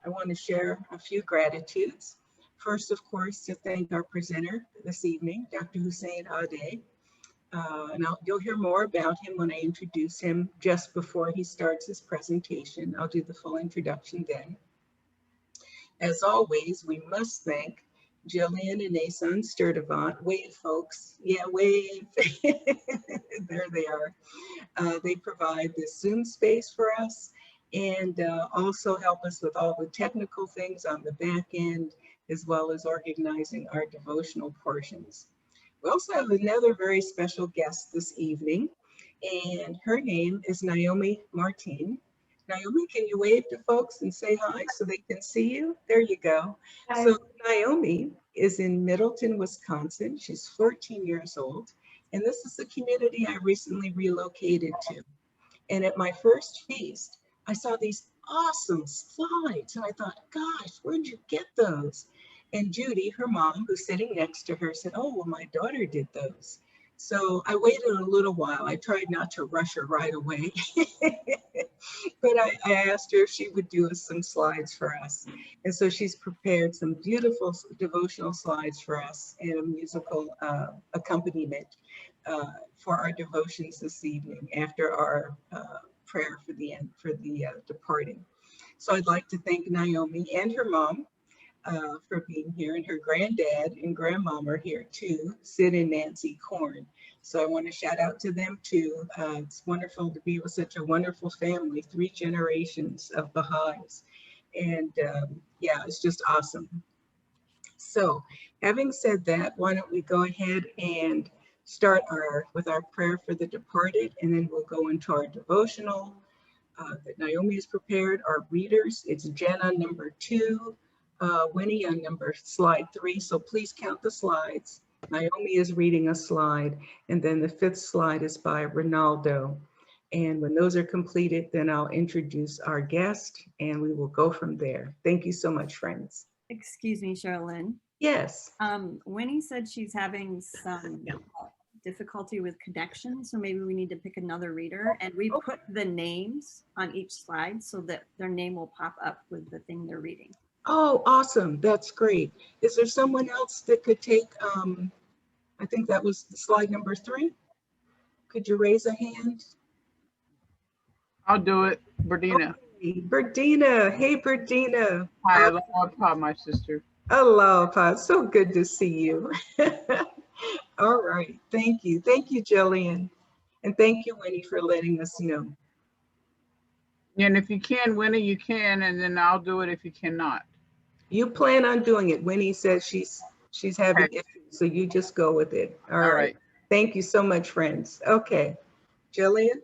I want to share a few gratitudes. First, of course, to thank our presenter this evening, Dr. Hussein Ahdieh. You'll hear more about him when I introduce him just before he starts his presentation. I'll do the full introduction then. As always, we must thank Jillian and Asan Sturdivant. Wave, folks. Yeah, wave. There they are. They provide this Zoom space for us and also help us with all the technical things on the back end, as well as organizing our devotional portions. We also have another very special guest this evening, and her name is Naomi Martin. Naomi, can you wave to folks and say hi so they can see you? There you go. Hi. So Naomi is in Middleton, Wisconsin. She's 14 years old, and this is the community I recently relocated to. And at my first feast, I saw these awesome slides, and I thought, gosh, where'd you get those? And Judy, her mom, who's sitting next to her, said, oh, well, my daughter did those. So I waited a little while. I tried not to rush her right away, but I asked her if she would do some slides for us. And so she's prepared some beautiful devotional slides for us and a musical accompaniment for our devotions this evening after our prayer for the end, for the departing. So I'd like to thank Naomi and her mom for being here, and her granddad and grandmom are here too, Sid and Nancy Korn. So I want to shout out to them too. It's wonderful to be with such a wonderful family, 3 generations of Bahá'ís. And yeah, it's just awesome. So having said that, why don't we go ahead and start with our prayer for the departed, and then we'll go into our devotional that Naomi has prepared. Our readers, it's Jen on number 2, Winnie on slide 3. So please count the slides. Naomi is reading a slide, and then the 5th slide is by Ronaldo. And when those are completed, then I'll introduce our guest, and we will go from there. Thank you so much, friends. Excuse me, Sherilyn. Yes. Winnie said she's having some difficulty with connection, so maybe we need to pick another reader. And we put the names on each slide so that their name will pop up with the thing they're reading. Oh, awesome. That's great. Is there someone else that could take, I think that was slide number 3. Could you raise a hand? I'll do it. Berdina. Okay. Berdina. Hey, Berdina. Hi, aloha, my sister. Aloha. So good to see you. All right. Thank you. Thank you, Jillian. And thank you, Winnie, for letting us know. And if you can, Winnie, you can, and then I'll do it if you cannot. You plan on doing it. Winnie says she's having issues, so you just go with it. All right. Thank you so much, friends. Okay. Jillian?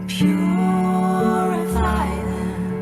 Purify them.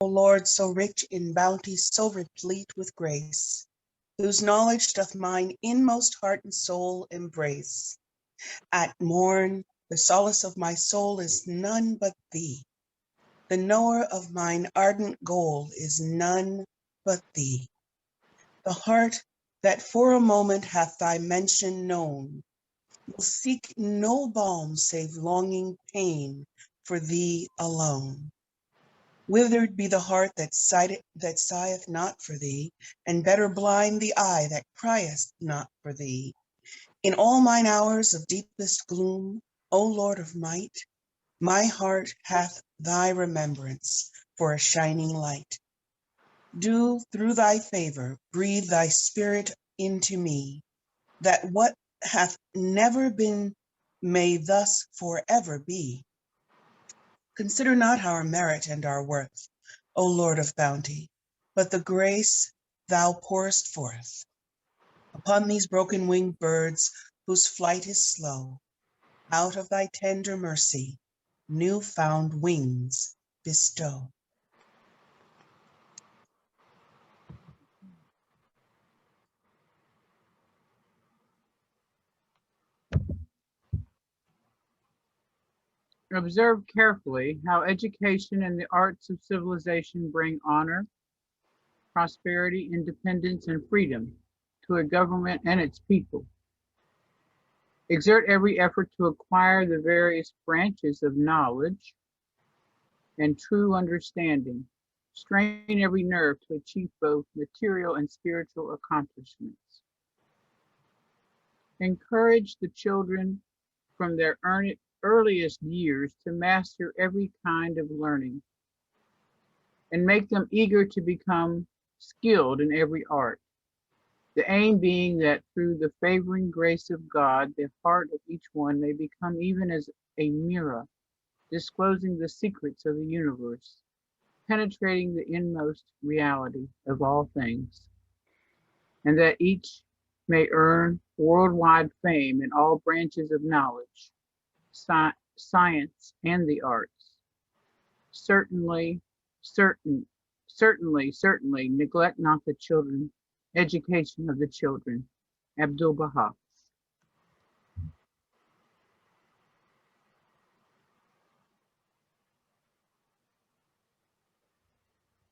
Lord, so rich in bounty, so replete with grace, whose knowledge doth mine inmost heart and soul embrace. At morn, the solace of my soul is none but thee. The knower of mine ardent goal is none but thee. The heart that for a moment hath thy mention known will seek no balm save longing pain for thee alone. Withered be the heart that sigheth not for thee, and better blind the eye that crieth not for thee. In all mine hours of deepest gloom, O Lord of might, my heart hath thy remembrance for a shining light. Do through thy favor breathe thy spirit into me, that what hath never been may thus forever be. Consider not our merit and our worth, O Lord of bounty, but the grace thou pourest forth upon these broken-winged birds whose flight is slow. Out of thy tender mercy, new-found wings bestow. Observe carefully how education and the arts of civilization bring honor, prosperity, independence, and freedom to a government and its people. Exert every effort to acquire the various branches of knowledge and true understanding. Strain every nerve to achieve both material and spiritual accomplishments. Encourage the children from their earliest years to master every kind of learning and make them eager to become skilled in every art. The aim being that through the favoring grace of God, the heart of each one may become even as a mirror, disclosing the secrets of the universe, penetrating the inmost reality of all things, and that each may earn worldwide fame in all branches of knowledge, science, and the arts. Certainly, neglect not the children, education of the children. Abdul Baha.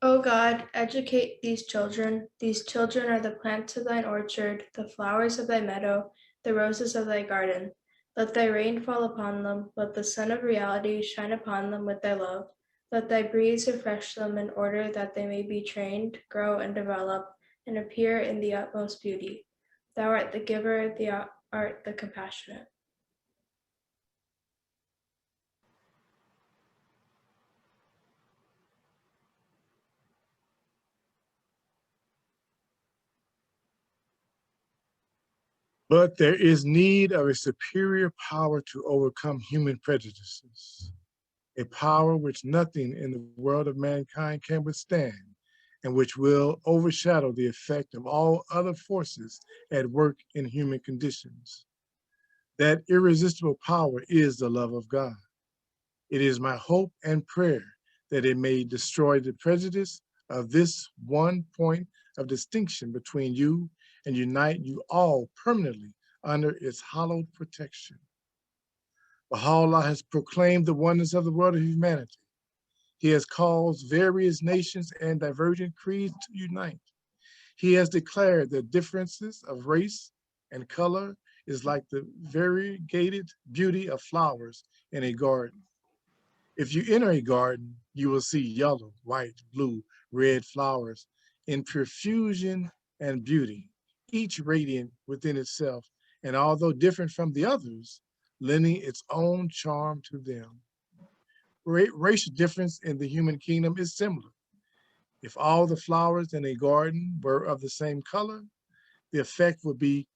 O God, educate these children. These children are the plants of thine orchard, the flowers of thy meadow, the roses of thy garden. Let thy rain fall upon them. Let the sun of reality shine upon them with thy love. Let thy breeze refresh them in order that they may be trained, grow, and develop, and appear in the utmost beauty. Thou art the giver, thou art the compassionate. But there is need of a superior power to overcome human prejudices, a power which nothing in the world of mankind can withstand, and which will overshadow the effect of all other forces at work in human conditions. That irresistible power is the love of God. It is my hope and prayer that it may destroy the prejudice of this one point of distinction between you and unite you all permanently under its hallowed protection. Baha'u'llah has proclaimed the oneness of the world of humanity. He has caused various nations and divergent creeds to unite. He has declared that differences of race and color is like the variegated beauty of flowers in a garden. If you enter a garden, you will see yellow, white, blue, red flowers in profusion and beauty, each radiant within itself, and although different from the others, lending its own charm to them. Racial difference in the human kingdom is similar. If all the flowers in a garden were of the same color, the effect would be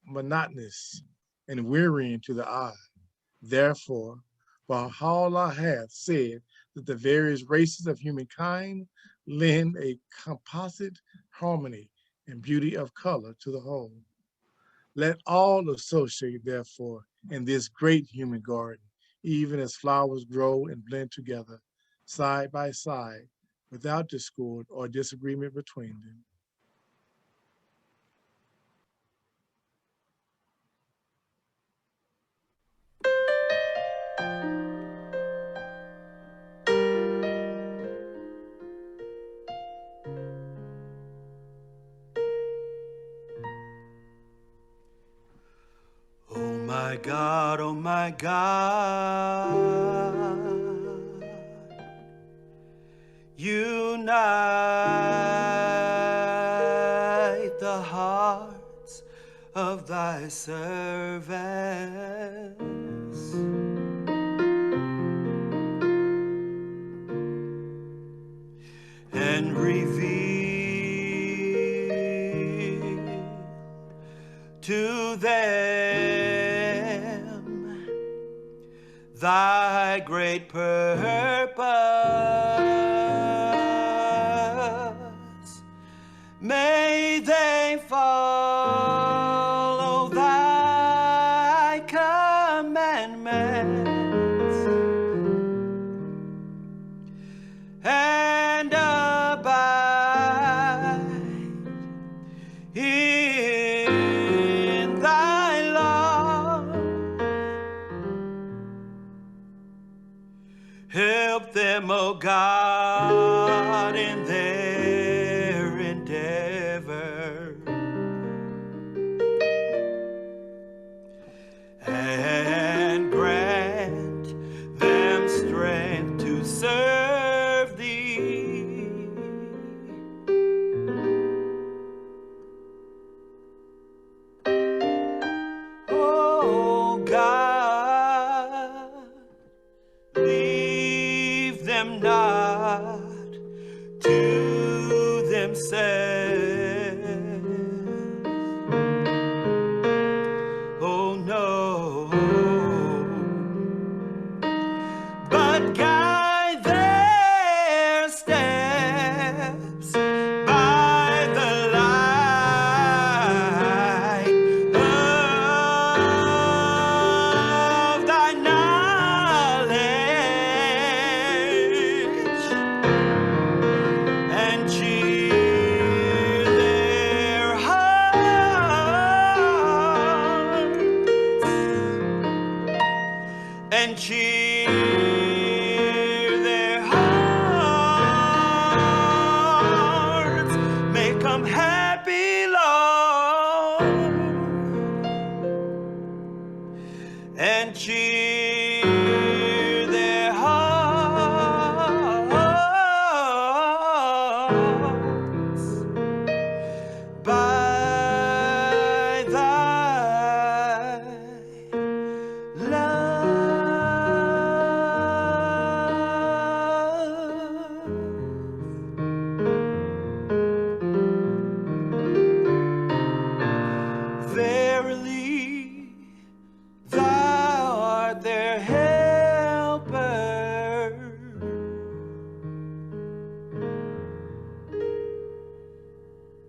monotonous and wearying to the eye. Therefore, Baha'u'llah hath said that the various races of humankind lend a composite harmony and beauty of color to the whole. Let all associate, therefore, in this great human garden, even as flowers grow and blend together, side by side, without discord or disagreement between them. Oh my God, unite the hearts of thy servants, and reveal to them thy great purpose. May they follow thy commandments and abide in thy love. Help them, O God, in their endeavor, and grant them strength to serve thee. Oh God, leave them not to themselves. Oh no, but guide their steps by the light of thy knowledge, and cheer their hearts, and cheer their hearts. Make them happy, Lord, and cheer their hearts by thy love. Verily, thou art their helper,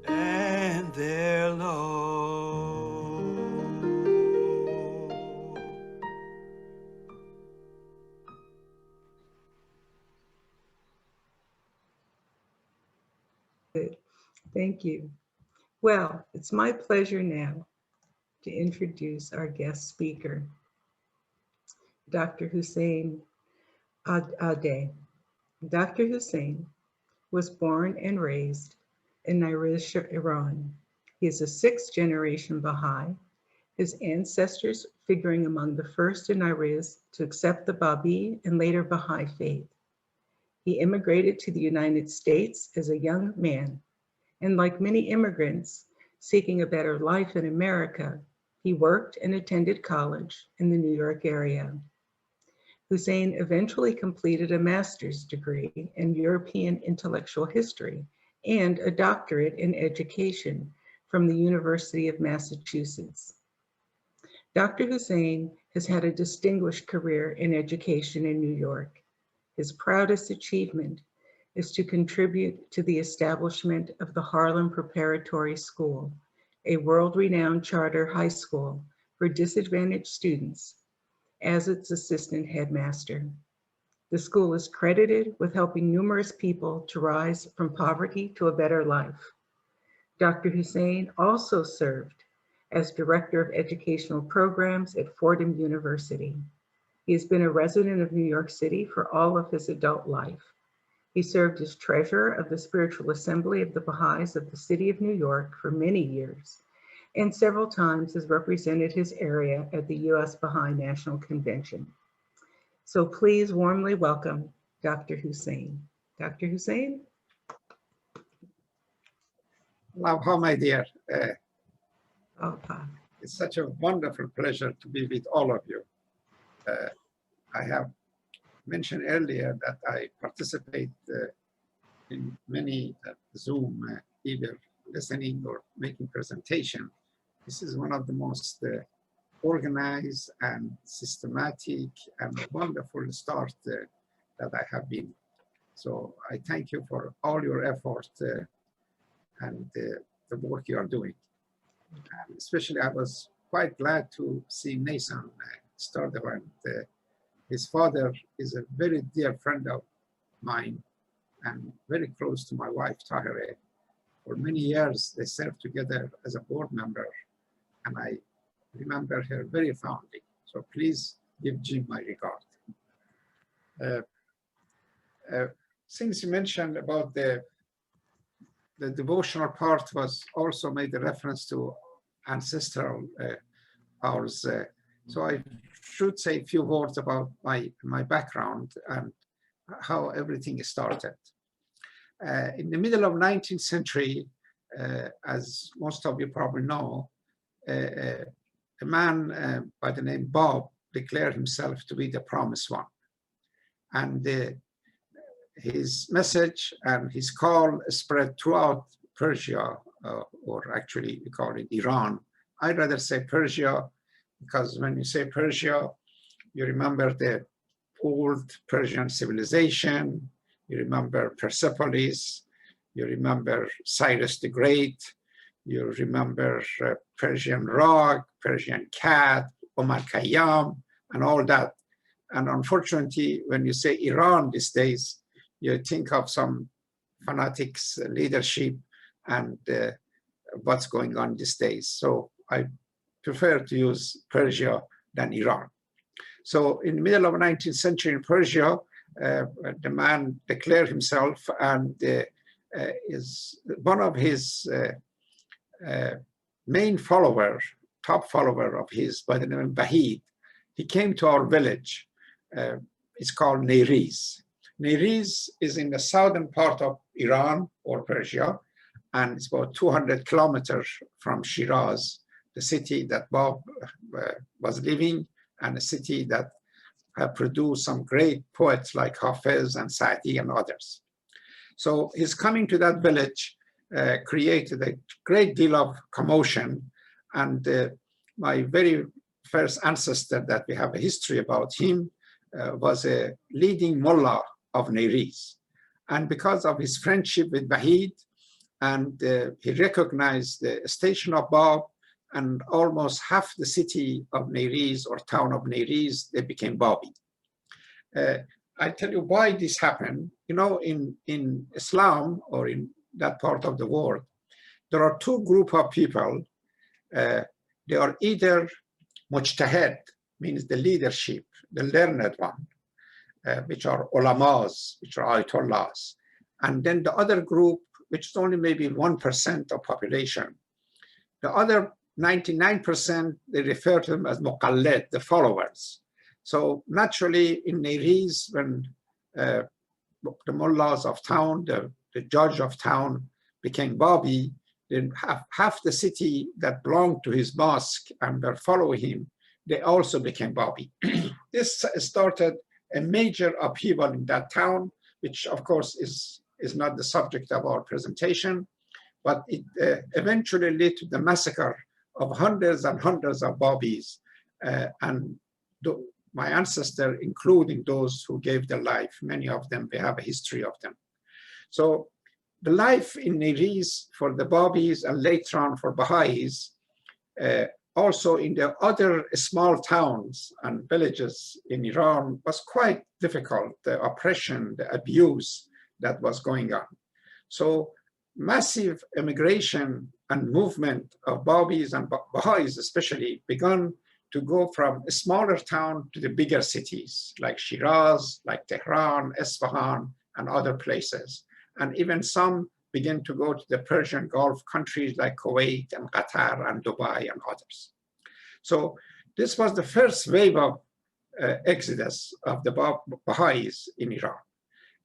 and their Lord. Good. Thank you. Well, it's my pleasure now to introduce our guest speaker, Dr. Hussein Ahdieh. Dr. Hussein was born and raised in Niraz, Iran. He is a sixth-generation Baha'i, his ancestors figuring among the first in Niraz to accept the Babi and later Baha'i faith. He immigrated to the United States as a young man, and like many immigrants seeking a better life in America, he worked and attended college in the New York area. Hussein eventually completed a master's degree in European intellectual history and a doctorate in education from the University of Massachusetts. Dr. Hussein has had a distinguished career in education in New York. His proudest achievement is to contribute to the establishment of the Harlem Preparatory School, a world-renowned charter high school for disadvantaged students, as its assistant headmaster. The school is credited with helping numerous people to rise from poverty to a better life. Dr. Hussein also served as Director of Educational Programs at Fordham University. He has been a resident of New York City for all of his adult life. He served as Treasurer of the Spiritual Assembly of the Baha'is of the City of New York for many years, and several times has represented his area at the U.S. Bahá'í National Convention. So please warmly welcome Dr. Hussein. Dr. Hussein? How, my dear. Okay. It's such a wonderful pleasure to be with all of you. I have mentioned earlier that I participate in many Zoom, either listening or making presentation. This is one of the most organized and systematic and wonderful start that I have been. So I thank you for all your effort and the work you are doing. And especially I was quite glad to see Nathan start the event. His father is a very dear friend of mine and very close to my wife, Tahireh. For many years, they served together as a board member, and I remember her very fondly. So please give Jim my regard. Since you mentioned about the devotional part was also made a reference to ancestral hours. So I should say a few words about my background and how everything started. In the middle of 19th century, as most of you probably know, a man by the name Bob declared himself to be the promised one. And his message and his call spread throughout Persia, or actually we call it Iran. I'd rather say Persia, because when you say Persia, you remember the old Persian civilization, you remember Persepolis, you remember Cyrus the Great, you remember Persian rug, Persian cat, Omar Khayyam, and all that. And unfortunately, when you say Iran these days, you think of some fanatics leadership and what's going on these days. So I prefer to use Persia than Iran. So in the middle of the 19th century in Persia, the man declared himself, and is one of his main follower, top follower of his by the name of Bahá'í. He came to our village. It's called Neriz. Neriz is in the southern part of Iran or Persia, and it's about 200 kilometers from Shiraz, the city that Bob was living, and a city that have produced some great poets like Hafez and Saadi and others. So his coming to that village created a great deal of commotion, and my very first ancestor that we have a history about him was a leading mullah of Neriz. And because of his friendship with Bahá'í, and he recognized the station of Bob, and almost half the city of Neriz or town of Neriz, they became Babi. I tell you why this happened. You know, in Islam or in that part of the world, there are two groups of people. They are either mujtahid, means the leadership, the learned one, which are ulamas, which are ayatollahs. And then the other group, which is only maybe 1% of population. The other 99%, they refer to them as muqallid, the followers. So naturally in Neriz, when the mullahs of town, the judge of town became Babi, then half the city that belonged to his mosque and were following him, they also became Babi. This started a major upheaval in that town, which of course is not the subject of our presentation, but it eventually led to the massacre of hundreds and hundreds of Babis, and my ancestor, including those who gave their life, many of them, we have a history of them. So the life in Neriz for the Babis and later on for Baha'is also in the other small towns and villages in Iran was quite difficult, the oppression, the abuse that was going on. So massive immigration and movement of Babis and Baha'is especially began to go from a smaller town to the bigger cities like Shiraz, like Tehran, Isfahan, and other places. And even some began to go to the Persian Gulf countries like Kuwait and Qatar and Dubai and others. So this was the first wave of exodus of the Baha'is in Iran.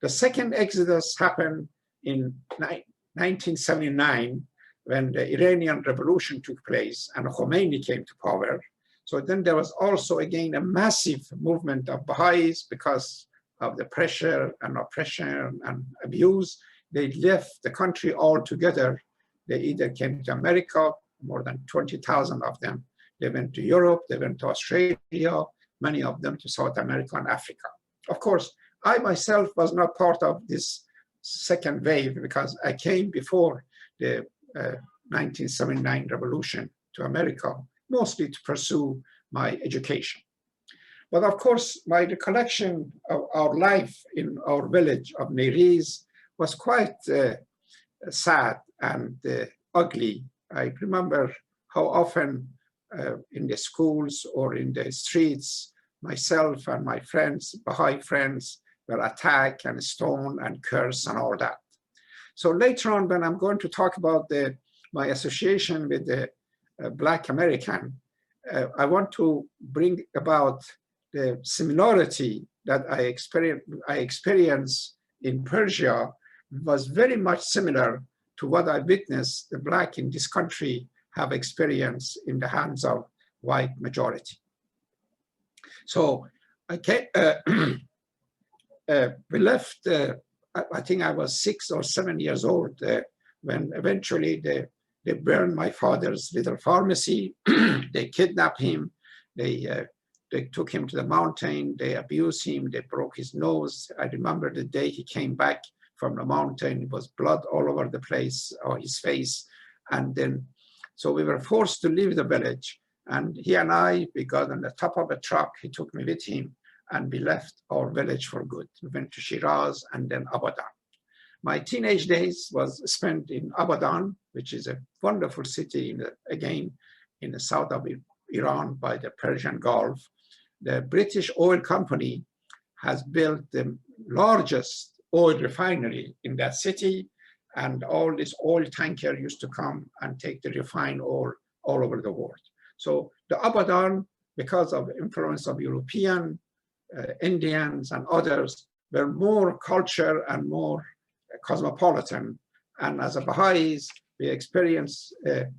The second exodus happened in 1979 when the Iranian Revolution took place and Khomeini came to power. So then there was also again a massive movement of Baha'is because of the pressure and oppression and abuse. They left the country altogether. They either came to America, more than 20,000 of them. They went to Europe, they went to Australia, many of them to South America and Africa. Of course, I myself was not part of this second wave because I came before the 1979 revolution to America, mostly to pursue my education. But of course, my recollection of our life in our village of Neriz was quite sad and ugly. I remember how often in the schools or in the streets, myself and my friends, Baha'i friends, were attacked and stoned and cursed and all that. So later on, when I'm going to talk about my association with the Black American, I want to bring about the similarity that I experienced in Persia was very much similar to what I witnessed the Black in this country have experienced in the hands of white majority. So we left, I think I was 6 or 7 years old when eventually they burned my father's little pharmacy. They kidnapped him. They took him to the mountain. They abused him. They broke his nose. I remember the day he came back from the mountain. It was blood all over the place, or his face. And then, so we were forced to leave the village. And he and I, we got on the top of a truck. He took me with him, and we left our village for good. We went to Shiraz and then Abadan. My teenage days was spent in Abadan, which is a wonderful city, again, in the south of Iran by the Persian Gulf. The British Oil Company has built the largest oil refinery in that city, and all this oil tanker used to come and take the refined oil all over the world. So the Abadan, because of the influence of European, Indians and others, were more culture and more cosmopolitan. And as a Baha'is, we experienced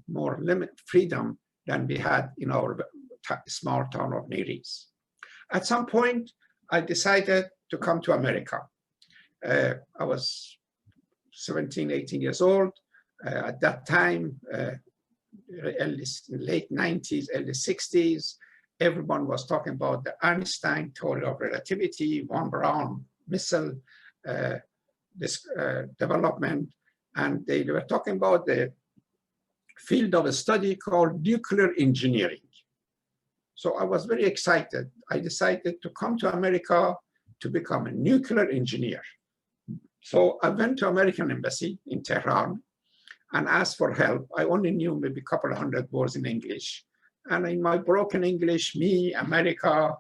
more freedom than we had in our small town of Neriz. At some point, I decided to come to America. I was 17, 18 years old. At that time, late 90s, early 60s, everyone was talking about the Einstein theory of relativity, von Braun missile development, and they were talking about the field of study called nuclear engineering. So I was very excited. I decided to come to America to become a nuclear engineer. So I went to American Embassy in Tehran and asked for help. I only knew maybe a couple of hundred words in English. And in my broken English, me, America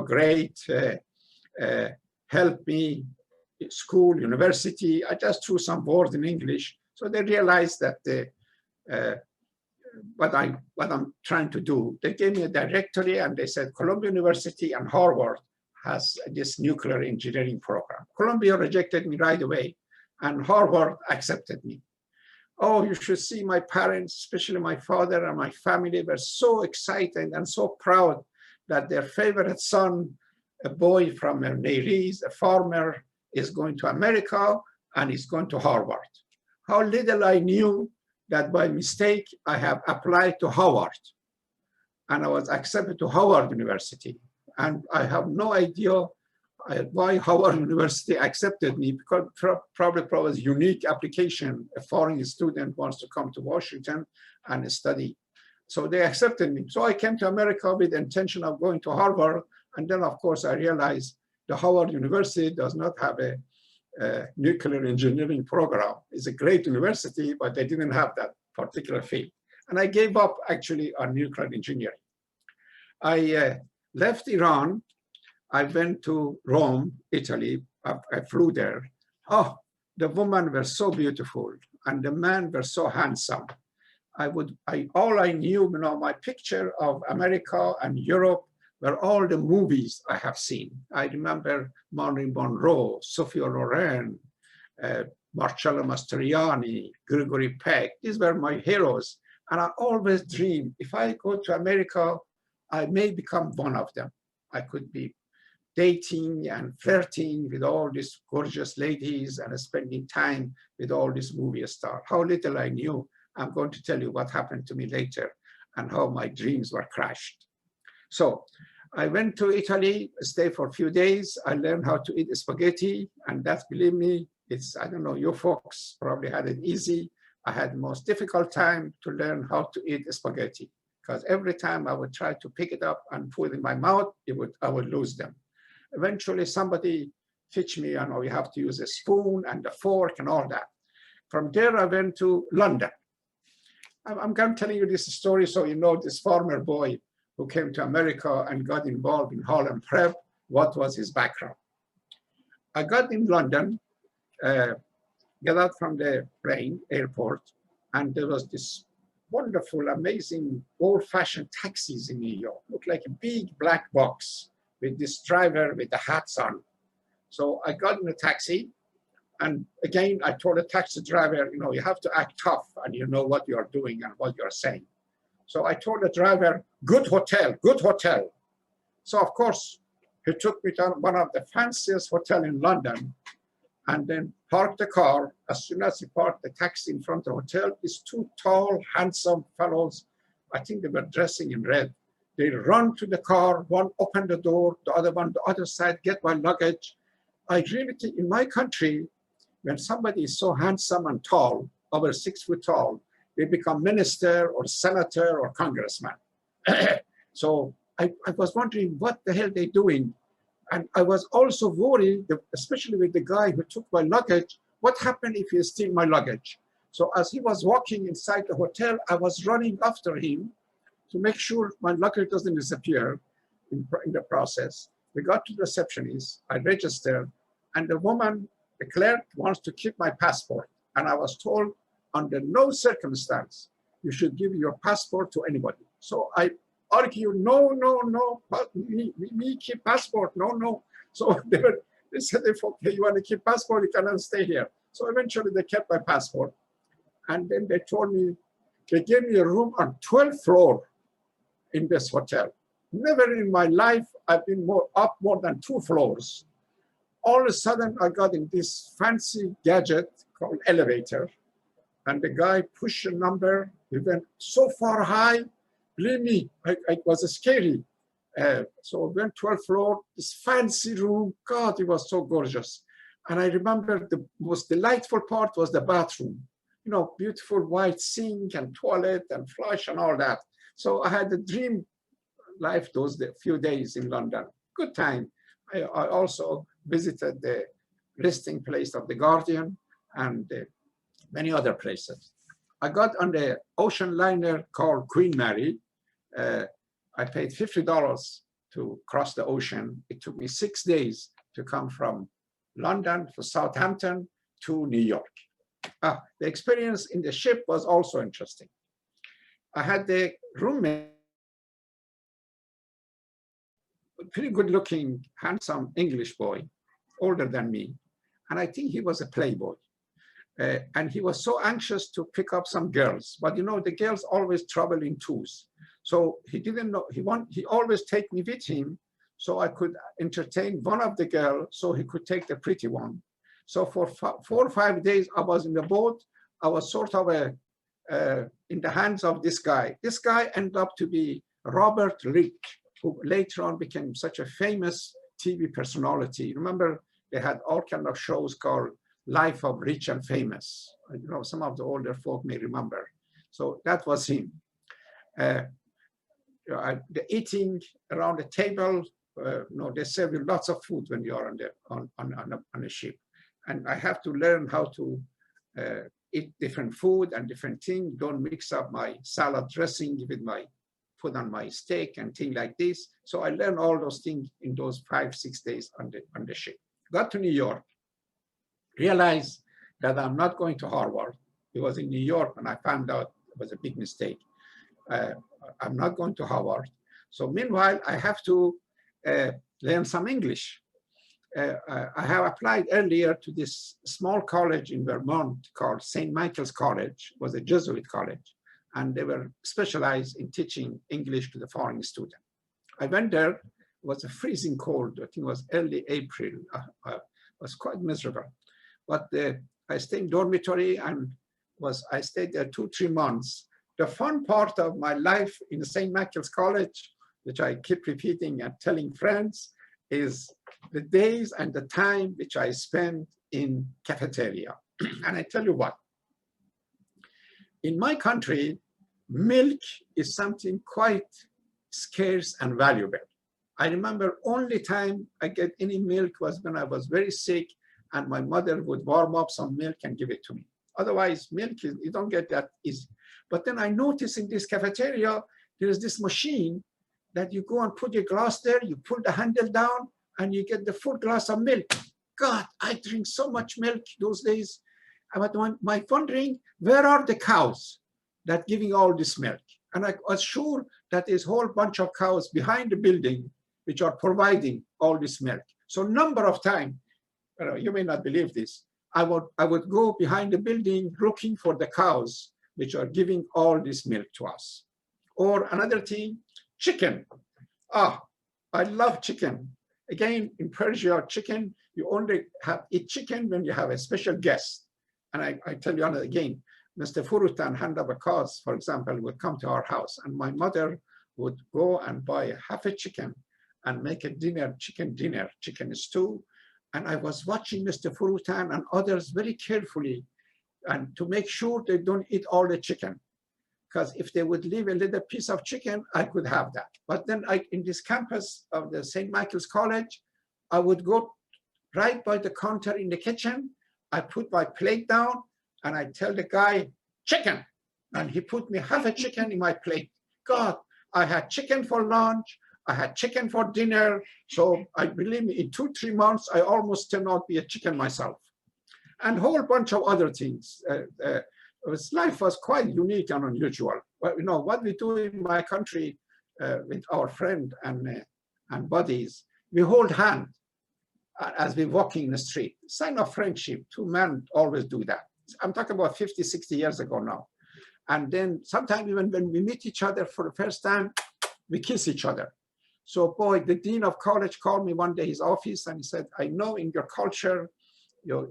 great, help me, school, university, I just threw some words in English. So they realized that what I'm trying to do. They gave me a directory and they said Columbia University and Harvard has this nuclear engineering program. Columbia rejected me right away and Harvard accepted me. Oh, you should see my parents, especially my father and my family were so excited and so proud that their favorite son, a boy from Neriz, a farmer, is going to America and is going to Harvard. How little I knew that by mistake, I have applied to Harvard and I was accepted to Harvard University. And I have no idea why Harvard University accepted me, because probably was a unique application. A foreign student wants to come to Washington and study So they accepted me. So I came to America with the intention of going to Harvard. And then, of course, I realized the Howard University does not have a nuclear engineering program. It's a great university, but they didn't have that particular field. And I gave up actually on nuclear engineering. I left Iran. I went to Rome, Italy. I flew there. Oh, the women were so beautiful and the men were so handsome. All I knew, my picture of America and Europe were all the movies I have seen. I remember Marilyn Monroe, Sophia Loren, Marcello Mastroianni, Gregory Peck. These were my heroes. And I always dreamed, if I go to America, I may become one of them. I could be dating and flirting with all these gorgeous ladies and spending time with all these movie stars. How little I knew. I'm going to tell you what happened to me later and how my dreams were crushed. So I went to Italy, stayed for a few days. I learned how to eat spaghetti, and that's, believe me, it's, I don't know, you folks probably had it easy. I had the most difficult time to learn how to eat spaghetti, because every time I would try to pick it up and put it in my mouth, I would lose them. Eventually somebody teach me, you have to use a spoon and a fork and all that. From there, I went to London. I'm telling you this story so you know this farmer boy who came to America and got involved in Harlem Prep, what was his background. I got in London, got out from the plane, airport, and there was this wonderful, amazing, old-fashioned taxis in New York. Looked like a big black box with this driver with the hats on. So I got in a taxi, and again, I told the taxi driver, you have to act tough and you know what you're doing and what you're saying. So I told the driver, good hotel, good hotel. So of course, he took me to one of the fanciest hotels in London and then parked the car. As soon as he parked the taxi in front of the hotel, these two tall, handsome fellows, I think they were dressing in red. They run to the car, one opened the door, the other one, the other side, get my luggage. I really think in my country, when somebody is so handsome and tall, over 6 foot tall, they become minister or senator or congressman. So I was wondering what the hell they're doing. And I was also worried, especially with the guy who took my luggage, what happened if he steal my luggage? So as he was walking inside the hotel, I was running after him to make sure my luggage doesn't disappear in the process. We got to the receptionist, I registered, and the woman, the clerk, wants to keep my passport. And I was told, under no circumstance, you should give your passport to anybody. So I argued, no, me keep passport, no. So they said, if okay, you want to keep passport, you cannot stay here. So eventually they kept my passport. And then they told me, they gave me a room on 12th floor in this hotel. Never in my life I've been up more than 2 floors. All of a sudden I got in this fancy gadget called elevator, and the guy pushed a number. He went so far high, believe me, it was scary. So I went 12th floor, this fancy room. God, it was so gorgeous. And I remember the most delightful part was the bathroom. Beautiful white sink and toilet and flush and all that. So I had a dream life those few days in London. Good time. I also visited the resting place of the Guardian and many other places. I got on the ocean liner called Queen Mary. I paid $50 to cross the ocean. It took me 6 days to come from London to Southampton to New York. The experience in the ship was also interesting. I had the roommate, pretty good looking, handsome English boy, older than me. And I think he was a playboy. And he was so anxious to pick up some girls, but the girls always travel in twos. So he didn't know, he always take me with him so I could entertain one of the girls so he could take the pretty one. So for 4 or 5 days I was in the boat. I was sort of in the hands of this guy. This guy ended up to be Robert Rick, who later on became such a famous TV personality. Remember, they had all kinds of shows called Life of Rich and Famous. Some of the older folk may remember. So that was him. The eating around the table, they serve you lots of food when you're on a ship. And I have to learn how to eat different food and different things. Don't mix up my salad dressing with my put on my steak and things like this. So I learned all those things in those 5-6 days on the ship. Got to New York, realized that I'm not going to Harvard. It was in New York when I found out it was a big mistake. I'm not going to Harvard. So meanwhile, I have to learn some English. I have applied earlier to this small college in Vermont called St. Michael's College. It was a Jesuit college, and they were specialized in teaching English to the foreign student. I went there. It was a freezing cold. I think it was early April. It was quite miserable. But I stayed in dormitory and I stayed there 2-3 months. The fun part of my life in St. Michael's College, which I keep repeating and telling friends, is the days and the time which I spent in cafeteria. And I tell you what, in my country, milk is something quite scarce and valuable. I remember only time I get any milk was when I was very sick and my mother would warm up some milk and give it to me. Otherwise, milk, you don't get that easy. But then I noticed in this cafeteria, there is this machine that you go and put your glass there, you pull the handle down, and you get the full glass of milk. God, I drink so much milk those days. But my wondering, where are the cows that giving all this milk? And I was sure that there's a whole bunch of cows behind the building which are providing all this milk. So number of times, you may not believe this, I would go behind the building looking for the cows which are giving all this milk to us. Or another thing, chicken. I love chicken. Again, in Persia, chicken, you only eat chicken when you have a special guest. And I tell you again, Mr. Furutan, hand of a cause, for example, would come to our house, and my mother would go and buy half a chicken and make a chicken stew. And I was watching Mr. Furutan and others very carefully, and to make sure they don't eat all the chicken. Because if they would leave a little piece of chicken, I could have that. But then in this campus of the St. Michael's College, I would go right by the counter in the kitchen. I put my plate down and I tell the guy, chicken. And he put me half a chicken in my plate. God, I had chicken for lunch. I had chicken for dinner. So I believe me, in 2-3 months, I almost turned out to be a chicken myself. And a whole bunch of other things. Life was quite unique and unusual. But you know what we do in my country with our friend and buddies, we hold hand as we walking in the street. Sign of friendship. 2 men always do that. I'm talking about 50, 60 years ago now. And then sometimes even when we meet each other for the first time, we kiss each other. So boy, the dean of college called me one day his office and he said, I know in your culture,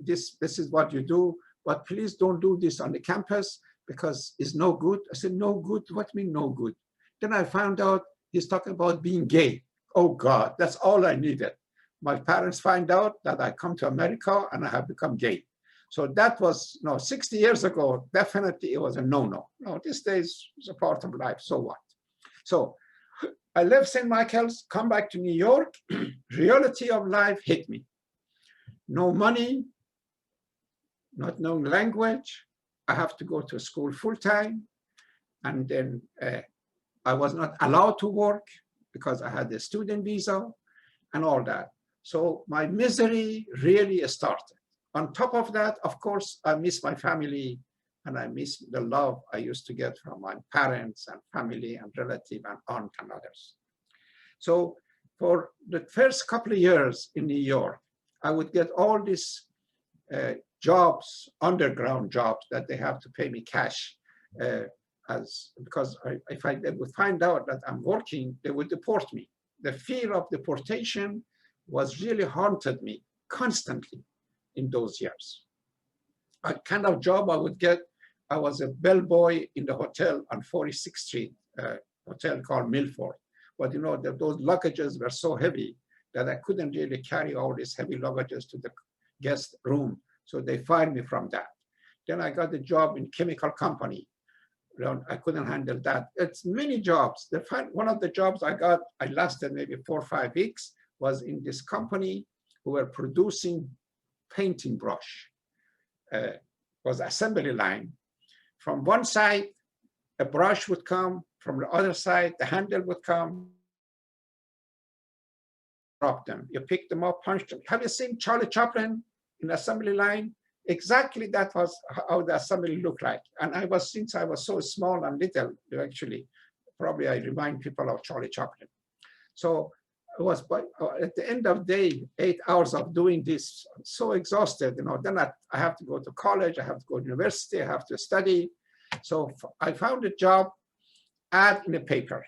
this is what you do, but please don't do this on the campus because it's no good. I said, no good? What do you mean no good? Then I found out he's talking about being gay. Oh God, that's all I needed. My parents find out that I come to America and I have become gay. So that was, 60 years ago, definitely it was a no-no. No, these days it's a part of life, so what? So I left St. Michael's, come back to New York, reality of life hit me. No money, not knowing language. I have to go to school full-time. And then I was not allowed to work because I had the student visa and all that. So my misery really started. On top of that, of course, I miss my family and I miss the love I used to get from my parents and family and relative and aunt and others. So for the first couple of years in New York, I would get all these jobs, underground jobs that they have to pay me cash because if they would find out that I'm working, they would deport me. The fear of deportation was really haunted me constantly in those years. A kind of job I would get, I was a bellboy in the hotel on 46th Street, hotel called Milford. But those luggages were so heavy that I couldn't really carry all these heavy luggages to the guest room. So they fired me from that. Then I got a job in chemical company. I couldn't handle that. It's many jobs. One of the jobs I got, I lasted maybe 4 or 5 weeks, was in this company who were producing painting brush. Was assembly line. From one side, a brush would come. From the other side, the handle would come. Drop them. You pick them up, punch them. Have you seen Charlie Chaplin in assembly line? Exactly that was how the assembly looked like. And since I was so small and little, actually, probably I remind people of Charlie Chaplin. So it was at the end of the day, 8 hours of doing this, I'm so exhausted, then I have to go to college, I have to go to university, I have to study. So I found a job ad in a paper.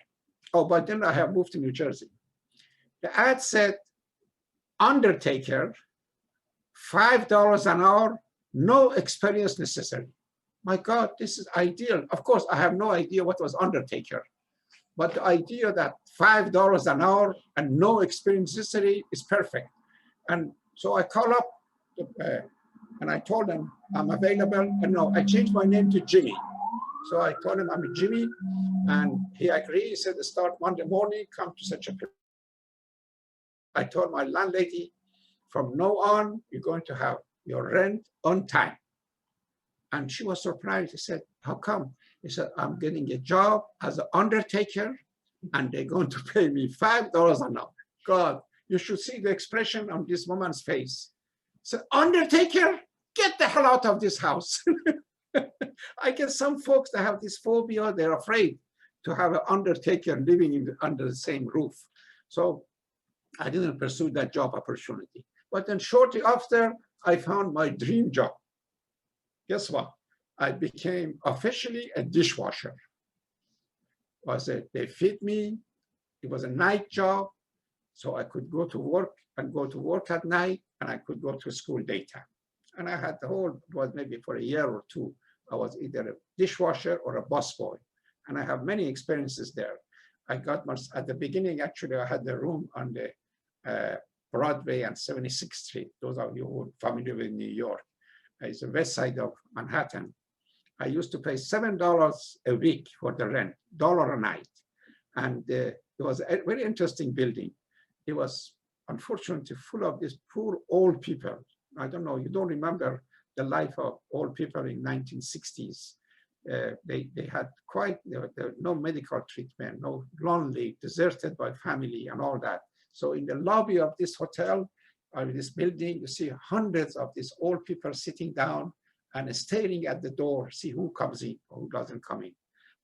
Oh, but then I have moved to New Jersey. The ad said, undertaker, $5 an hour, no experience necessary. My God, this is ideal. Of course, I have no idea what was undertaker, but the idea that $5 an hour and no experience necessary is perfect. And so I call up and I told them I'm available. And no, I changed my name to Jimmy. So I told him I'm Jimmy, and he agreed. He said, start Monday morning, come to such a place. I told my landlady, from now on, you're going to have your rent on time. And she was surprised. She said, how come? He said, I'm getting a job as an undertaker, and they're going to pay me $5 an hour. God, you should see the expression on this woman's face. So, undertaker, get the hell out of this house. I guess some folks that have this phobia, they're afraid to have an undertaker living under the same roof. So I didn't pursue that job opportunity. But then shortly after, I found my dream job. Guess what? I became officially a dishwasher. They feed me. It was a night job, so I could go to work at night, and I could go to school daytime. And I had it was maybe for a year or two, I was either a dishwasher or a busboy. And I have many experiences there. I got at the beginning, actually, I had the room on the Broadway and 76th Street. Those of you who are familiar with New York. It's the west side of Manhattan. I used to pay $7 a week for the rent, $1 a night. And it was a very interesting building. It was unfortunately full of these poor old people. I don't know, you don't remember the life of old people in 1960s. They had there were no medical treatment, no lonely, deserted by family and all that. So in the lobby of this hotel, or this building, you see hundreds of these old people sitting down and staring at the door, see who comes in or who doesn't come in.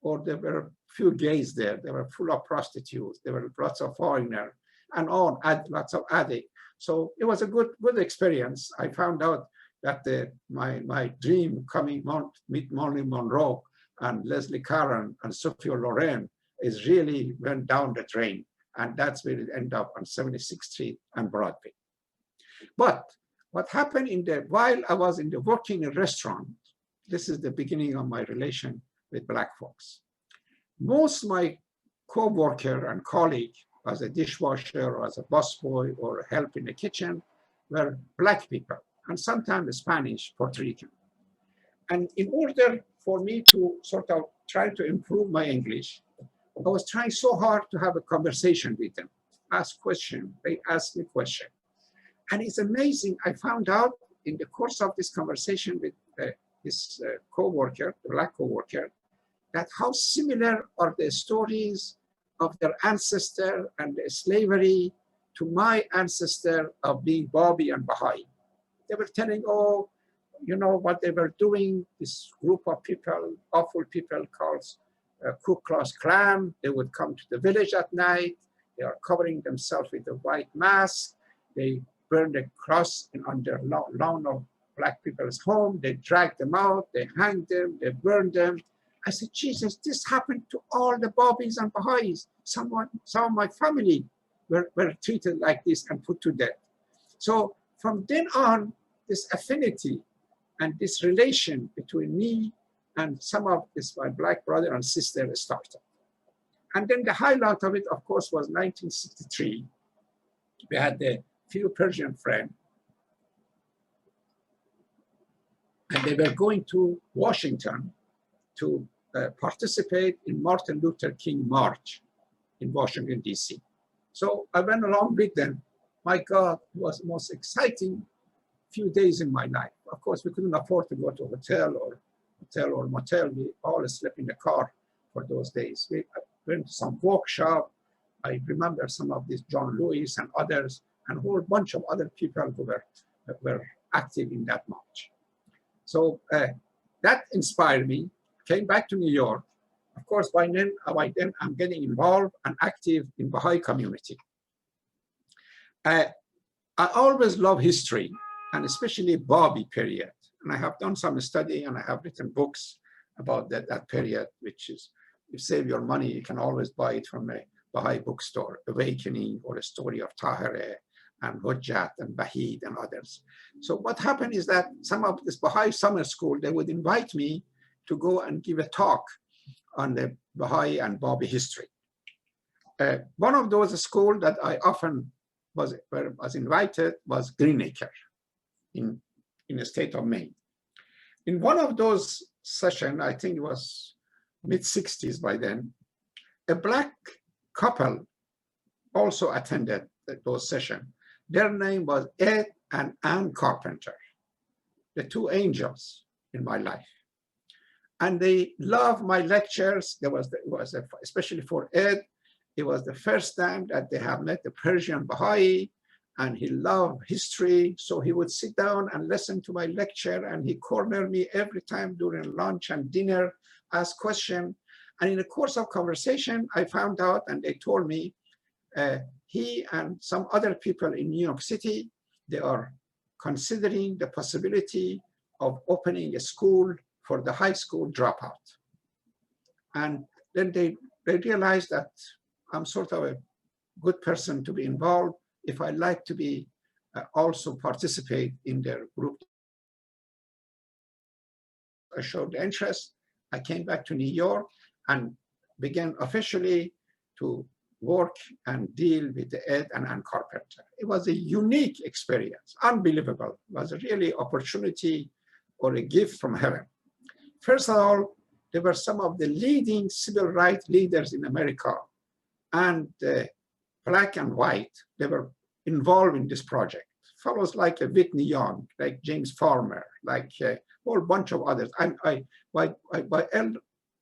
Or there were a few gays there. They were full of prostitutes. There were lots of foreigners and lots of addicts. So it was a good experience. I found out that my dream coming meet Marilyn Monroe and Leslie Caron and Sophia Loren is really went down the drain. And that's where it ended up on 76th Street and Broadway. But what happened while I was working in a restaurant, this is the beginning of my relation with Black folks. Most of my co-worker and colleague as a dishwasher or as a busboy or help in the kitchen were Black people, and sometimes Spanish, Puerto Rican. And in order for me to sort of try to improve my English, I was trying so hard to have a conversation with them, ask questions, they asked me questions. And it's amazing, I found out in the course of this conversation with this co-worker, the Black co-worker, that how similar are the stories of their ancestor and the slavery to my ancestor of being Babi and Baha'i. They were telling, oh, you know what they were doing, this group of people, awful people called Ku Klux Klan. They would come to the village at night. They are covering themselves with a white mask. They burn the cross on their lawn of Black people's home. They drag them out. They hang them. They burn them. I said, Jesus, this happened to all the Babis and Baha'is. Some of my family were treated like this and put to death. So from then on, this affinity and this relation between me and some of my Black brother and sister started. And then the highlight of it, of course, was 1963. We had a few Persian friends, and they were going to Washington to participate in Martin Luther King March in Washington, D.C. So I went along with them. My God, it was the most exciting few days in my life. Of course, we couldn't afford to go to a hotel or motel. We all slept in the car for those days. We went to some workshop. I remember some of these John Lewis and others, and a whole bunch of other people who were active in that march. So that inspired me. Came back to New York. Of course, by then I'm getting involved and active in Baha'i community. I always love history, and especially Babi period. And I have done some study, and I have written books about that period, which is, you save your money, you can always buy it from a Baha'i bookstore, Awakening, or a story of Tahireh and Hujjat and Bahid and others. So what happened is that some of this Baha'i summer school, they would invite me to go and give a talk on the Baha'i and Babi history. One of those schools that I often was invited was Greenacre in the state of Maine. In one of those sessions, I think it was mid-60s by then, a Black couple also attended those sessions. Their name was Ed and Ann Carpenter, the two angels in my life. And they loved my lectures. Especially for Ed, it was the first time that they have met the Persian Baha'i, and he loved history. So he would sit down and listen to my lecture, and he cornered me every time during lunch and dinner, ask questions. And in the course of conversation, I found out, and they told me, he and some other people in New York City, they are considering the possibility of opening a school for the high school dropout. And then they realized that I'm sort of a good person to be involved if I like to be also participate in their group. I showed the interest. I came back to New York and began officially to work and deal with the Ed and Ann Carpenter. It was a unique experience, unbelievable. It was a really opportunity or a gift from heaven. First of all, there were some of the leading civil rights leaders in America, and Black and white, they were involved in this project. Fellows like Whitney Young, like James Farmer, like a whole bunch of others. By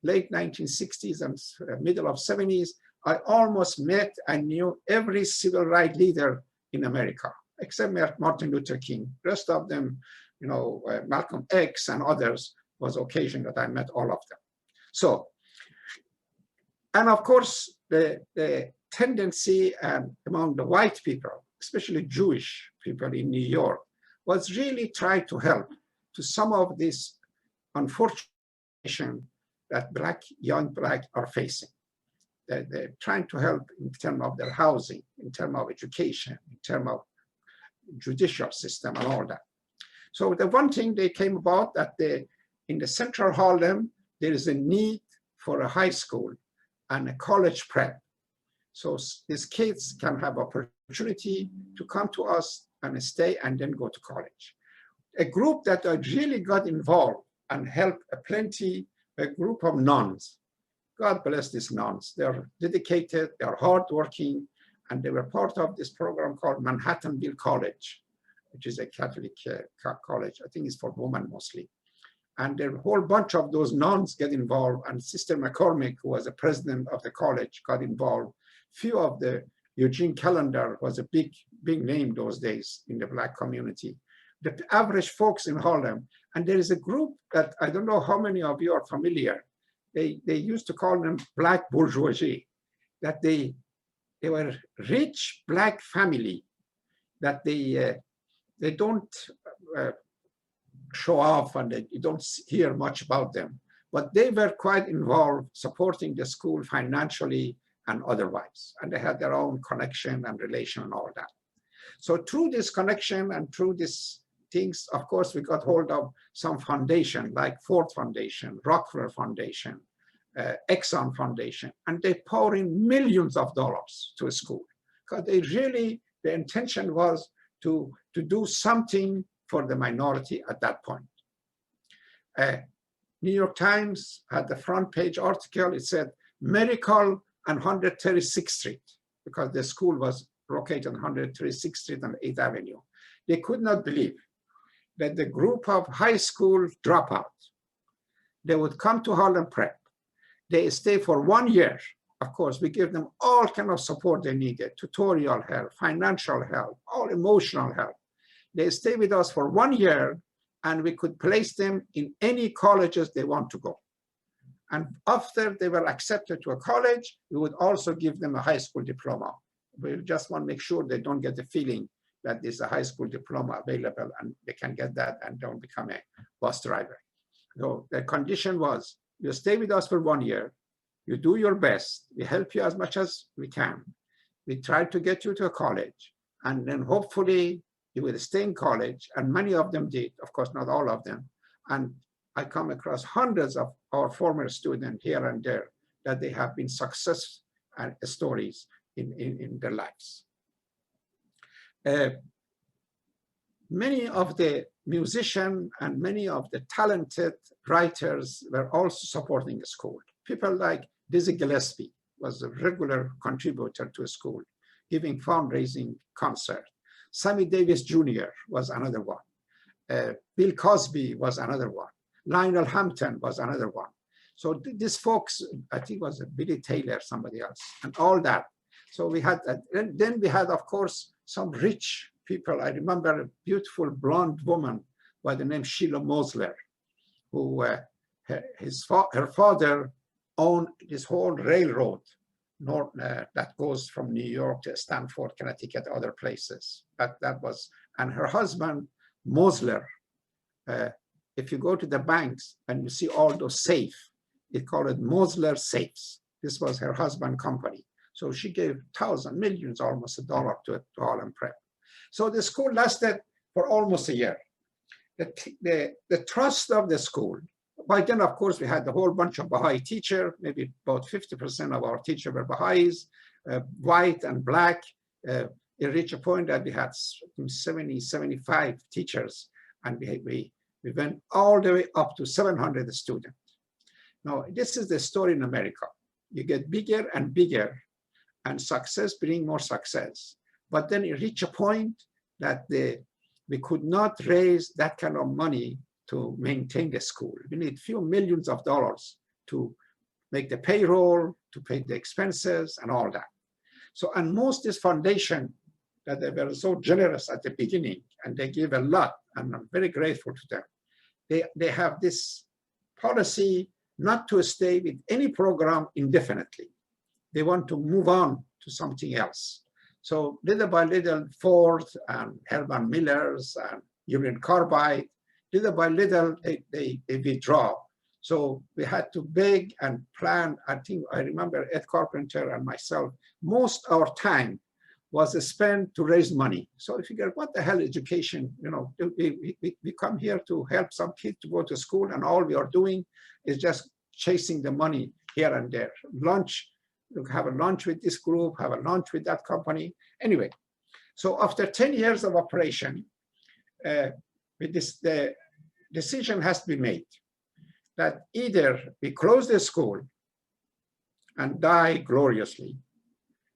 late 1960s and middle of 70s, I almost met and knew every civil rights leader in America, except Martin Luther King. The rest of them, you know, Malcolm X and others, was occasion that I met all of them. So, and of course, the tendency among the white people, especially Jewish people in New York, was really try to help to some of this unfortunate situation that young Black are facing. They're trying to help in terms of their housing, in terms of education, in terms of judicial system and all that. So the one thing they came about that in the central Harlem, there is a need for a high school and a college prep. So these kids can have opportunity to come to us and stay and then go to college. A group that I really got involved and helped plenty, a group of nuns. God bless these nuns. They're dedicated, they're hardworking, and they were part of this program called Manhattanville College, which is a Catholic college. I think it's for women mostly. And a whole bunch of those nuns get involved, and Sister McCormick, who was the president of the college, got involved. Few of the Eugene Callender was a big name those days in the Black community. The average folks in Harlem, and there is a group that I don't know how many of you are familiar. They used to call them Black bourgeoisie, that they were rich Black family, that they don't show off and you don't hear much about them, but they were quite involved supporting the school financially and otherwise, and they had their own connection and relation and all that. So through this connection and through these things, of course, we got hold of some foundation like Ford Foundation, Rockefeller Foundation, Exxon Foundation, and they pour in millions of dollars to a school because they really, the intention was to do something for the minority at that point. New York Times had the front page article. It said, "Miracle on 136th Street," because the school was located on 136th Street and 8th Avenue. They could not believe that the group of high school dropouts, they would come to Harlem Prep. They stay for 1 year. Of course, we give them all kind of support they needed, tutorial help, financial help, all emotional help. They stay with us for 1 year, and we could place them in any colleges they want to go. And after they were accepted to a college, we would also give them a high school diploma. We just want to make sure they don't get the feeling that there's a high school diploma available and they can get that and don't become a bus driver. So the condition was, you stay with us for 1 year, you do your best, we help you as much as we can. We try to get you to a college, and then hopefully you will stay in college, and many of them did, of course, not all of them. And I come across hundreds of our former students here and there that they have been success stories in their lives. Many of the musicians and many of the talented writers were also supporting the school. People like Dizzy Gillespie was a regular contributor to the school, giving fundraising concerts. Sammy Davis Jr. was another one. Bill Cosby was another one. Lionel Hampton was another one. So these folks, I think it was Billy Taylor, somebody else, and all that. So we had, then we had, of course, some rich people. I remember a beautiful blonde woman by the name Sheila Mosler, who her father owned this whole railroad that goes from New York to Stanford, Connecticut, other places. That was, and her husband, Mosler, if you go to the banks and you see all those safes, they call it Mosler safes. This was her husband's company. So she gave thousands, millions, almost $1 to Harlem Prep. So the school lasted for almost a year. The trust of the school, by then, of course, we had a whole bunch of Baha'i teachers, maybe about 50% of our teachers were Baha'is, white and black. It reached a point that we had 70, 75 teachers, and we went all the way up to 700 students. Now, this is the story in America. You get bigger and bigger, and success brings more success. But then it reached a point that we could not raise that kind of money to maintain the school. We need a few millions of dollars to make the payroll, to pay the expenses, and all that. So, and most this foundation that they were so generous at the beginning, and they give a lot, and I'm very grateful to them. They have this policy not to stay with any program indefinitely. They want to move on to something else. So little by little, Ford and Herman Miller's and Union Carbide, little by little, they withdraw. So we had to beg and plan. I remember Ed Carpenter and myself, most of our time was spent to raise money. So if you get, what the hell education, you know, we come here to help some kids to go to school, and all we are doing is just chasing the money here and there. Lunch, have a lunch with this group, have a lunch with that company. Anyway, so after 10 years of operation, the decision has to be made that either we close the school and die gloriously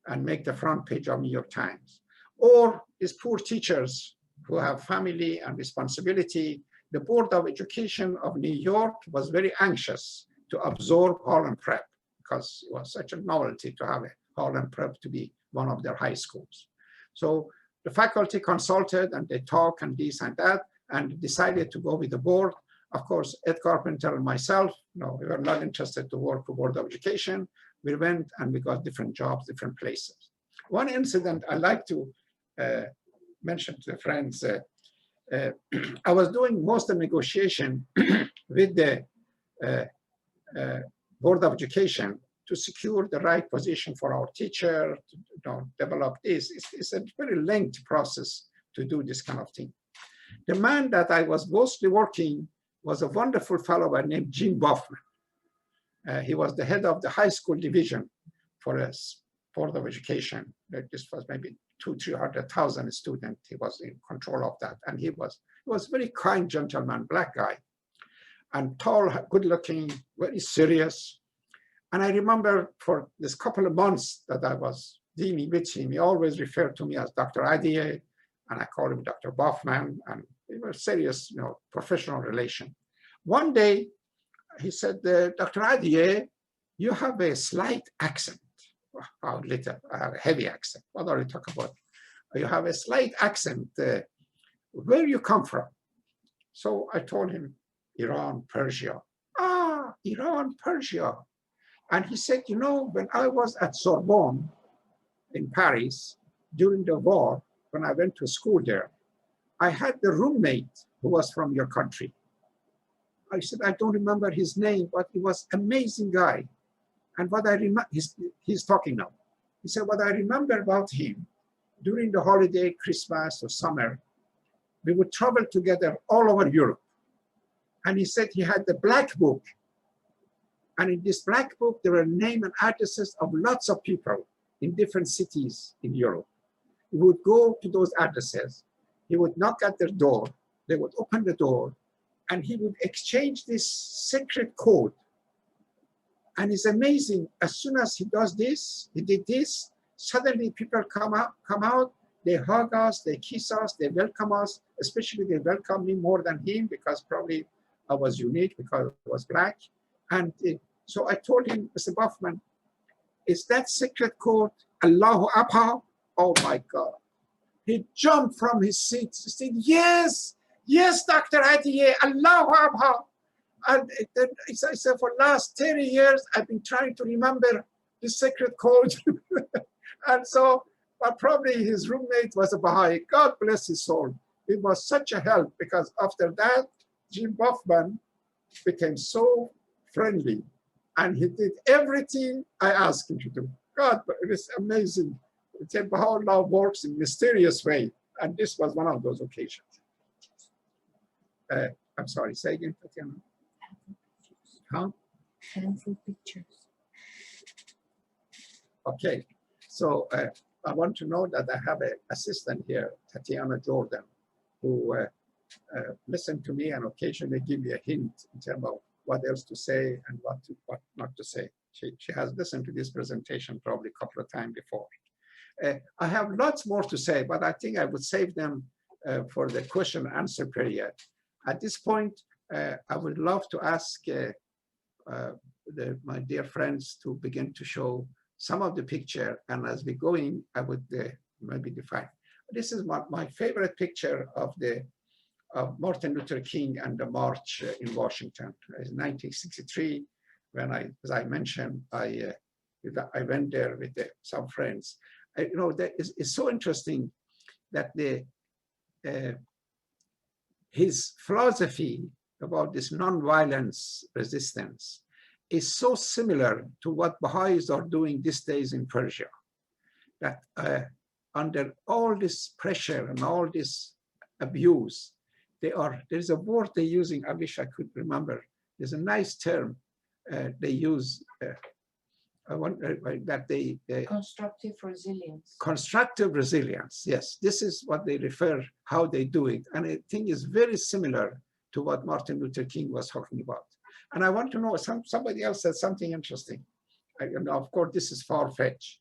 and make the front page of New York Times, or these poor teachers who have family and responsibility. The Board of Education of New York was very anxious to absorb Harlem Prep because it was such a novelty to have a Harlem Prep to be one of their high schools. So the faculty consulted and they talked and this and that, and decided to go with the board. Of course, Ed Carpenter and myself, no, we were not interested to work for Board of Education. We went and we got different jobs, different places. One incident I like to mention to the friends, I was doing most of the negotiation with the Board of Education to secure the right position for our teacher, to develop this. It's a very lengthy process to do this kind of thing. The man that I was mostly working was a wonderful fellow by the name Jim Buffman. He was the head of the high school division for a Board of Education. This was maybe 200,000-300,000 students. He was in control of that. And he was a very kind gentleman, black guy. and tall, good looking, very serious. And I remember for this couple of months that I was dealing with him, he always referred to me as Dr. Ahdieh, and I called him Dr. Boffman, and we were serious, professional relation. One day, he said, Dr. Ahdieh, you have a slight accent. How little, I have a heavy accent. What are you talking about? You have a slight accent. Where you come from? So I told him, Iran, Persia. Ah, Iran, Persia. And he said, when I was at Sorbonne in Paris during the war, when I went to school there, I had the roommate who was from your country. I said, I don't remember his name, but he was an amazing guy. And what I remember, he's talking now. He said, what I remember about him, during the holiday, Christmas or summer, we would travel together all over Europe. And he said he had the black book. And in this black book, there were names and addresses of lots of people in different cities in Europe. He would go to those addresses. He would knock at their door. They would open the door. And he would exchange this secret code. And it's amazing. As soon as he does this, he did this, suddenly people come out, they hug us, they kiss us, they welcome us. Especially they welcome me more than him because probably I was unique because I was black. And so I told him, Mr. Boffman, is that secret code Allahu Akbar? Oh my God. He jumped from his seat. He said, yes, yes, Dr. Ahdieh, Allahu Akbar. And then I said, for the last 30 years, I've been trying to remember the secret code. And so probably his roommate was a Baha'i. God bless his soul. It was such a help because after that, Jim Boffman became so friendly and he did everything I asked him to do. God, it is amazing. It's a Baha'u'llah works in a mysterious way. And this was one of those occasions. I'm sorry, say again, Tatiana. Huh? Handful pictures. Okay, so I want to know that I have an assistant here, Tatiana Jordan, who listened to me and occasionally give me a hint in terms of what else to say and what not to say. She has listened to this presentation probably a couple of times before. I have lots more to say, but I think I would save them for the question and answer period. At this point, I would love to ask my dear friends to begin to show some of the picture, and as we're going, I would maybe define. This is my favorite picture of Martin Luther King and the march in Washington. It's 1963, when as I mentioned, I went there with some friends. It's so interesting that his philosophy about this non-violence resistance is so similar to what Baha'is are doing these days in Persia. That under all this pressure and all this abuse, there's a word they're using, I wish I could remember. There's a nice term they use, constructive resilience. Constructive resilience, yes. This is what they refer, how they do it. And I think it's very similar to what Martin Luther King was talking about. And I want to know, somebody else said something interesting. Of course, this is far-fetched.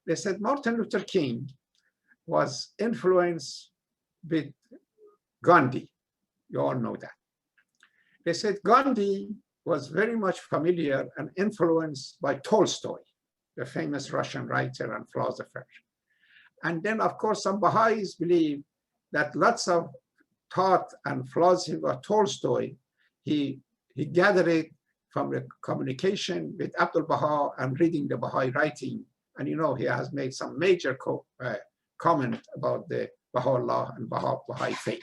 They said Martin Luther King was influenced with Gandhi. You all know that. They said Gandhi was very much familiar and influenced by Tolstoy, the famous Russian writer and philosopher. And then, of course, some Baha'is believe that lots of thought and philosophy of Tolstoy, he gathered it from the communication with Abdul Baha and reading the Baha'i writing. And he has made some major comment about the Baha'u'llah and Baha'i faith.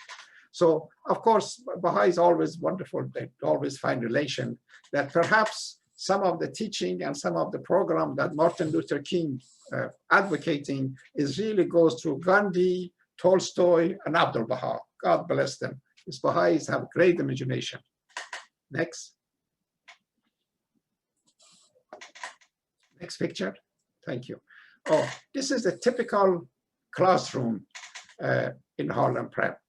So, of course, Baha'i is always wonderful. They always find relation that perhaps some of the teaching and some of the program that Martin Luther King advocating really goes through Gandhi, Tolstoy, and Abdul Baha. God bless them. These Baha'is have great imagination. Next. Next picture. Thank you. Oh, this is a typical classroom in Harlem Prep.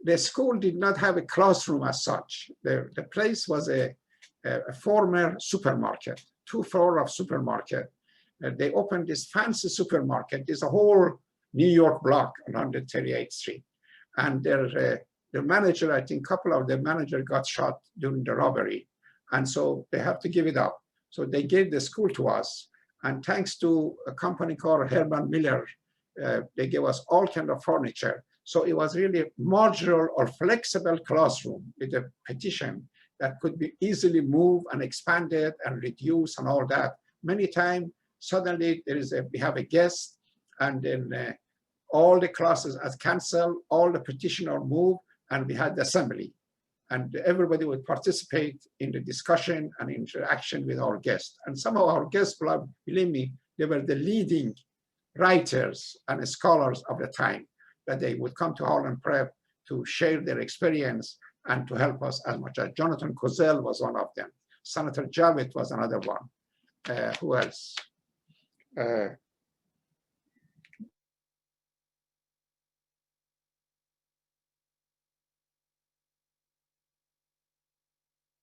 the school did not have a classroom as such. The place was a former supermarket, 2 floors of supermarket. They opened this fancy supermarket. It's a whole New York block on 138th Street. And their manager, I think a couple of the manager got shot during the robbery. And so they have to give it up. So they gave the school to us. And thanks to a company called Herman Miller, they gave us all kinds of furniture. So it was really a modular or flexible classroom with a petition that could be easily moved and expanded and reduced and all that. Many times, suddenly we have a guest, and then all the classes are canceled, all the petition are moved, and we had the assembly. And everybody would participate in the discussion and interaction with our guests. And some of our guests, believe me, they were the leading writers and scholars of the time, that they would come to Harlem Prep to share their experience and to help us as much as. Jonathan Kozel was one of them. Senator Javed was another one. Who else?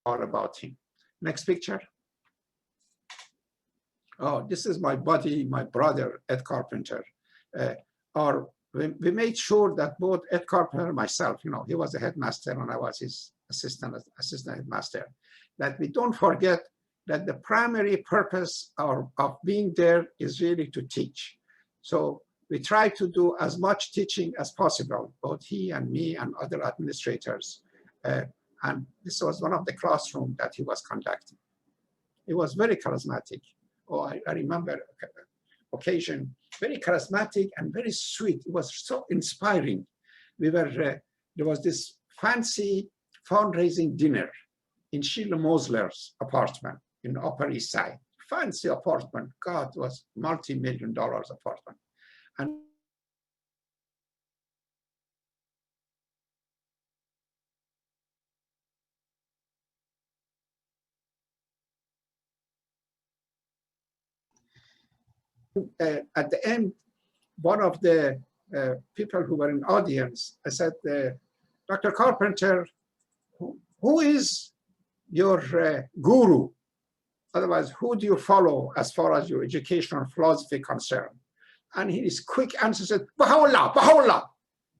All about him. Next picture. Oh, this is my buddy, my brother, Ed Carpenter. We made sure that both Ed Carpenter and myself, you know, he was a headmaster and I was his assistant headmaster, that we don't forget that the primary purpose of being there is really to teach. So we try to do as much teaching as possible, both he and me and other administrators. And this was one of the classrooms that he was conducting. He was very charismatic. Oh, I remember occasion, very charismatic and very sweet. It was so inspiring. There was this fancy fundraising dinner in Sheila Mosler's apartment in the Upper East Side. Fancy apartment. God, it was multi-million-dollar apartment. And at the end, one of the people who were in the audience, I said, Dr. Carpenter, who is your guru? Otherwise, who do you follow as far as your educational philosophy concerned? And his quick answer said, Baha'u'llah, Baha'u'llah.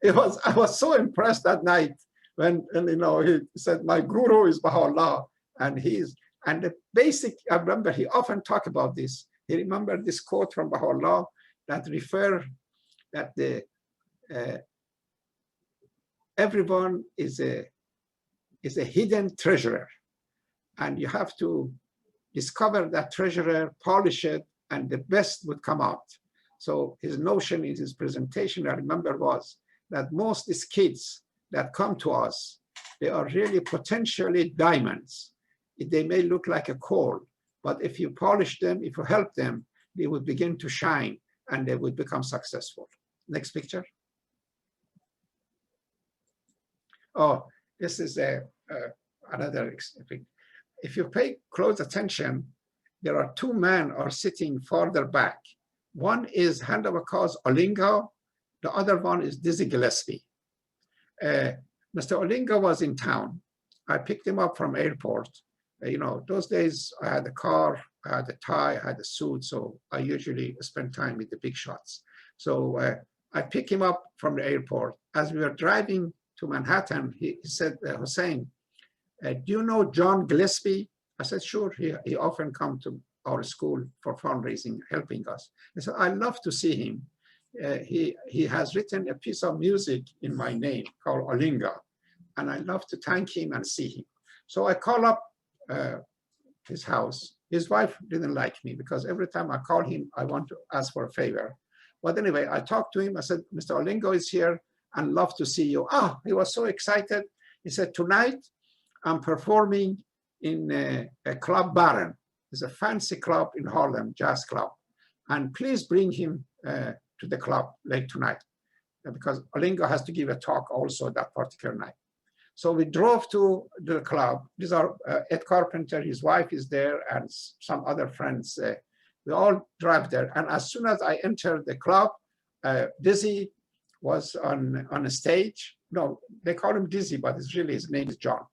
I was so impressed that night when you know, he said, my guru is Baha'u'llah. And the basic, I remember he often talked about this. He remembered this quote from Baha'u'llah that refer that everyone is a hidden treasurer, and you have to discover that treasurer, polish it, and the best would come out. So his notion in his presentation, I remember, was that most these kids that come to us, they are really potentially diamonds. They may look like a coal, but if you polish them, if you help them, they would begin to shine and they would become successful. Next picture. Oh, this is another thing. If you pay close attention, there are 2 men are sitting farther back. One is Handavakar's Olinga, the other one is Dizzy Gillespie. Mr. Olinga was in town. I picked him up from airport. You know, those days I had a car, I had a tie, I had a suit, so I usually spend time with the big shots. So I picked him up from the airport. As we were driving to Manhattan, he said, Hussein, do you know John Gillespie? I said, sure, he often comes to our school for fundraising, helping us. I said, I'd love to see him. He has written a piece of music in my name called Olinga, and I'd love to thank him and see him. So I call up his house. His wife didn't like me because every time I call him, I want to ask for a favor. But anyway, I talked to him. I said, Mr. Olingo is here and love to see you. Ah, he was so excited. He said, tonight I'm performing in a Club Baron. It's a fancy club in Harlem, jazz club. And please bring him to the club late tonight because Olingo has to give a talk also that particular night. So we drove to the club. These are Ed Carpenter, his wife is there, and some other friends. We all drive there. And as soon as I entered the club, Dizzy was on a stage, no, they call him Dizzy, but it's really his name is John.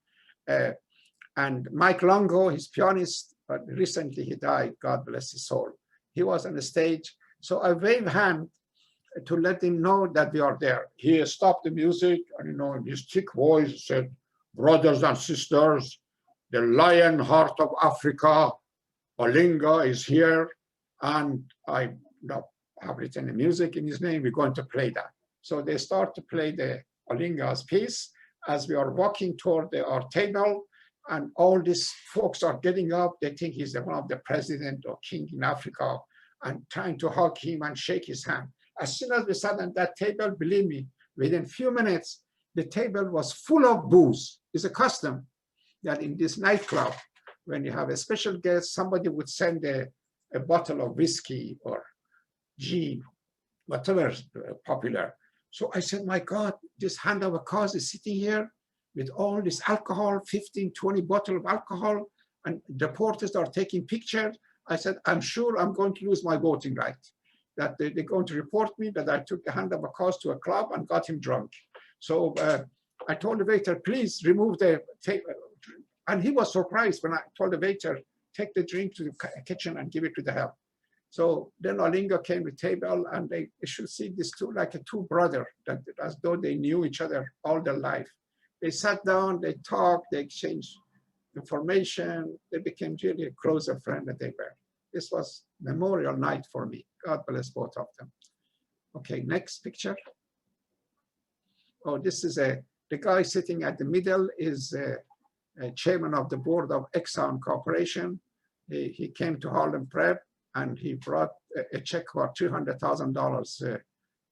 And Mike Longo, his pianist, but recently he died, God bless his soul. He was on the stage. So I waved hand to let him know that we are there. He stopped the music and, you know, in his thick voice said, brothers and sisters, the lion heart of Africa, Olinga is here. And I have written the music in his name. We're going to play that. So they start to play the Olinga's piece as we are walking toward our table, and all these folks are getting up. They think he's one of the president or king in Africa, and trying to hug him and shake his hand. As soon as we sat on that table, believe me, within a few minutes, the table was full of booze. It's a custom that in this nightclub, when you have a special guest, somebody would send a bottle of whiskey or gin, whatever is popular. So I said, my God, this hand of a cause is sitting here with all this alcohol, 15, 20 bottles of alcohol, and reporters are taking pictures. I said, I'm sure I'm going to lose my voting right. That they're going to report me that I took the hand of a cause to a club and got him drunk. So I told the waiter, please remove the table. And he was surprised when I told the waiter, take the drink to the kitchen and give it to the help. So then Olinga came to the table, and they should see these two like a two brothers, that as though they knew each other all their life. They sat down, they talked, they exchanged information. They became really a closer friend that they were. This was memorial night for me. God bless both of them. Okay, next picture. Oh, this is the guy sitting at the middle is a chairman of the board of Exxon Corporation. He came to Harlem Prep, and he brought a check for $200,000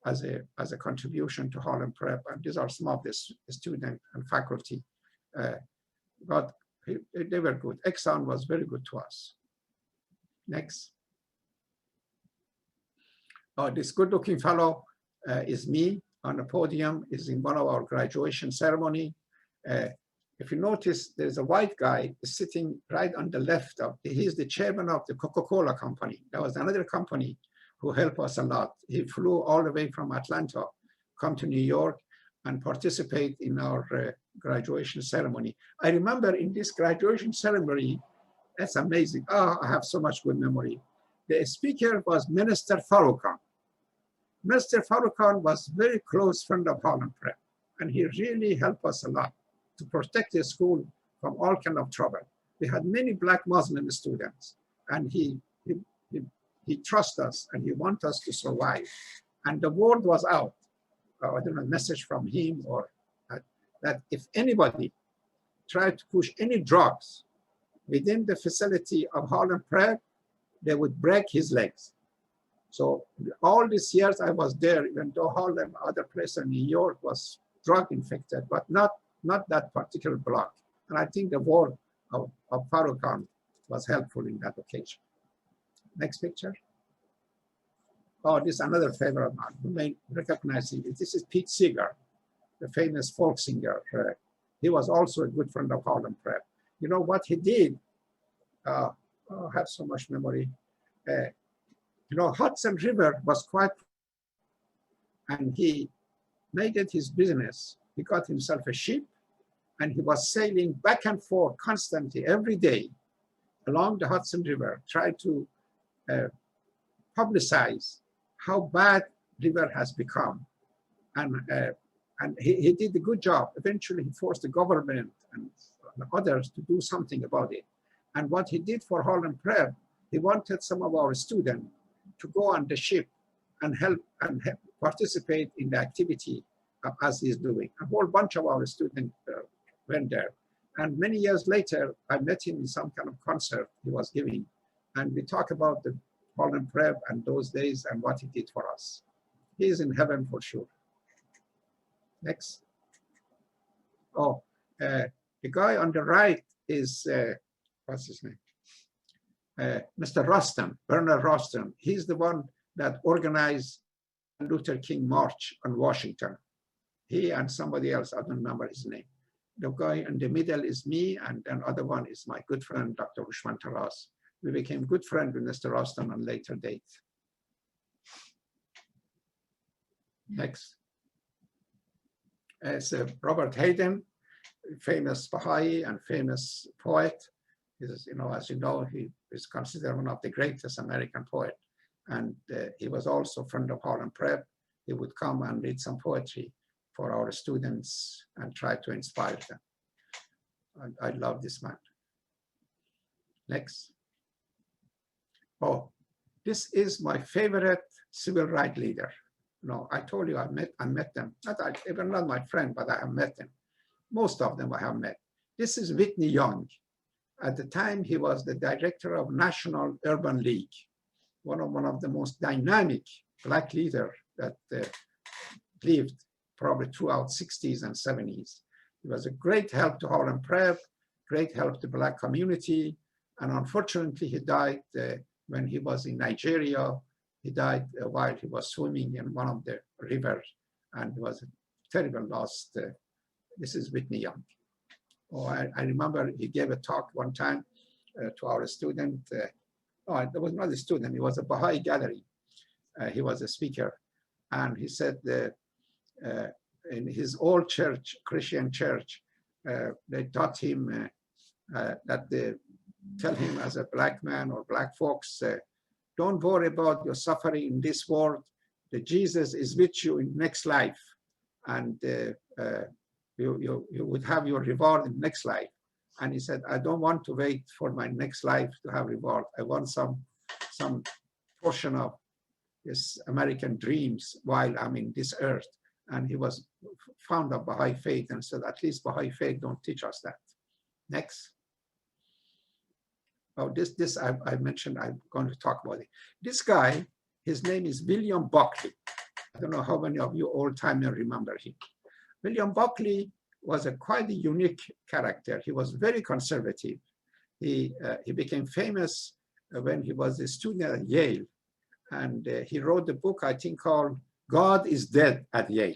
as a contribution to Harlem Prep. And these are some of the students and faculty. But they were good. Exxon was very good to us. Next. Oh, this good-looking fellow is me on the podium, is in one of our graduation ceremony. If you notice, there's a white guy sitting right on the left of, he's the chairman of the Coca-Cola company. That was another company who helped us a lot. He flew all the way from Atlanta, come to New York, and participate in our graduation ceremony. I remember in this graduation ceremony, that's amazing. Oh, I have so much good memory. The speaker was Minister Farrakhan. Minister Farrakhan was a very close friend of Harlem Prep, and he really helped us a lot to protect the school from all kind of trouble. We had many Black Muslim students, and he trusts us, and he wants us to survive. And the word was out, I don't know, a message from him, or that if anybody tried to push any drugs within the facility of Harlem Prep, they would break his legs. So all these years I was there, even though Harlem, other place in New York was drug infected, but not that particular block. And I think the word of Farrakhan was helpful in that occasion. Next picture. Oh, this is another favorite of mine. You may recognize him. This is Pete Seeger, the famous folk singer. He was also a good friend of Harlem Prep. You know what he did? I have so much memory. You know, Hudson River was quite, and he made it his business. He got himself a ship, and he was sailing back and forth constantly every day along the Hudson River, tried to publicize how bad river has become. And he did a good job. Eventually, he forced the government and others to do something about it. And what he did for Harlem Prep, he wanted some of our students to go on the ship and help participate in the activity as he's doing. A whole bunch of our students went there. And many years later, I met him in some kind of concert he was giving. And we talk about the Harlem Prep and those days and what he did for us. He is in heaven for sure. Next. Oh, the guy on the right is, what's his name? Mr. Rustin, Bernard Rustin. He's the one that organized Luther King March on Washington. He and somebody else, I don't remember his name. The guy in the middle is me, and the other one is my good friend, Dr. Ushman Taras. We became good friends with Mr. Rustin on later date. Next. It's Robert Hayden, famous Baha'i and famous poet. He's, as you know, he is considered one of the greatest American poets. And he was also a friend of Harlem Prep. He would come and read some poetry for our students and try to inspire them. I love this man. Next. Oh, this is my favorite civil rights leader. No, I told you I met them. Even not my friend, but I have met them. Most of them I have met. This is Whitney Young. At the time, he was the director of National Urban League, one of the most dynamic Black leaders that lived probably throughout 60s and 70s. He was a great help to Harlem Prep, great help to Black community, and unfortunately he died when he was in Nigeria. He died while he was swimming in one of the rivers, and it was a terrible loss. This is Whitney Young. Oh, I remember he gave a talk one time to our student. No, it was not a student, it was a Baha'i gathering. He was a speaker, and he said that in his old church, Christian church, they taught him that they tell him as a Black man or Black folks, don't worry about your suffering in this world. The Jesus is with you in next life, and you would have your reward in next life. And he said, I don't want to wait for my next life to have reward. I want some portion of this American dreams while I'm in this earth. And he was fond of Baha'i faith and said, at least Baha'i faith don't teach us that. Next. Oh, this I mentioned, I'm going to talk about it. This guy, his name is William Buckley. I don't know how many of you old timers remember him. William Buckley was quite a unique character. He was very conservative. He became famous when he was a student at Yale. And he wrote a book, I think, called God is Dead at Yale.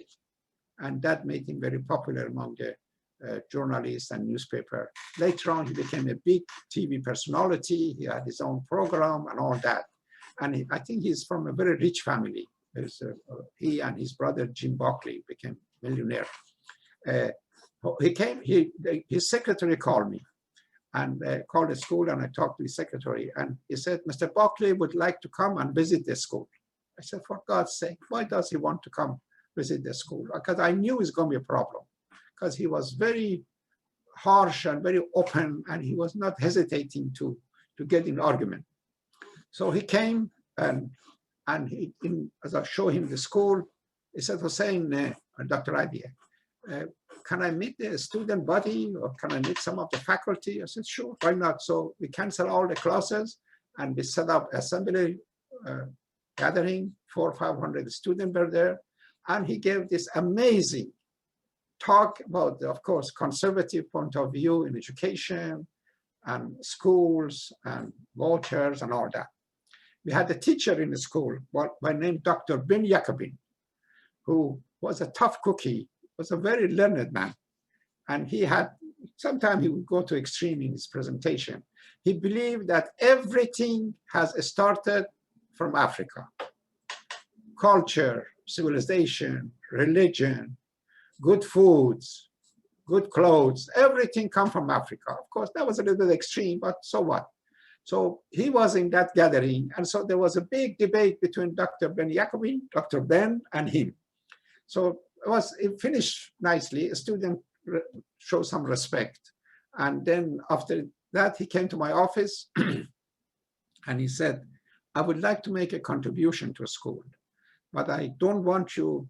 And that made him very popular among the journalists and newspaper. Later on, he became a big TV personality. He had his own program and all that. And I think he's from a very rich family. He and his brother, Jim Buckley, became millionaire. His secretary called me and called the school, and I talked to his secretary, and he said, Mr. Buckley would like to come and visit the school. I said, for God's sake, why does he want to come visit the school? Because I knew it's going to be a problem, because he was very harsh and very open, and he was not hesitating to get in argument. So he came, and as I show him the school, he said, Hussein, Dr. Ahdieh, can I meet the student body, or can I meet some of the faculty? I said, sure, why not? So we canceled all the classes, and we set up assembly gathering. 400 or 500 students were there. And he gave this amazing talk about, of course, conservative point of view in education and schools and voters and all that. We had a teacher in the school by name Dr. Ben Jacobin, who was a tough cookie, was a very learned man. And he had, sometimes he would go to extreme in his presentation. He believed that everything has started from Africa. Culture, civilization, religion, good foods, good clothes, everything come from Africa. Of course, that was a little bit extreme, but so what? So he was in that gathering, and so there was a big debate between Dr. Ben Jacobin, Dr. Ben, and him. So it finished nicely. A student showed some respect. And then after that, he came to my office and he said, I would like to make a contribution to a school, but I don't want you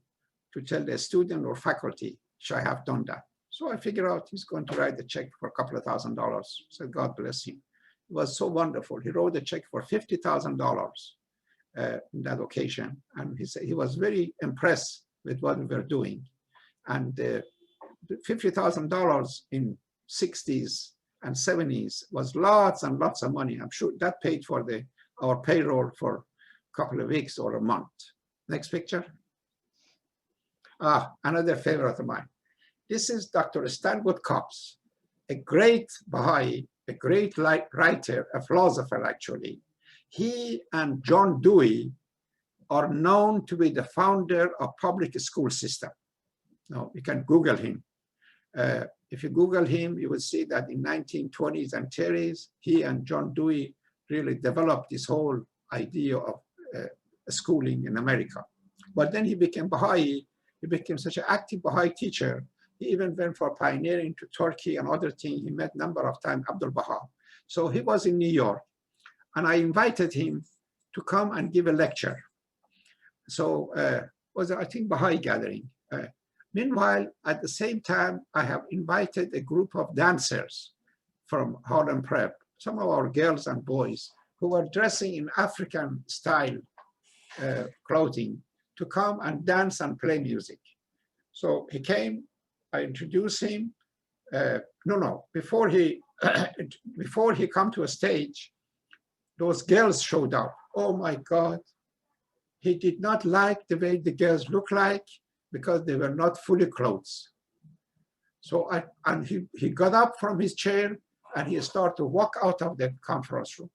to tell the student or faculty, should I have done that? So I figured out he's going to write a check for a couple of $1,000. So God bless him. It was so wonderful. He wrote a check for $50,000 in that occasion. And he said he was very impressed with what we were doing. And $50,000 in 60s and 70s was lots and lots of money. I'm sure that paid for our payroll for a couple of weeks or a month. Next picture. Another favorite of mine. This is Dr. Stanwood Cobbs, a great Baha'i, a great writer, a philosopher actually. He and John Dewey are known to be the founder of public school system. No, you can Google him. If you Google him, you will see that in 1920s and 30s, he and John Dewey really developed this whole idea of schooling in America. But then he became Baha'i. He became such an active Baha'i teacher. He even went for pioneering to Turkey and other things. He met a number of times Abdul Baha. So he was in New York, and I invited him to come and give a lecture. So was, I think, Baha'i gathering. Meanwhile, at the same time, I have invited a group of dancers from Harlem Prep, some of our girls and boys who were dressing in African style clothing to come and dance and play music. So he came, I introduced him. Before he before he come to a stage, those girls showed up. Oh my God. He did not like the way the girls look like because they were not fully clothed. So he got up from his chair and he started to walk out of the conference room.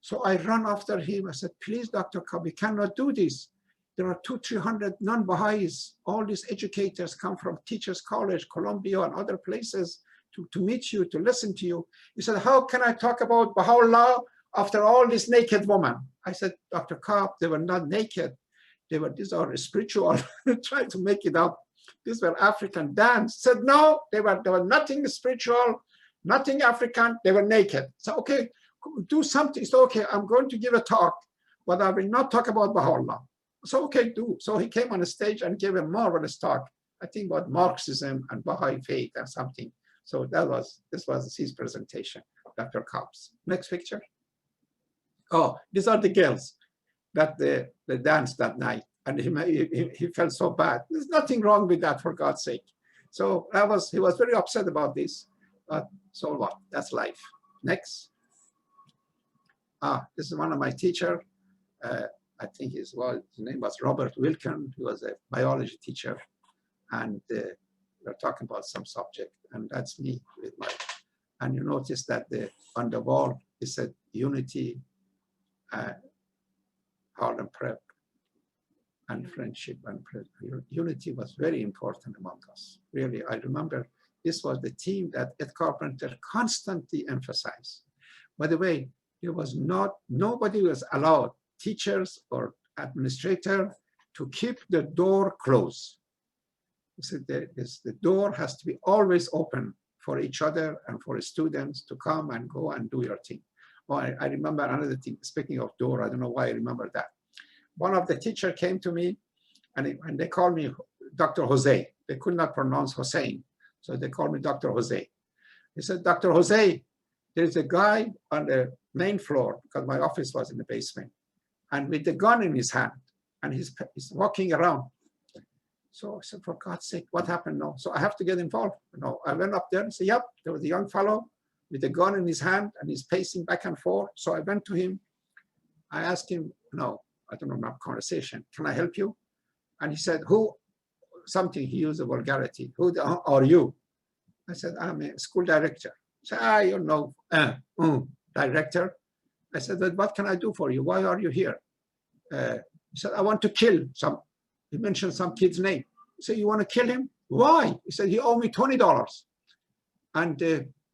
So I ran after him. I said, please, Dr. Cobb, we cannot do this. There are 200-300 non-Baha'is. All these educators come from Teachers College, Columbia, and other places to meet you, to listen to you. He said, how can I talk about Baha'u'llah after all this naked woman? I said, Dr. Cobb, they were not naked. These are spiritual, trying to make it up. These were African dance. Said, no, they were nothing spiritual, nothing African, they were naked. So, okay, do something. So, okay, I'm going to give a talk, but I will not talk about Baha'u'llah. So, okay, do. So he came on the stage and gave a marvelous talk, I think about Marxism and Baha'i faith and something. So this was his presentation, Dr. Cobb's. Next picture. Oh, these are the girls that they danced that night, and he felt so bad. There's nothing wrong with that, for God's sake. So he was very upset about this, but so what? That's life. Next. This is one of my teachers. I think his name was Robert Wilkin. He was a biology teacher, and we're talking about some subject, and that's me with my. And you notice that on the wall it said unity. Harlem Prep and friendship and unity was very important among us. Really, I remember this was the theme that Ed Carpenter constantly emphasized. By the way, nobody was allowed, teachers or administrator, to keep the door closed. He said the door has to be always open for each other and for students to come and go and do your thing. Oh, I remember another thing, speaking of door, I don't know why I remember that. One of the teachers came to me and they called me Dr. Jose. They could not pronounce Hussein, so they called me Dr. Jose. He said, Dr. Jose, there's a guy on the main floor, because my office was in the basement, and with the gun in his hand, and he's walking around. So I said, for God's sake, what happened now? So I have to get involved. No, I went up there and said, yep, there was a young fellow with a gun in his hand, and he's pacing back and forth. So I went to him. I asked him, no, I don't know, not conversation. Can I help you? And he said, something, he used a vulgarity. Who are you? I said, I'm a school director. He said, you know, director. I said, but what can I do for you? Why are you here? He said, I want to kill some. He mentioned some kid's name. He said, you want to kill him? Why? He said, he owed me $20. And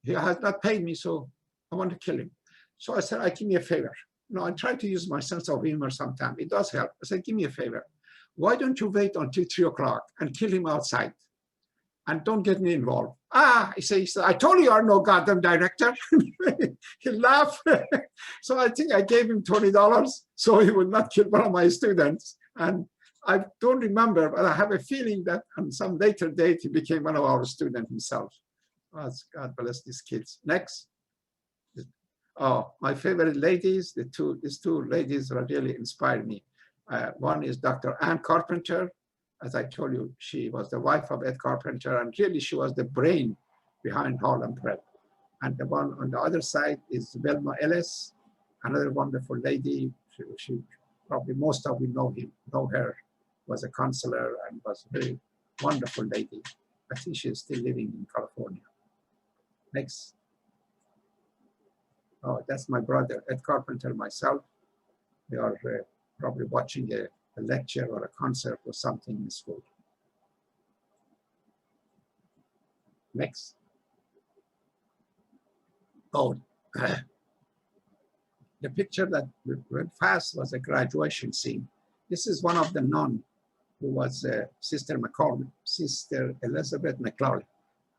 he has not paid me, so I want to kill him. So I said, give me a favor. I try to use my sense of humor sometimes. It does help. I said, give me a favor. Why don't you wait until 3 o'clock and kill him outside? And don't get me involved. He said, I told you are no goddamn director. He laughed. So I think I gave him $20 so he would not kill one of my students. And I don't remember, but I have a feeling that on some later date, he became one of our students himself. God bless these kids. Next. Oh, my favorite ladies, these two ladies really inspired me. One is Dr. Ann Carpenter. As I told you, she was the wife of Ed Carpenter, and really she was the brain behind Harlem Prep. And the one on the other side is Velma Ellis, another wonderful lady. She probably most of you know her, was a counselor and was a very wonderful lady. I think she's still living in California. Next. Oh, that's my brother, Ed Carpenter, myself. We are probably watching a lecture or a concert or something in school. Next. Oh, the picture that went fast was a graduation scene. This is one of the nuns who was Sister McCormick, Sister Elizabeth McClaughey,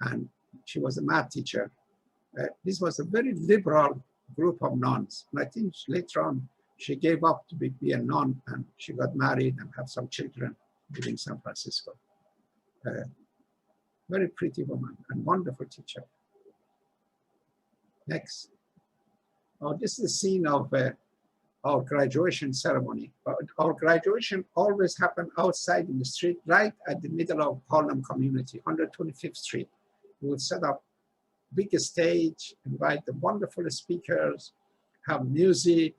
and she was a math teacher. This was a very liberal group of nuns, and I think later on she gave up to be a nun, and she got married and had some children living in San Francisco. Very pretty woman and wonderful teacher. Next. Oh, this is the scene of our graduation ceremony. Our graduation always happened outside in the street, right at the middle of Harlem community, 125th Street. We would set up big stage, invite the wonderful speakers, have music,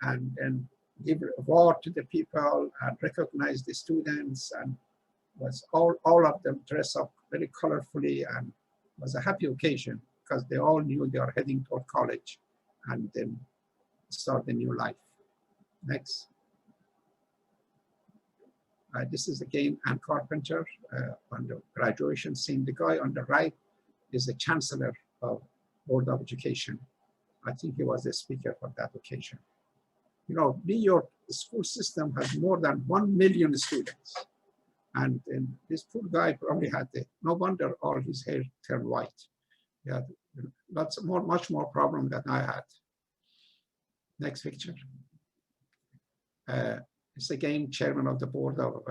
and give award to the people and recognize the students, and was all of them dressed up very colorfully, and was a happy occasion because they all knew they are heading toward college and then start a new life. Next. This is again Ann Carpenter on the graduation scene. The guy on the right is the Chancellor of Board of Education. I think he was the speaker for that occasion. You know, New York school system has more than 1 million students. And this poor guy probably had no wonder all his hair turned white. He had much more problem than I had. Next picture. It's again chairman of the board of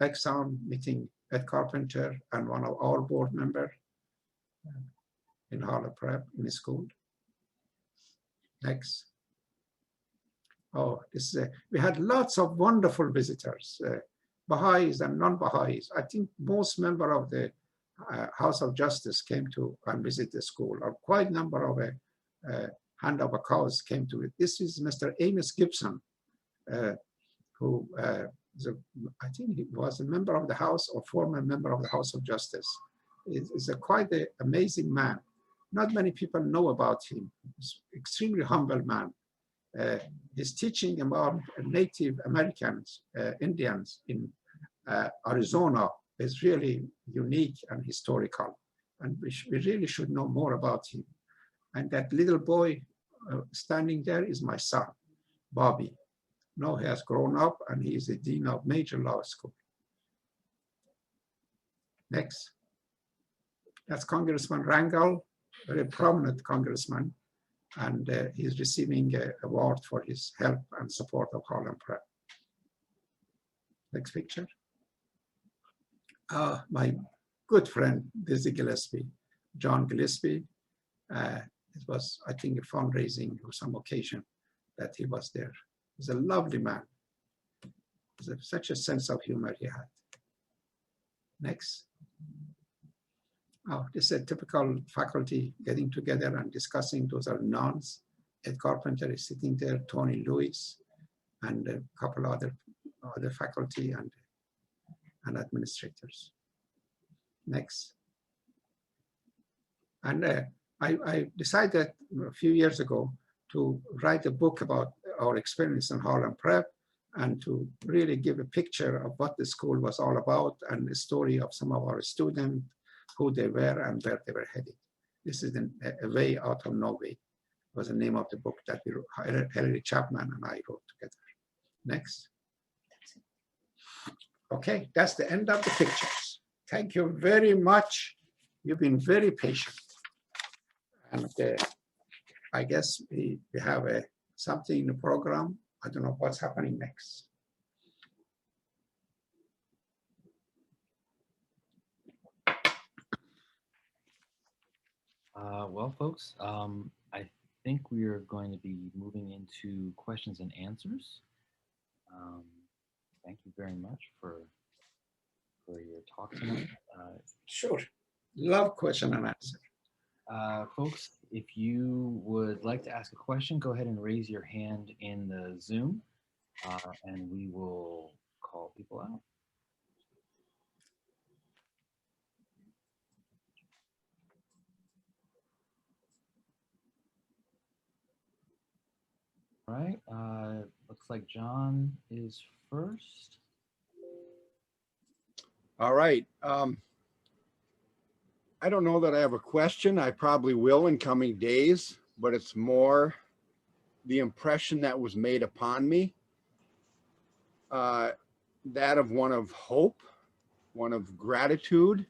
Exxon, meeting Ed Carpenter and one of our board members in Harlem Prep in the school. Next. Oh, this is we had lots of wonderful visitors, Baha'is and non-Baha'is. I think most members of the House of Justice came to and visit the school, or quite a number of hand of a cause came to it. This is Mr. Amos Gibson, who I think he was a member of the House or former member of the House of Justice. He's quite an amazing man. Not many people know about him. He's an extremely humble man. His teaching about Native Americans, Indians in Arizona is really unique and historical. And we really should know more about him. And that little boy standing there is my son, Bobby. Now he has grown up and he is the dean of major law school. Next. That's Congressman Rangel, very prominent congressman. And he's receiving an award for his help and support of Harlem Prep. Next picture. My good friend, Dizzy Gillespie, John Gillespie. It was, I think, a fundraising or some occasion that he was there. He's a lovely man. Such a sense of humor he had. Next. Oh, this is a typical faculty getting together and discussing. Those are nuns. Ed Carpenter is sitting there, Tony Lewis, and a couple other faculty and administrators. Next. And I decided a few years ago to write a book about our experience in Harlem Prep and to really give a picture of what the school was all about and the story of some of our students, who they were and where they were headed. This is a way out of no way was the name of the book that we wrote, Hilary Chapman and I wrote together. Next. Okay, that's the end of the pictures. Thank you very much. You've been very patient. And I guess we have something in the program. I don't know what's happening next. Well, folks, I think we are going to be moving into questions and answers. Thank you very much for your talk tonight. Sure. Love question and answer. Folks, if you would like to ask a question, go ahead and raise your hand in the Zoom, and we will call people out. All right, looks like John is first. All right. I don't know that I have a question. I probably will in coming days, but it's more the impression that was made upon me, that of one of hope, one of gratitude.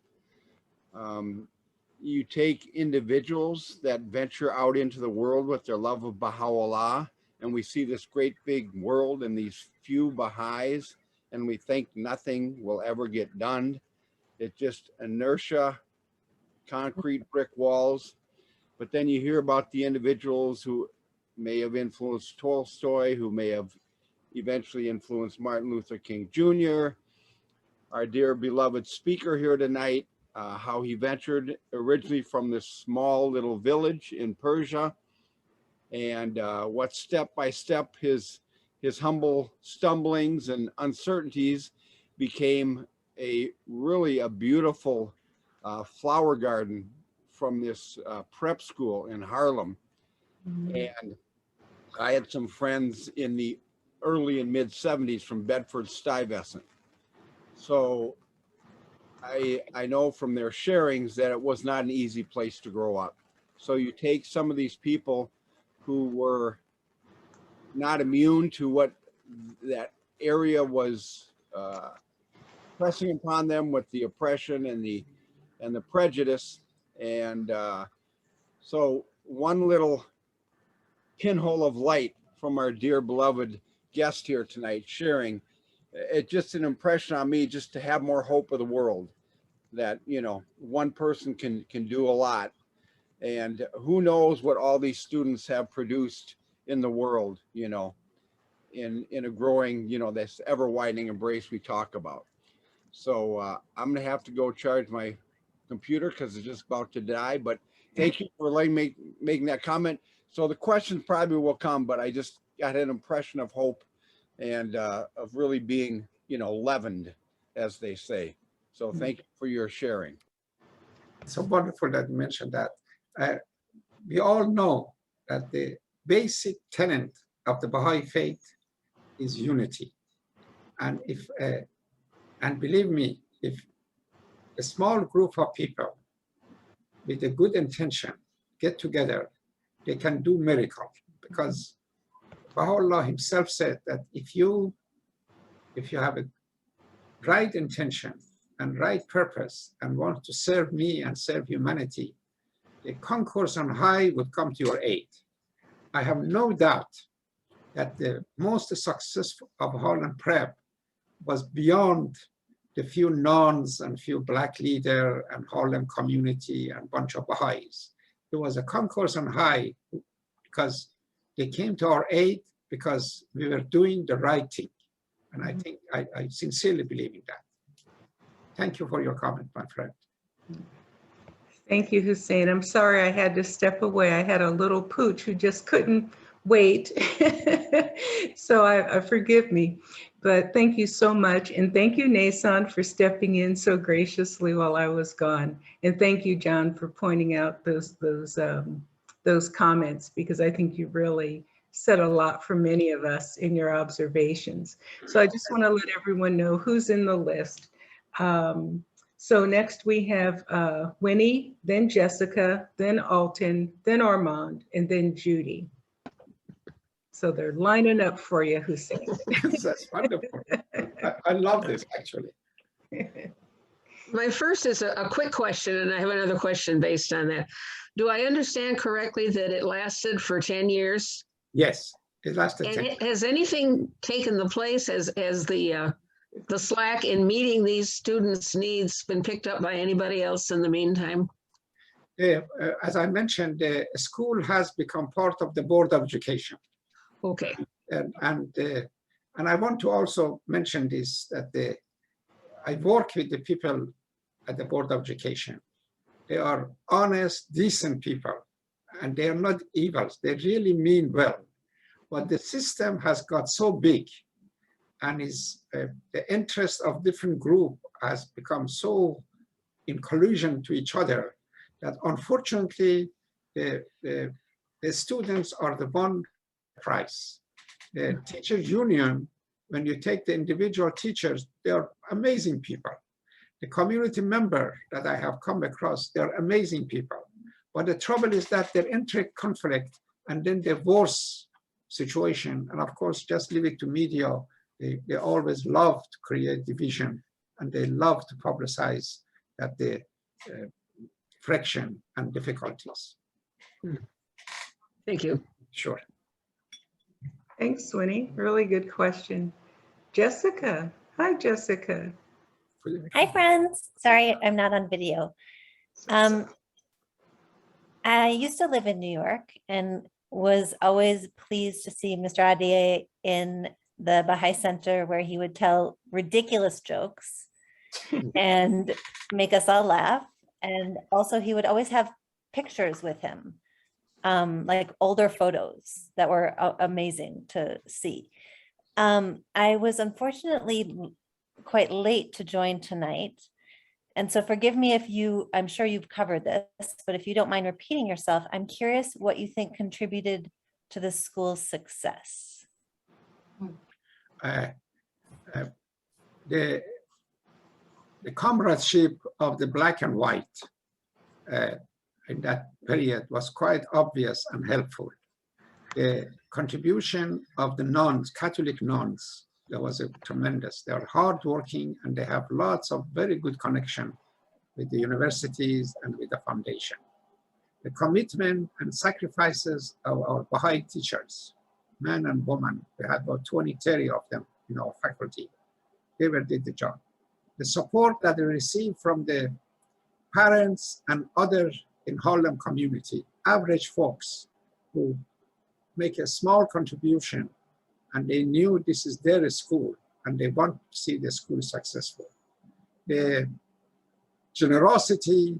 You take individuals that venture out into the world with their love of Baha'u'llah, and we see this great big world and these few Baha'is, and we think nothing will ever get done. It's just inertia, concrete brick walls. But then you hear about the individuals who may have influenced Tolstoy, who may have eventually influenced Martin Luther King Jr., our dear beloved speaker here tonight, how he ventured originally from this small little village in Persia, and what step by step his humble stumblings and uncertainties became really a beautiful flower garden from this prep school in Harlem. And I had some friends in the early and mid 70s from Bedford-Stuyvesant. So I know from their sharings that it was not an easy place to grow up. So you take some of these people who were not immune to what that area was pressing upon them with the oppression and the prejudice. And so one little pinhole of light from our dear beloved guest here tonight sharing, it's just an impression on me just to have more hope of the world, that, you know, one person can do a lot. And who knows what all these students have produced in the world, you know, in a growing, you know, this ever widening embrace we talk about. So I'm gonna have to go charge my computer because it's just about to die, but thank you for letting me making that comment. So the questions probably will come, but I just got an impression of hope and of really being, you know, leavened, as they say. So thank you for your sharing. It's so wonderful that you mentioned that. We all know that the basic tenet of the Baha'i faith is unity. And if, and believe me, if a small group of people with a good intention get together, they can do miracles. Because Baha'u'llah himself said that if you have a right intention and right purpose and want to serve me and serve humanity, the concourse on high would come to your aid. I have no doubt that the most successful of Harlem Prep was beyond the few nuns and few black leader and Harlem community and bunch of Baha'is. It was a concourse on high because they came to our aid because we were doing the right thing. And I think I sincerely believe in that. Thank you for your comment, my friend. Thank you, Hussein. I'm sorry I had to step away. I had a little pooch who just couldn't wait. So I forgive me, but thank you so much. And thank you, Nason, for stepping in so graciously while I was gone. And thank you, John, for pointing out those comments, because I think you really said a lot for many of us in your observations. So I just want to let everyone know who's in the list. So next we have Winnie, then Jessica, then Alton, then Armand, and then Judy. So they're lining up for you, Hussein. That's wonderful. I love this, actually. My first is a quick question, and I have another question based on that. Do I understand correctly that it lasted for 10 years? Yes, it lasted 10 And years. has anything taken the place as the slack in meeting these students' needs been picked up by anybody else in the meantime? As I mentioned, the school has become part of the Board of Education. Okay. And I want to also mention this, that I work with the people at the Board of Education. They are honest, decent people, and they are not evils. They really mean well. But the system has got so big, and the interest of different groups has become so in collusion to each other that unfortunately the students are the one price. The teachers union, when you take the individual teachers, they are amazing people. The community member that I have come across, they're amazing people. But the trouble is that they're inter-conflict and then divorce situation. And of course, just leave it to media. They always love to create division and they love to publicize that the friction and difficulties. Thank you. Sure. Thanks, Winnie. Really good question. Jessica. Hi, Jessica. Hi, friends. Sorry, I'm not on video. I used to live in New York and was always pleased to see Mr. Ahdieh in the Baha'i Center, where he would tell ridiculous jokes and make us all laugh. And also he would always have pictures with him, like older photos that were amazing to see. I was unfortunately quite late to join tonight. And so forgive me if I'm sure you've covered this, but if you don't mind repeating yourself, I'm curious what you think contributed to the school's success. The comradeship of the black and white in that period was quite obvious and helpful. The contribution of the nuns, Catholic nuns, that was tremendous. They are hardworking and they have lots of very good connection with the universities and with the foundation. The commitment and sacrifices of our Baha'i teachers, men and women, we had about 20, 30 of them in our faculty. They did the job. The support that they received from the parents and others in Harlem community, average folks who make a small contribution and they knew this is their school and they want to see the school successful. The generosity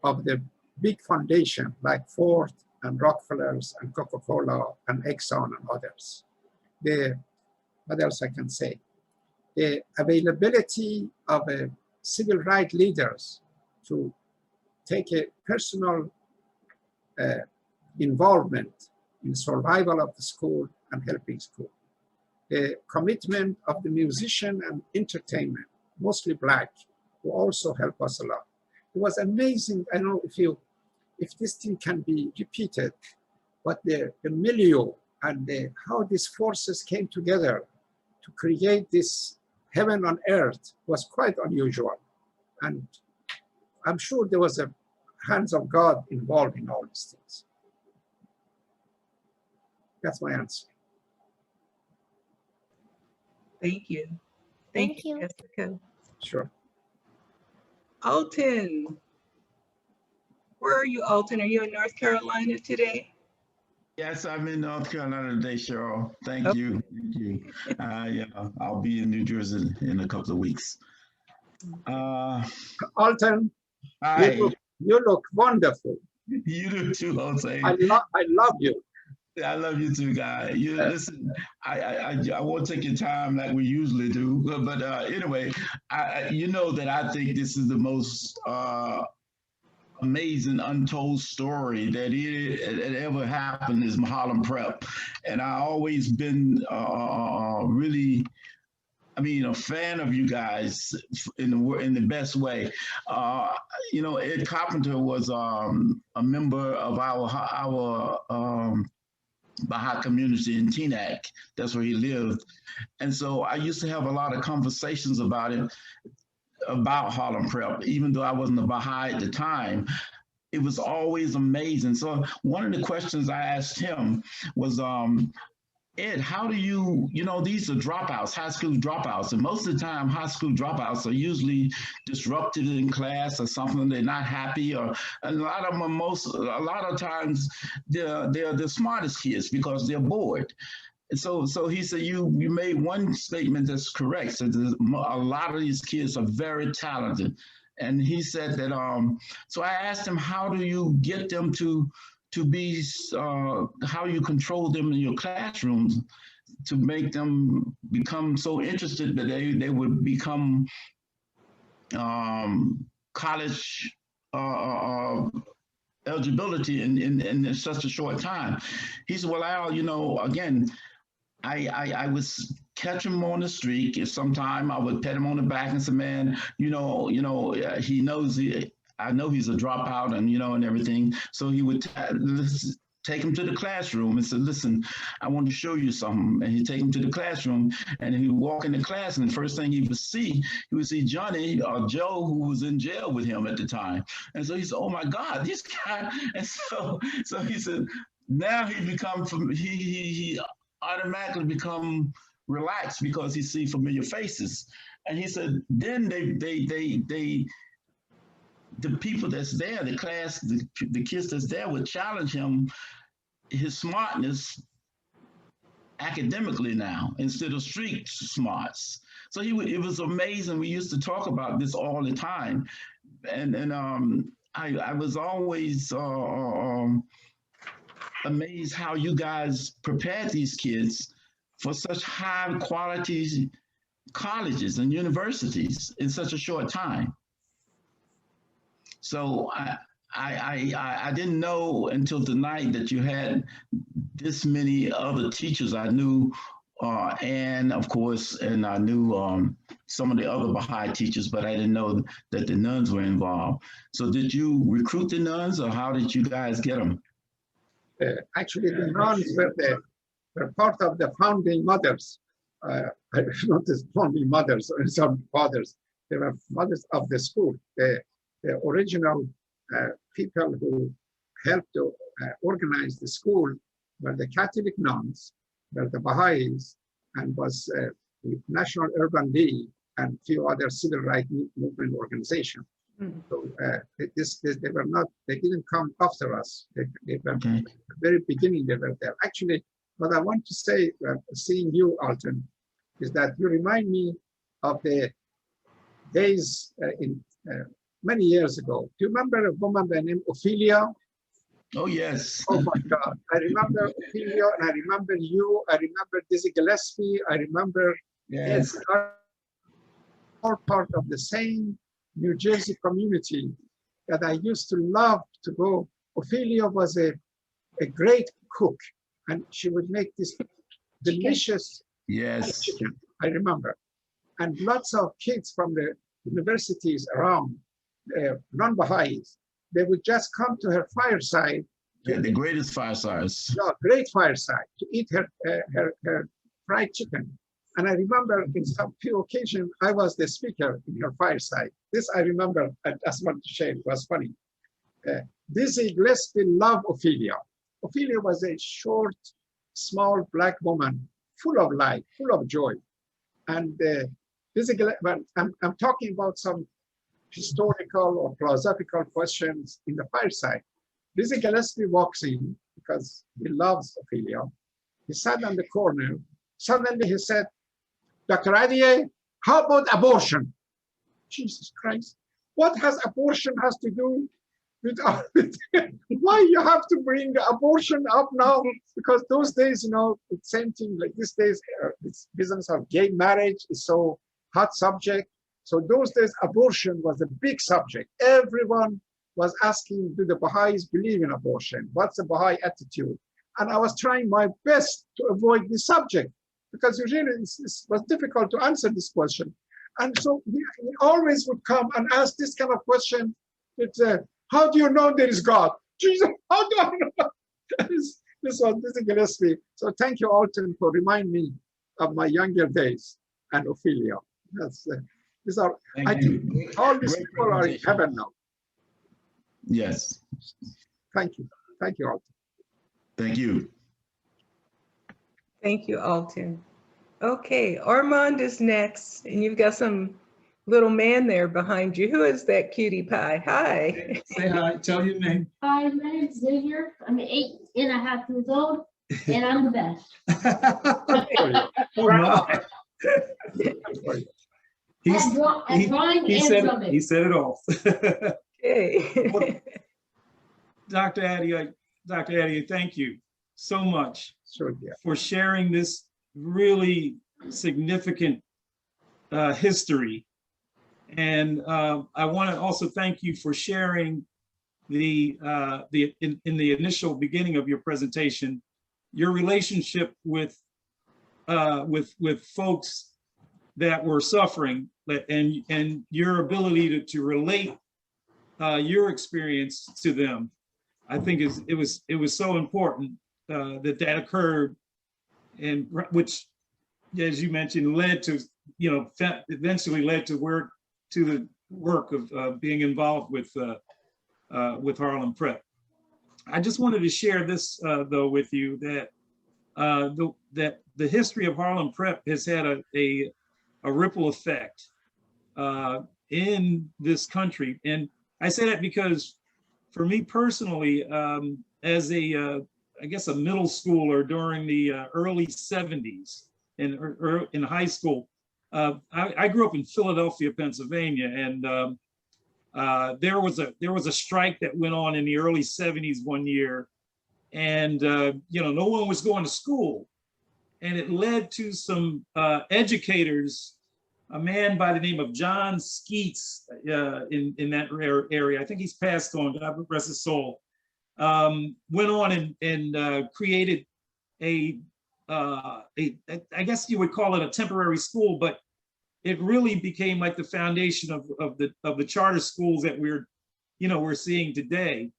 of the big foundation like Ford and Rockefellers and Coca-Cola and Exxon and others. What else I can say? The availability of civil rights leaders to take a personal involvement in survival of the school and helping school. The commitment of the musician and entertainment, mostly black, who also help us a lot. It was amazing. I don't know if this thing can be repeated, but the milieu and how these forces came together to create this heaven on earth was quite unusual. And I'm sure there was a hands of God involved in all these things. That's my answer. Thank you. Thank you, Jessica. Sure. Alton. Where are you, Alton? Are you in North Carolina today? Yes, I'm in North Carolina today, Cheryl. Thank you. Thank you. Yeah, I'll be in New Jersey in a couple of weeks. Alton, hi. You look wonderful. You do too, Jose. I love you. I love you too, guy. You listen. I won't take your time like we usually do, but anyway, you know that I think this is the most amazing untold story that ever happened is Harlem Prep, and I always been really, I mean, a fan of you guys in the best way. You know, Ed Carpenter was a member of our Baha'i community in Teaneck. That's where he lived. And so I used to have a lot of conversations about it, about Harlem Prep, even though I wasn't a Baha'i at the time. It was always amazing. So one of the questions I asked him was, Ed, how do you know, these are dropouts, high school dropouts, and most of the time high school dropouts are usually disrupted in class or something, they're not happy, or a lot of them a lot of times they're the smartest kids because they're bored. And so he said, you made one statement that's correct. So a lot of these kids are very talented. And he said that, so I asked him, how do you get them to be, how you control them in your classrooms to make them become so interested that they would become college eligibility in such a short time. He said, well, Al, you know, again, I was catch him on the street. And sometime I would pat him on the back and say, man, he knows I know he's a dropout and, and everything. So he would take him to the classroom and say, listen, I want to show you something. And he'd take him to the classroom and he would walk in the class, and the first thing he would see Johnny or Joe, who was in jail with him at the time. And so he said, oh my God, this guy. And so he said, now he automatically become relaxed because he see familiar faces. And he said, then the people that's there, the class, the kids that's there would challenge him, his smartness academically now, instead of street smarts. So it was amazing. We used to talk about this all the time. And I was always amazed how you guys prepared these kids for such high quality colleges and universities in such a short time. So I didn't know until tonight that you had this many other teachers. I knew Anne, of course, and I knew some of the other Baha'i teachers, but I didn't know that the nuns were involved. So did you recruit the nuns, or how did you guys get them? Actually, the nuns were part of the founding mothers. Not the founding mothers or some fathers. They were mothers of the school. The original people who helped to organize the school were the Catholic nuns, were the Baha'is, and was the National Urban League and few other civil rights movement organizations. So they were not, they didn't come after us. They were at the very beginning, they were there. Actually, what I want to say, seeing you, Alton, is that you remind me of the days many years ago. Do you remember a woman by the name Ophelia? Oh, yes. Oh my God. I remember Ophelia, and I remember you. I remember Dizzy Gillespie. I remember yes, all part of the same New Jersey community that I used to love to go. Ophelia was a great cook, and she would make this delicious chicken, I remember. And lots of kids from the universities around, non-Baha'is, they would just come to her fireside. Yeah, the greatest firesides. Yeah, great fireside to eat her fried chicken. And I remember in some few occasions, I was the speaker in her fireside. This I remember, I just want to share, it was funny. Dizzy Gillespie loved Ophelia. Ophelia was a short, small black woman, full of life, full of joy. And Dizzy Gillespie, I'm talking about some historical or philosophical questions in the fireside. Dizzy Gillespie walks in because he loves Ophelia. He sat on the corner. Suddenly he said, Dr. Ahdieh, how about abortion? Jesus Christ, what has abortion has to do with why you have to bring the abortion up now? Because those days, it's same thing like these days, this business of gay marriage is so hot subject. So those days, abortion was a big subject. Everyone was asking, do the Baha'is believe in abortion? What's the Baha'i attitude? And I was trying my best to avoid this subject because usually it was difficult to answer this question. And so he always would come and ask this kind of question. It's, how do you know there is God? Jesus, how do I know? This was Dizzy Gillespie. So thank you, Alton, for reminding me of my younger days and Ophelia. These are, I think all these people are in heaven now. Yes. Thank you. Thank you, Alton. Thank you. Thank you, Alton. Okay, Armand is next, and you've got some little man there behind you. Who is that cutie pie? Hi. Say hi, tell your name. Hi, my name's Xavier. I'm 8.5 years old, and I'm the best. Oh, my. He said it all. Okay. Well, Dr. Ahdieh, thank you so much for sharing this really significant history. And I want to also thank you for sharing in the initial beginning of your presentation, your relationship with with folks that were suffering, and your ability to relate your experience to them, I think it was so important that occurred, and which, as you mentioned, led to, you know, eventually led to the work of being involved with Harlem Prep. I just wanted to share this though with you, that the history of Harlem Prep has had a ripple effect in this country, and I say that because for me personally, as I guess a middle schooler during the early 70s in high school, I grew up in Philadelphia, Pennsylvania, and there was a strike that went on in the early 70s one year, and you know, no one was going to school, and it led to some educators, a man by the name of John Skeets in that area. I think he's passed on, God rest his soul. Went on and created I guess you would call it a temporary school, but it really became like the foundation of the charter schools that we're seeing today.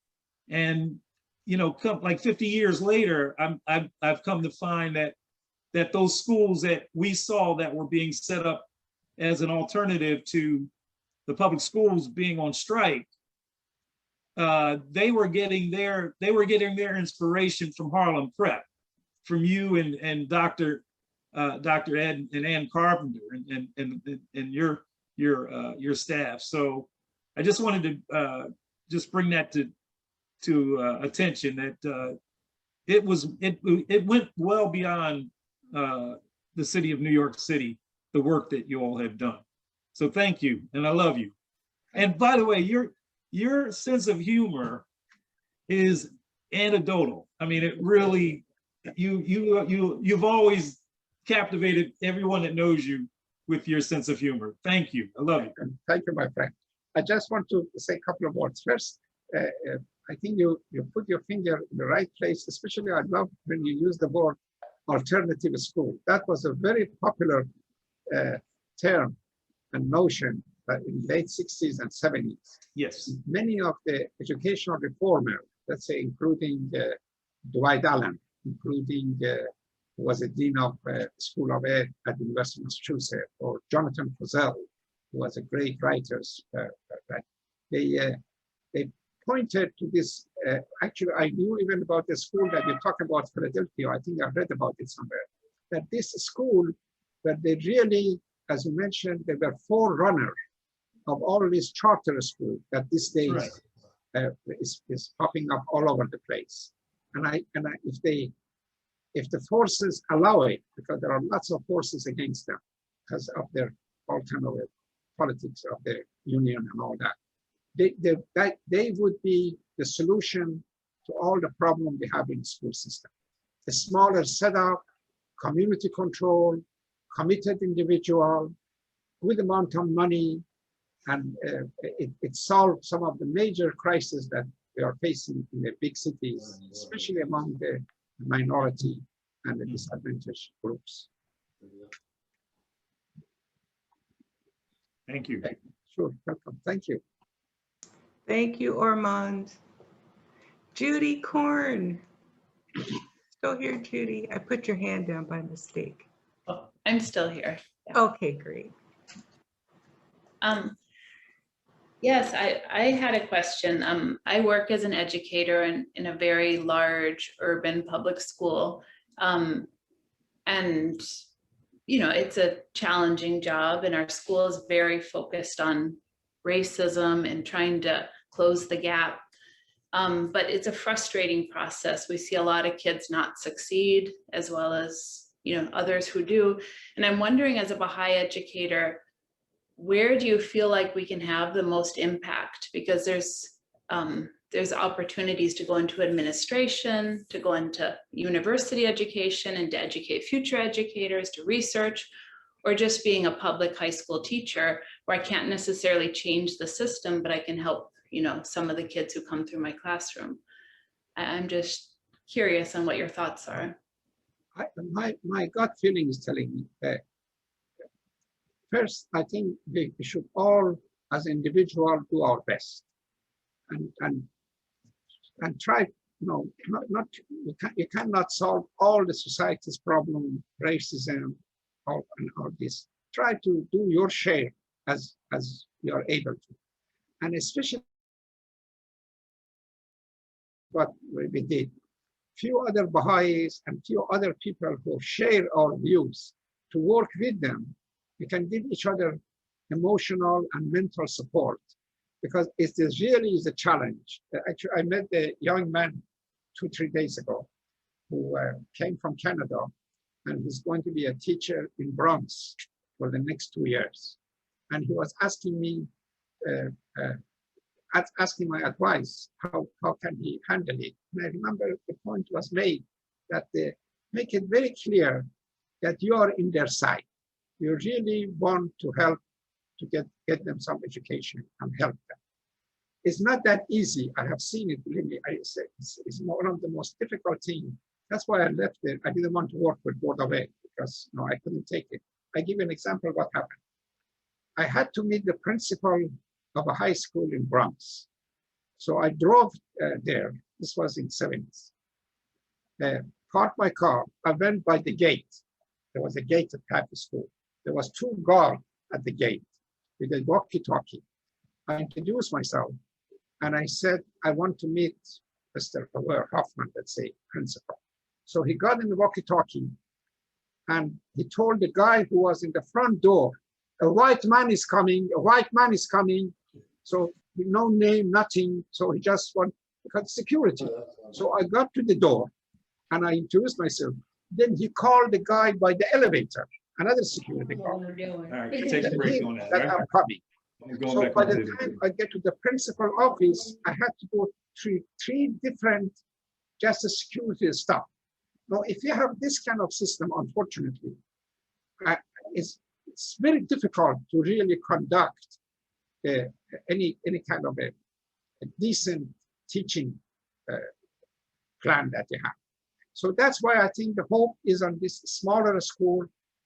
And you know, like 50 years later, I've come to find that those schools that we saw that were being set up as an alternative to the public schools being on strike, they were getting their inspiration from Harlem Prep, from you and Dr. Ed and Ann Carpenter and your staff. So I just wanted to just bring that to attention, that it went well beyond the city of New York City, the work that you all have done. So thank you, and I love you. And by the way, your sense of humor is anecdotal. I mean, it really, you've always captivated everyone that knows you with your sense of humor. Thank you. I love you. Thank you, my friend. I just want to say a couple of words. First, I think you put your finger in the right place. Especially, I love when you use the word alternative school. That was a very popular term and notion in late 60s and 70s. Yes. Many of the educational reformers, let's say, including Dwight Allen, including who was a dean of School of Ed at the University of Massachusetts, or Jonathan Fozell, who was a great writer. They pointed to this. Actually, I knew even about the school that you talk about, Philadelphia. I think I read about it somewhere. That this school, that they really, as you mentioned, they were forerunner of all these charter schools that these days is popping up all over the place. And if the forces allow it, because there are lots of forces against them because of their all kind of politics of the union and all that, they would be the solution to all the problem we have in the school system. A smaller setup, community control, committed individual, good amount of money, and it solved some of the major crises that we are facing in the big cities, especially among the minority and the disadvantaged groups. Thank you. Sure, welcome. Thank you. Thank you, Ormond. Judy Korn. Still here, Judy? I put your hand down by mistake. Oh, I'm still here. Yeah. Okay, great. Yes, I had a question. I work as an educator in a very large urban public school. And, you know, it's a challenging job, and our school is very focused on racism and trying to close the gap. But it's a frustrating process. We see a lot of kids not succeed, as well as, you know, others who do. And I'm wondering, as a Baha'i educator, where do you feel like we can have the most impact? Because there's opportunities to go into administration, to go into university education, and to educate future educators, to research, or just being a public high school teacher, where I can't necessarily change the system, but I can help, you know, some of the kids who come through my classroom. I'm just curious on what your thoughts are. my gut feeling is telling me that first, I think we should all, as individuals, do our best, and try. You cannot solve all the society's problem, racism, all this. Try to do your share as you are able to, and especially what we did. Few other Baha'is and few other people who share our views, to work with them. We can give each other emotional and mental support, because it really is a challenge. Actually, I met a young man 2-3 days ago who came from Canada, and he's going to be a teacher in Bronx for the next 2 years. And he was asking me, asking my advice, how can he handle it? And I remember the point was made that make it very clear that you are in their side. You really want to help to get them some education and help them. It's not that easy. I have seen it, believe me. It's one of the most difficult things. That's why I left it. I didn't want to work with Board of Ed because I couldn't take it. I give an example of what happened. I had to meet the principal of a high school in Bronx. So I drove there. This was in 70s. Parked my car. I went by the gate. There was a gate at the school. There was 2 guards at the gate with a walkie-talkie. I introduced myself and I said, I want to meet Mr. Hoffman, let's say, principal. So he got in the walkie-talkie and he told the guy who was in the front door, a white man is coming, a white man is coming. So no name, nothing. So he just because security. So I got to the door and I introduced myself. Then he called the guy by the elevator, another security guard. All right, take a break on that. That I'm coming. So by the the time I get to the principal office, I had to go through 3 different justice security stuff. Now, if you have this kind of system, unfortunately, it's very difficult to really conduct any kind of a decent teaching plan that you have. So that's why I think the hope is on this smaller school,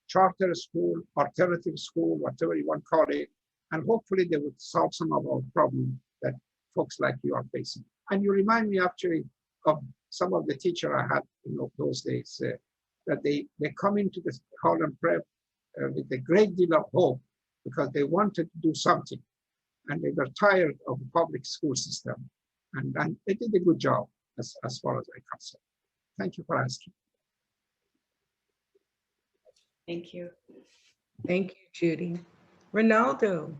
charter school, alternative school, whatever you want to call it, and hopefully they would solve some of our problems that folks like you are facing. And you remind me actually of some of the teachers I had in those days, that they come into the Harlem Prep with a great deal of hope because they wanted to do something and they were tired of the public school system. And they did a good job as far as I'm concerned. Thank you for asking. Thank you. Thank you, Judy. Ronaldo.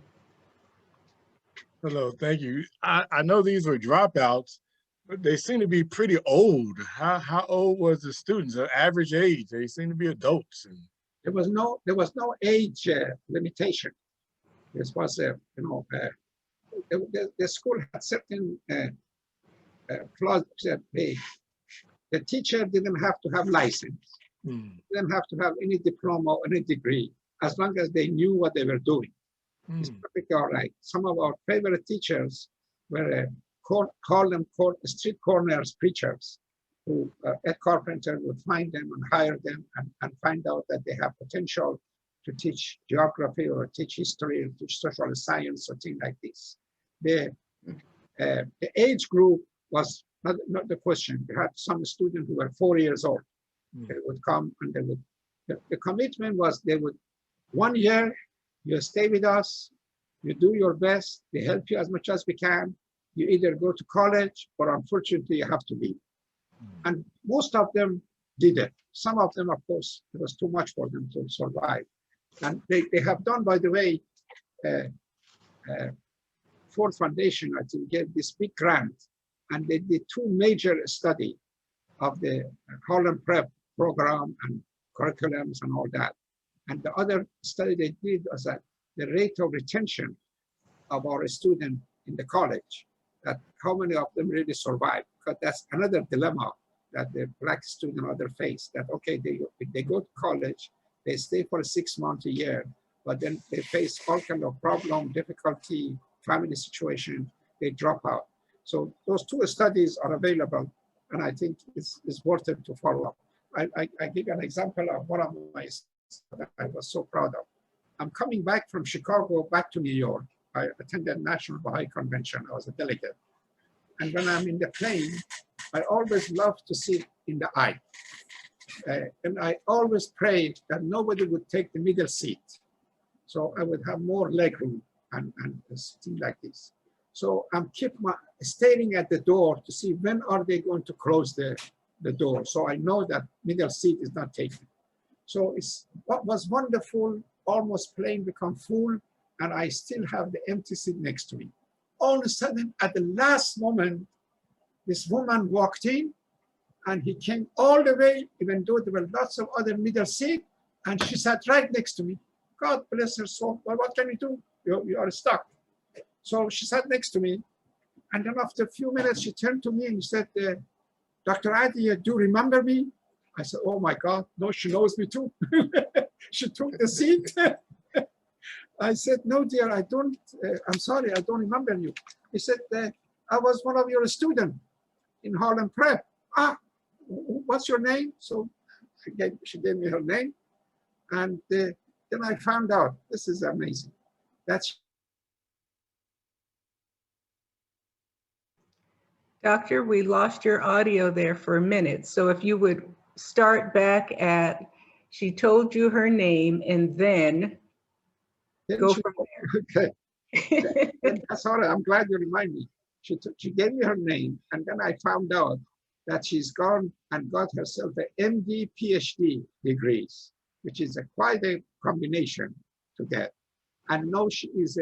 Hello, thank you. I know these were dropouts, but they seem to be pretty old. How old was the students? The average age? They seem to be adults. There was no age limitation. This was the school had certain clauses. The teacher didn't have to have license. Didn't have to have any diploma or any degree, as long as they knew what they were doing. It's perfectly all right. Some of our favorite teachers were call them street corners preachers, who Ed Carpenter would find them and hire them and find out that they have potential to teach geography or teach history or teach social science or things like this. The age group was not the question. We had some students who were 4 years old. They would come and they would, the commitment was they would, 1 year, you stay with us, you do your best, we help you as much as we can. You either go to college or unfortunately you have to leave. And most of them did it. Some of them, of course, it was too much for them to survive. And they have done, by the way, Ford Foundation, I think, gave this big grant, and they did 2 major studies of the Harlem Prep program and curriculums and all that. And the other study they did was that the rate of retention of our students in the college, that how many of them really survive, because that's another dilemma that the Black students or other face, that okay, they go to college, they stay for 6 months, a year, but then they face all kind of problem, difficulty, family situation, they drop out. So those 2 studies are available, and I think it's worth it to follow up. I give an example of one of my that I was so proud of. I'm coming back from Chicago back to New York. I attended National Baha'i Convention. I was a delegate. And when I'm in the plane, I always love to sit in the aisle. And I always prayed that nobody would take the middle seat. So I would have more leg room and sitting like this. So I'm staring at the door to see when are they going to close the door. So I know that middle seat is not taken. So what was wonderful, almost plane become full, and I still have the empty seat next to me. All of a sudden, at the last moment, this woman walked in, and he came all the way, even though there were lots of other middle seat, and she sat right next to me. God bless her soul. Well, what can you do? You are stuck. So she sat next to me, and then after a few minutes, she turned to me and she said, Dr. Ahdieh, do you remember me? I said, oh my God, no, she knows me too. She took the seat. I said, no, dear, I don't, I'm sorry, I don't remember you. He said, I was one of your students in Harlem Prep. Ah, what's your name? So she gave me her name. And then I found out, this is amazing. Doctor, we lost your audio there for a minute. So if you would start back at, she told you her name and then go from there. Okay. That's all right. I'm glad you remind me. She gave me her name, and then I found out that she's gone and got herself an MD, PhD degrees, which is quite a combination to get. And now she is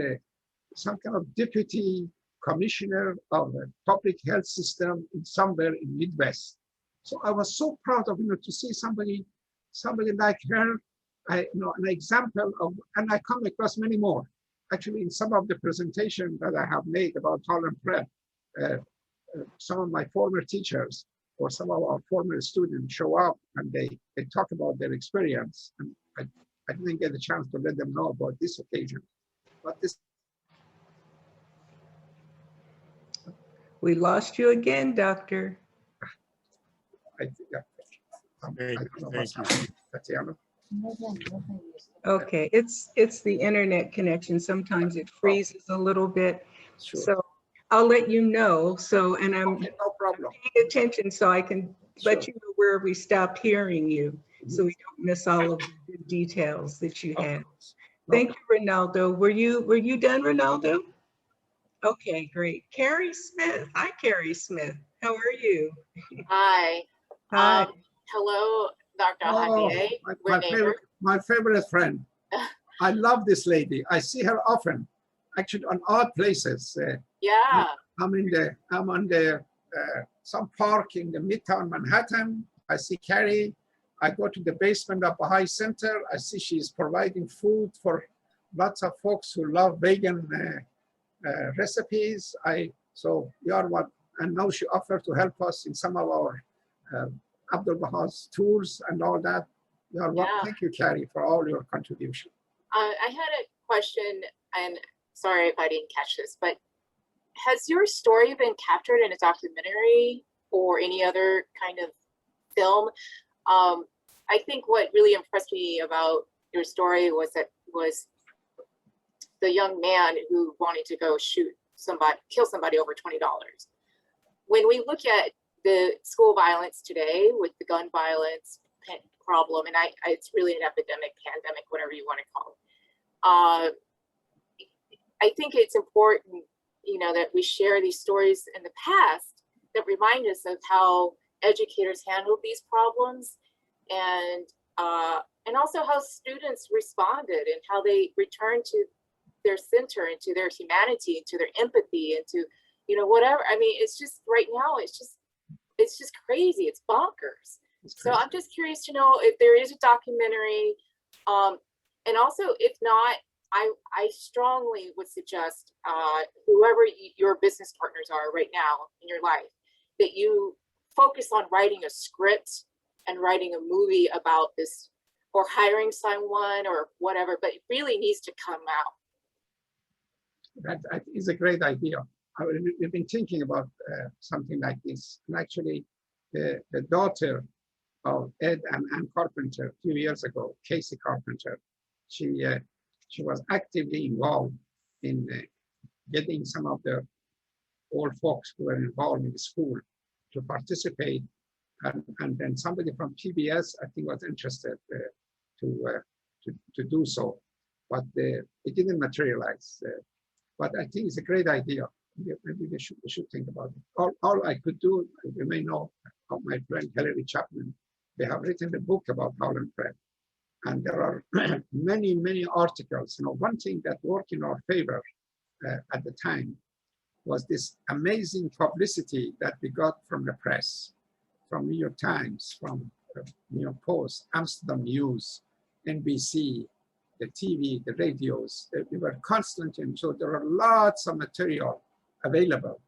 some kind of deputy commissioner of the public health system in somewhere in Midwest. So I was so proud of to see somebody like her. An example of, and I come across many more. Actually, in some of the presentations that I have made about Harlem Prep, some of my former teachers or some of our former students show up and they talk about their experience. And I didn't get a chance to let them know about this occasion. But this. We lost you again, Doctor. Thank you. Tatiana. Okay, it's the internet connection. Sometimes it freezes a little bit. Sure. So I'll let you know. So, and I'm no problem. Paying attention so I can let you know where we stopped hearing you, so we don't miss all of the details that you had. Thank you, Ronaldo. Were you done, Ronaldo? Okay, great. Carrie Smith. Hi, Carrie Smith. How are you? Hi. Hi. Hello, Dr. Ahdieh. My favorite friend. I love this lady. I see her often, actually on odd places. Yeah. I'm on the some park in the Midtown Manhattan. I see Carrie. I go to the basement of Baha'i Center. I see she's providing food for lots of folks who love vegan recipes. So you are what, and now she offered to help us in some of our Abdul Baha's tours and all that. You are what, thank you, Carrie, for all your contribution. I had a question, and sorry if I didn't catch this, but has your story been captured in a documentary or any other kind of film? I think what really impressed me about your story was the young man who wanted to go kill somebody over $20. When we look at the school violence today with the gun violence problem, and it's really an epidemic, pandemic, whatever you want to call it. I think it's important, that we share these stories in the past that remind us of how educators handled these problems, and also how students responded and how they returned to their center and to their humanity and to their empathy and to, whatever. I mean, it's just right now, it's just crazy. It's bonkers. So I'm just curious to know if there is a documentary, and also if not, I strongly would suggest whoever your business partners are right now in your life, that you focus on writing a script and writing a movie about this, or hiring someone or whatever, but it really needs to come out. That is a great idea. We've been thinking about something like this. And actually, the daughter of Ed and Ann Carpenter a few years ago, Casey Carpenter. She was actively involved in getting some of the old folks who were involved in the school to participate. And then somebody from PBS, I think, was interested to do so, but it didn't materialize. But I think it's a great idea. Maybe we should think about it. All I could do, you may know of my friend Hilary Chapman. They have written a book about Harlem Prep, and there are many articles. You know, one thing that worked in our favor at the time was this amazing publicity that we got from the press, from New York Times, from New York Post, Amsterdam News, NBC, the TV, the radios. We were constant, and so there are lots of material available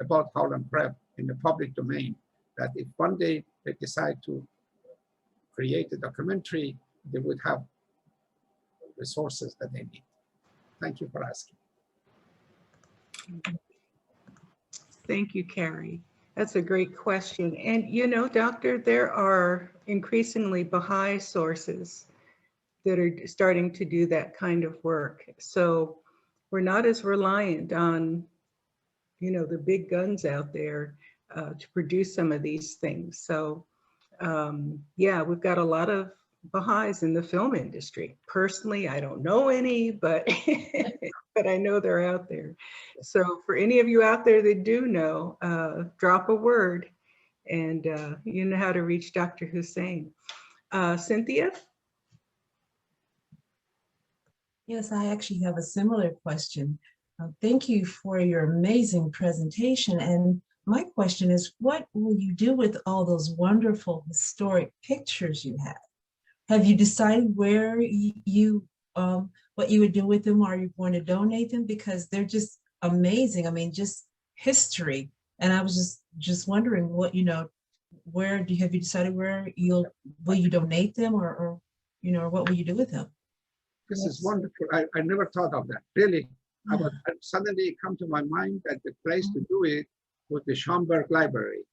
about Harlem Prep in the public domain, that if one day they decide to create a documentary, they would have resources that they need. Thank you for asking. Thank you, Carrie. That's a great question. And you know, Doctor, there are increasingly Baha'i sources that are starting to do that kind of work. So we're not as reliant on, you know, the big guns out there to produce some of these things. So yeah, we've got a lot of Baha'is in the film industry. Personally, I don't know any, but but I know they're out there. So for any of you out there that do know, drop a word, and you know how to reach Dr. Hussein. Cynthia? Yes, I actually have a similar question. Thank you for your amazing presentation. And my question is, what will you do with all those wonderful historic pictures you have? Have you decided where what you would do with them? Are you going to donate them? Because they're just amazing. I mean, just history. And I was just wondering what, you know, have you decided where will you donate them, or you know, what will you do with them? This is wonderful. I never thought of that. Really, suddenly it come to my mind that the place to do it was the Schomburg Library.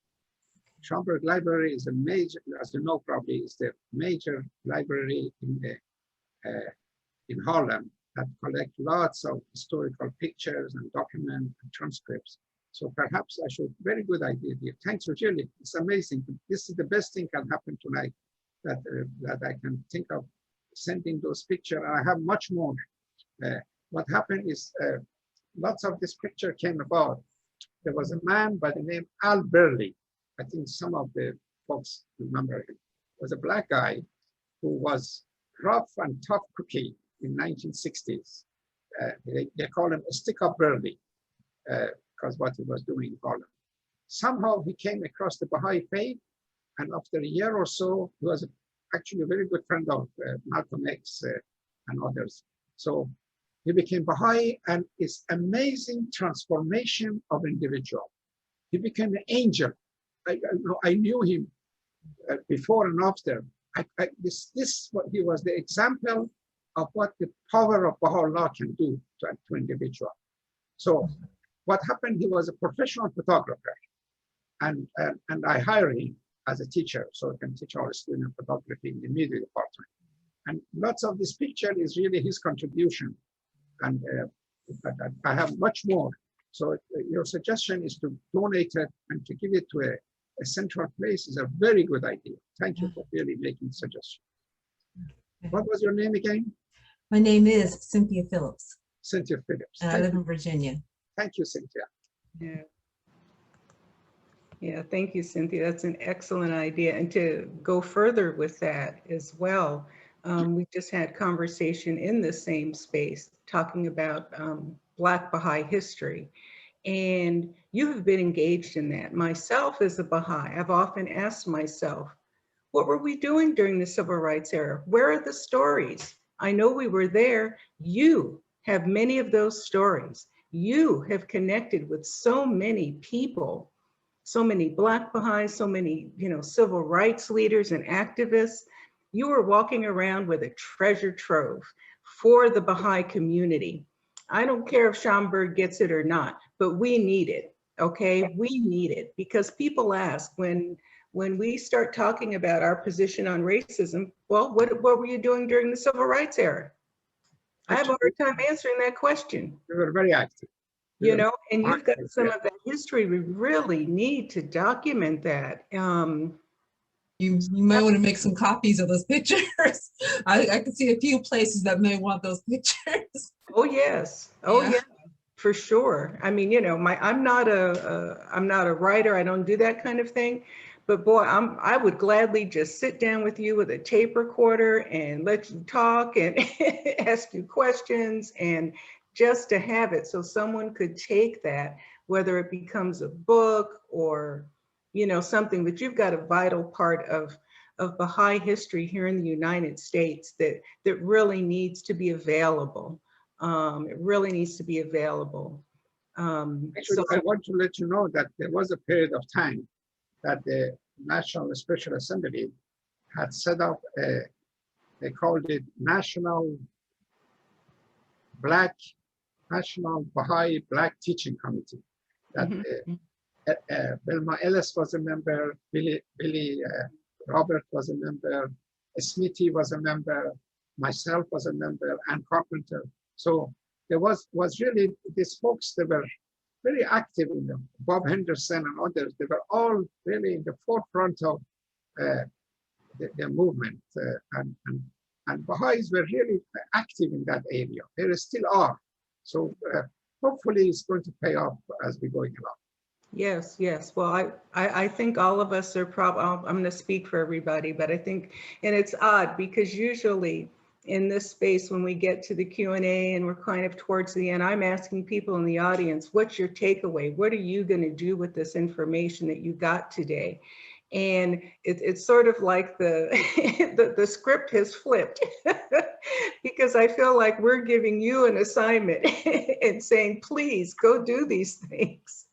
Schomburg Library is a major, as you know, probably is the major library in Harlem that collect lots of historical pictures and documents and transcripts. So perhaps I should, very good idea, dear. Thanks, really, it's amazing. This is the best thing can happen tonight that I can think of, sending those pictures. I have much more. What happened is lots of this picture came about. There was a man by the name Al Burley. I think some of the folks remember him. He was a black guy who was rough and tough cookie in 1960s. They call him a stick-up Burley because what he was doing in Harlem. Somehow he came across the Baha'i faith, and after a year or so, he was actually a very good friend of Malcolm X and others. So he became Baha'i, and it's amazing transformation of individual. He became an angel. I knew him before and after. He was the example of what the power of Baha'u'llah can do to individual. So what happened, he was a professional photographer, and I hired him as a teacher, so I can teach our students photography in the media department. And lots of this picture is really his contribution. And I have much more. So your suggestion is to donate it and to give it to a central place is a very good idea. Thank you for really making the suggestion. What was your name again? My name is Cynthia Phillips. Cynthia Phillips. And I live in Virginia. Thank you, Cynthia. Yeah. Yeah, thank you, Cynthia. That's an excellent idea. And to go further with that as well, we just had conversation in the same space talking about Black Baha'i history. And you have been engaged in that. Myself as a Baha'i, I've often asked myself, what were we doing during the Civil Rights era? Where are the stories? I know we were there. You have many of those stories. You have connected with so many people, so many Black Baha'is, so many, civil rights leaders and activists. You were walking around with a treasure trove for the Baha'i community. I don't care if Schomburg gets it or not, but we need it, okay? We need it because people ask when when we start talking about our position on racism, well, what were you doing during the civil rights era? I have a hard time answering that question. We were very active. You know, and you've got some of that history. We really need to document that. You might want to make some copies of those pictures. I can see a few places that may want those pictures. Oh yes, oh yeah, for sure. I mean, you know, I'm not a writer. I don't do that kind of thing. But boy, I would gladly just sit down with you with a tape recorder and let you talk and ask you questions, and just to have it so someone could take that, whether it becomes a book or, you know, something. But you've got a vital part of Baha'i history here in the United States that really needs to be available. It really needs to be available. Actually, I want to let you know that there was a period of time that the National Special Assembly had set up they called it National Baha'i Black Teaching Committee. That Belma Ellis was a member, Billy Robert was a member, Smithy was a member, myself was a member, and Carpenter. So there was really these folks, they were very active in them. Bob Henderson and others, they were all really in the forefront of the movement. And Baha'is were really active in that area. They still are. So hopefully it's going to pay off as we're going along. Yes, yes. Well, I think all of us are probably, I'm going to speak for everybody, but I think, and it's odd because usually in this space, when we get to the Q&A and we're kind of towards the end, I'm asking people in the audience, what's your takeaway? What are you going to do with this information that you got today? And it's sort of like the script has flipped because I feel like we're giving you an assignment and saying, please go do these things.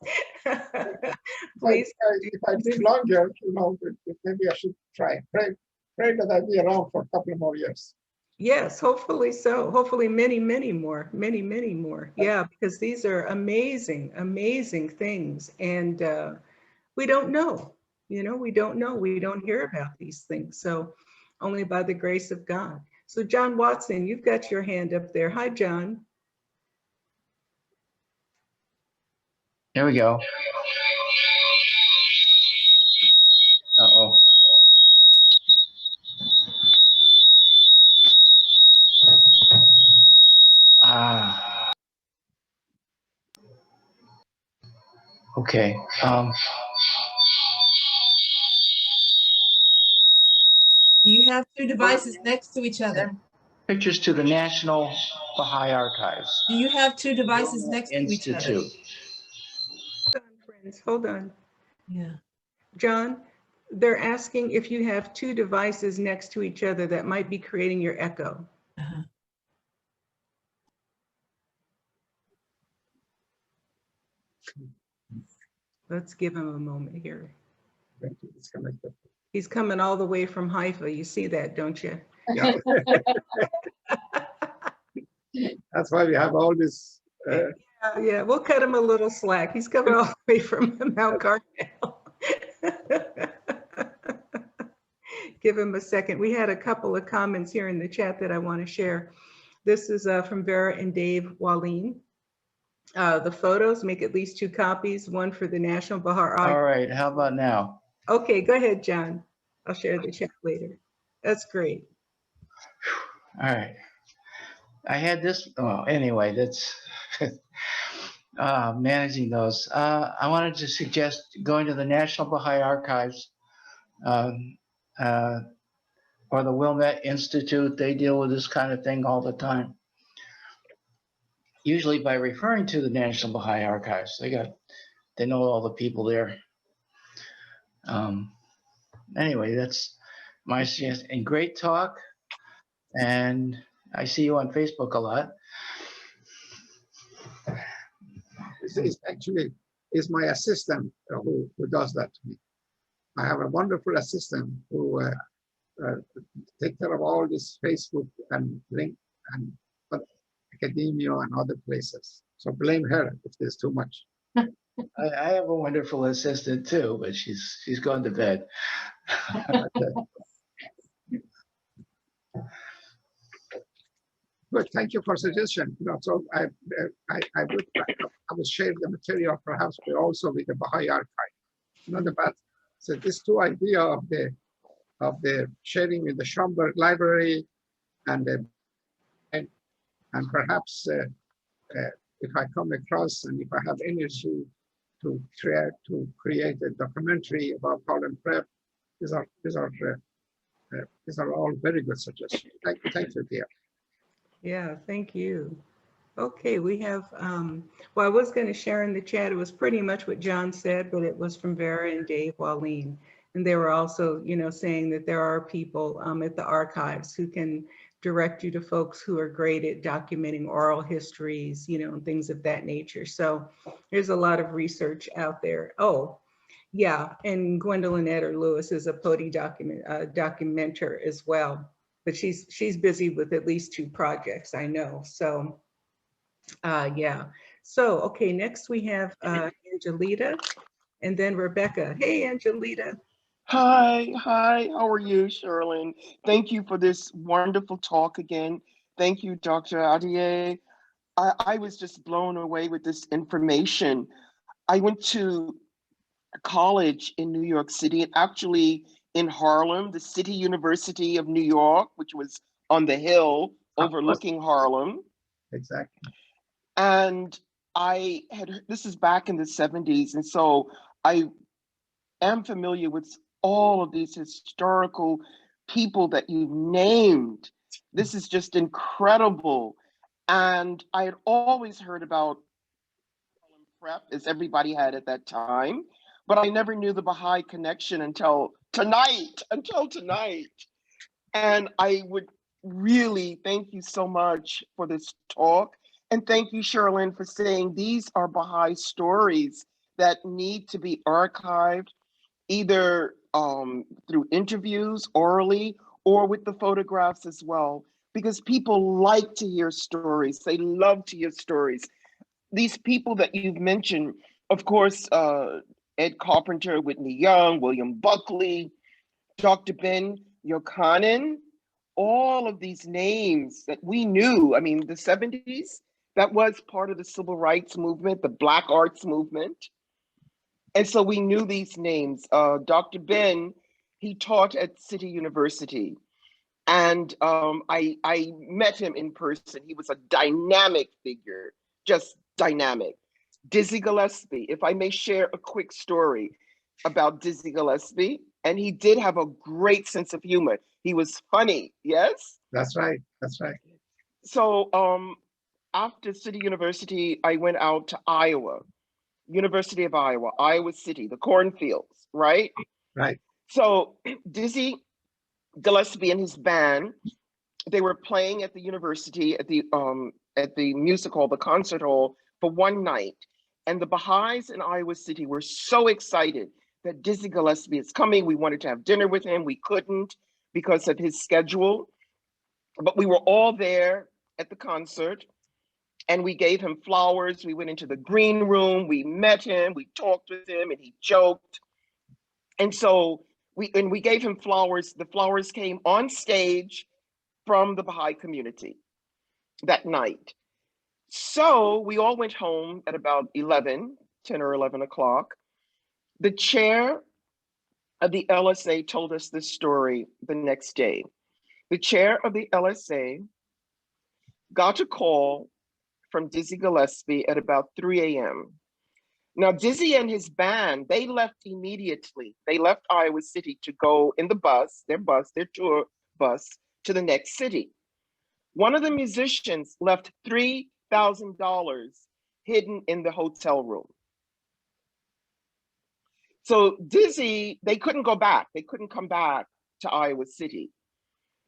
Please. If I live longer, you know, maybe I should try. Pray that I'll be around for a couple more years. Yes, hopefully so. Hopefully many, many more. Yeah, because these are amazing, amazing things. And we don't know. You know, we don't know. We don't hear about these things. So only by the grace of God. So John Watson, you've got your hand up there. Hi, John. There we go. Uh-oh. Okay. You have two devices next to each other. Pictures to the National Baha'i Archives. Do you have two devices next to each other? Institute. Hold on, friends. Hold on. Yeah. John, they're asking if you have two devices next to each other that might be creating your echo. Let's give him a moment here. He's coming all the way from Haifa. You see that, don't you? Yeah. That's why we have all this. Yeah, we'll cut him a little slack. He's coming all the way from Mount Carmel. Give him a second. We had a couple of comments here in the chat that I want to share. This is from Vera and Dave Wallin. The photos, make at least 2 copies, one for the National Baha'i. All right, how about now? Okay, go ahead, John. I'll share the chat later. That's great. All right. I had this, well, anyway, that's managing those. I wanted to suggest going to the National Baha'i Archives or the Wilmette Institute. They deal with this kind of thing all the time. Usually by referring to the National Baha'i Archives. They know all the people there. Anyway, that's my suggestion. And great talk. And I see you on Facebook a lot. It's actually my assistant who does that to me. I have a wonderful assistant who take care of all this Facebook and link and academia and other places. So blame her if there's too much. I have a wonderful assistant too, but she's gone to bed. Good, thank you for suggestion. You know, so I will share the material perhaps also with the Baha'i archive. Not about so this two idea of the sharing with the Schomburg Library and perhaps if I come across and if I have energy to create a documentary about Harlem Prep, these are all very good suggestions. Thank you, dear. Yeah, thank you. Okay, we have, well, I was going to share in the chat. It was pretty much what John said, but it was from Vera and Dave Wallin. And they were also, you know, saying that there are people at the archives who can direct you to folks who are great at documenting oral histories, you know, and things of that nature. So there's a lot of research out there. Oh, yeah, and Gwendolyn Eder Lewis is a POTI documenter as well. But she's busy with at least 2 projects, I know. So, yeah. So, okay, next we have Angelita and then Rebecca. Hey, Angelita. Hi, how are you, Sherlyn? Thank you for this wonderful talk again. Thank you, Dr. Ahdieh. I was just blown away with this information. I went to college in New York City, and actually in Harlem, the City University of New York, which was on the hill overlooking Harlem. Exactly. And this is back in the 70s, and so I am familiar with all of these historical people that you've named. This is just incredible. And I had always heard about Harlem Prep, as everybody had at that time, but I never knew the Baha'i connection until tonight. And I would really thank you so much for this talk. And thank you, Sherlyn, for saying these are Baha'i stories that need to be archived, either through interviews orally or with the photographs as well, because people like to hear stories. They love to hear stories. These people that you've mentioned, of course, Ed Carpenter, Whitney Young, William Buckley, Dr. Ben Yochanan, all of these names that we knew. I mean, the 70s, that was part of the civil rights movement, the Black arts movement. And so we knew these names. Dr. Ben, he taught at City University. And I met him in person. He was a dynamic figure, just dynamic. Dizzy Gillespie, if I may share a quick story about Dizzy Gillespie, and he did have a great sense of humor. He was funny, yes? That's right, that's right. So after City University, I went out to Iowa, University of Iowa, Iowa City, the cornfields, right? Right. So Dizzy Gillespie and his band, they were playing at the university at the music hall, the concert hall, for one night. And the Baha'is in Iowa City were so excited that Dizzy Gillespie is coming. We wanted to have dinner with him. We couldn't because of his schedule. But we were all there at the concert and we gave him flowers. We went into the green room. We met him. We talked with him and he joked. And so we gave him flowers. The flowers came on stage from the Baha'i community that night. So we all went home at about 10 or 11 o'clock. The chair of the LSA told us this story the next day. The chair of the LSA got a call from Dizzy Gillespie at about 3 a.m. Now, Dizzy and his band, they left immediately. They left Iowa City to go in the bus, their tour bus, to the next city. One of the musicians left $3,000 hidden in the hotel room. So Dizzy, they couldn't go back. They couldn't come back to Iowa City.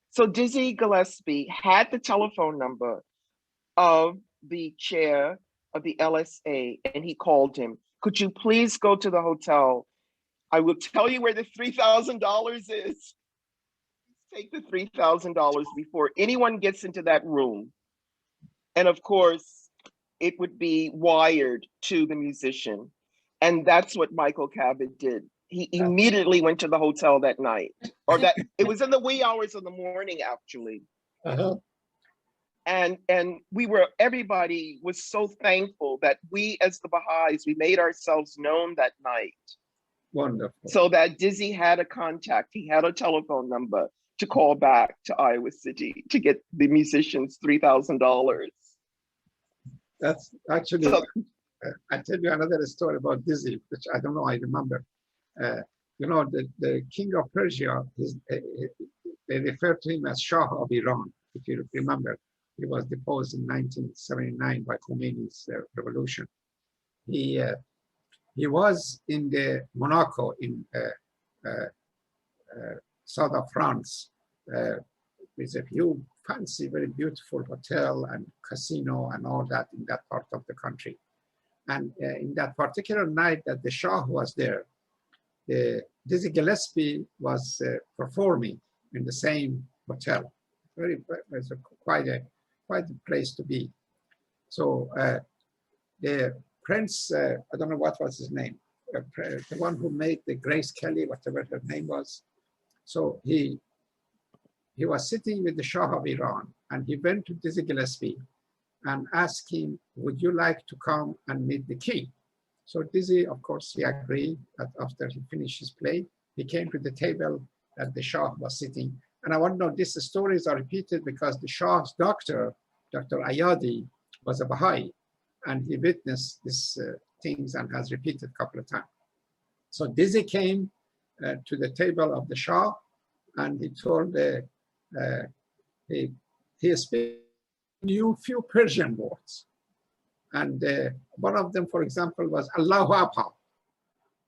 So Dizzy Gillespie had the telephone number of the chair of the LSA and he called him. Could you please go to the hotel? I will tell you where the $3,000 is. Take the $3,000 before anyone gets into that room. And of course, it would be wired to the musician. And that's what Michael Cabot did. He immediately went to the hotel that night, or that it was in the wee hours of the morning, actually. And everybody was so thankful that we as the Baha'is, we made ourselves known that night. Wonderful. So that Dizzy had a contact, he had a telephone number to call back to Iowa City to get the musicians $3,000. That's actually, I tell you another story about Dizzy, which I don't know, I remember. You know, the king of Persia, they refer to him as Shah of Iran, if you remember. He was deposed in 1979 by Khomeini's revolution. He was in the Monaco in south of France with a few fancy, very beautiful hotel and casino and all that in that part of the country. And in that particular night that the Shah was there, Dizzy Gillespie was performing in the same hotel. It's quite a place to be. So the prince, I don't know what was his name, the one who made the Grace Kelly, whatever her name was. So he was sitting with the Shah of Iran, and he went to Dizzy Gillespie and asked him, would you like to come and meet the king? So Dizzy, of course, he agreed that after he finished his play, he came to the table that the Shah was sitting. And I want to know, these stories are repeated because the Shah's doctor, Dr. Ahdieh, was a Baha'i, and he witnessed these things and has repeated a couple of times. So Dizzy came to the table of the Shah, and he told he knew few Persian words. And one of them, for example, was Allahu Akbar.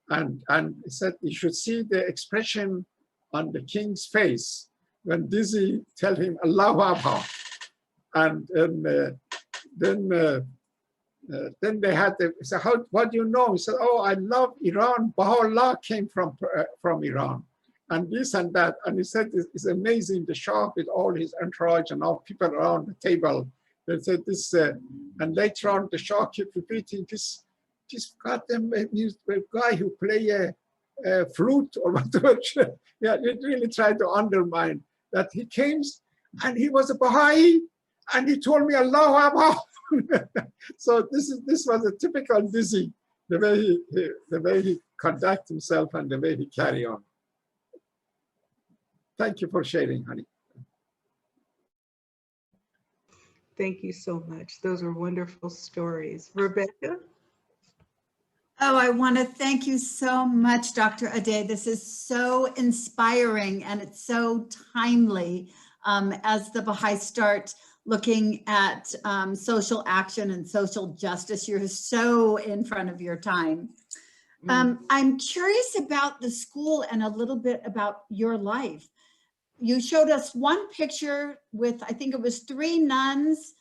And he said you should see the expression on the king's face when Dizzy tell him Allahu Akbar. And then they had the, he said, what do you know? He said, oh, I love Iran. Baha'u'llah came from Iran. And this and that. And he said, it's amazing, the Shah with all his entourage and all people around the table. They said this, and later on the Shah kept repeating this goddamn guy who play a flute or whatever. Yeah, they really tried to undermine that he came and he was a Baha'i and he told me Allahu Akbar. So this was a typical Dizzy, the way he conduct himself and the way he carry on. Thank you for sharing, honey. Thank you so much. Those are wonderful stories. Rebecca? Oh, I want to thank you so much, Dr. Ahdieh. This is so inspiring and it's so timely as the Baha'i start looking at social action and social justice. You're so in front of your time. I'm curious about the school and a little bit about your life. You showed us one picture with, I think it was 3 nuns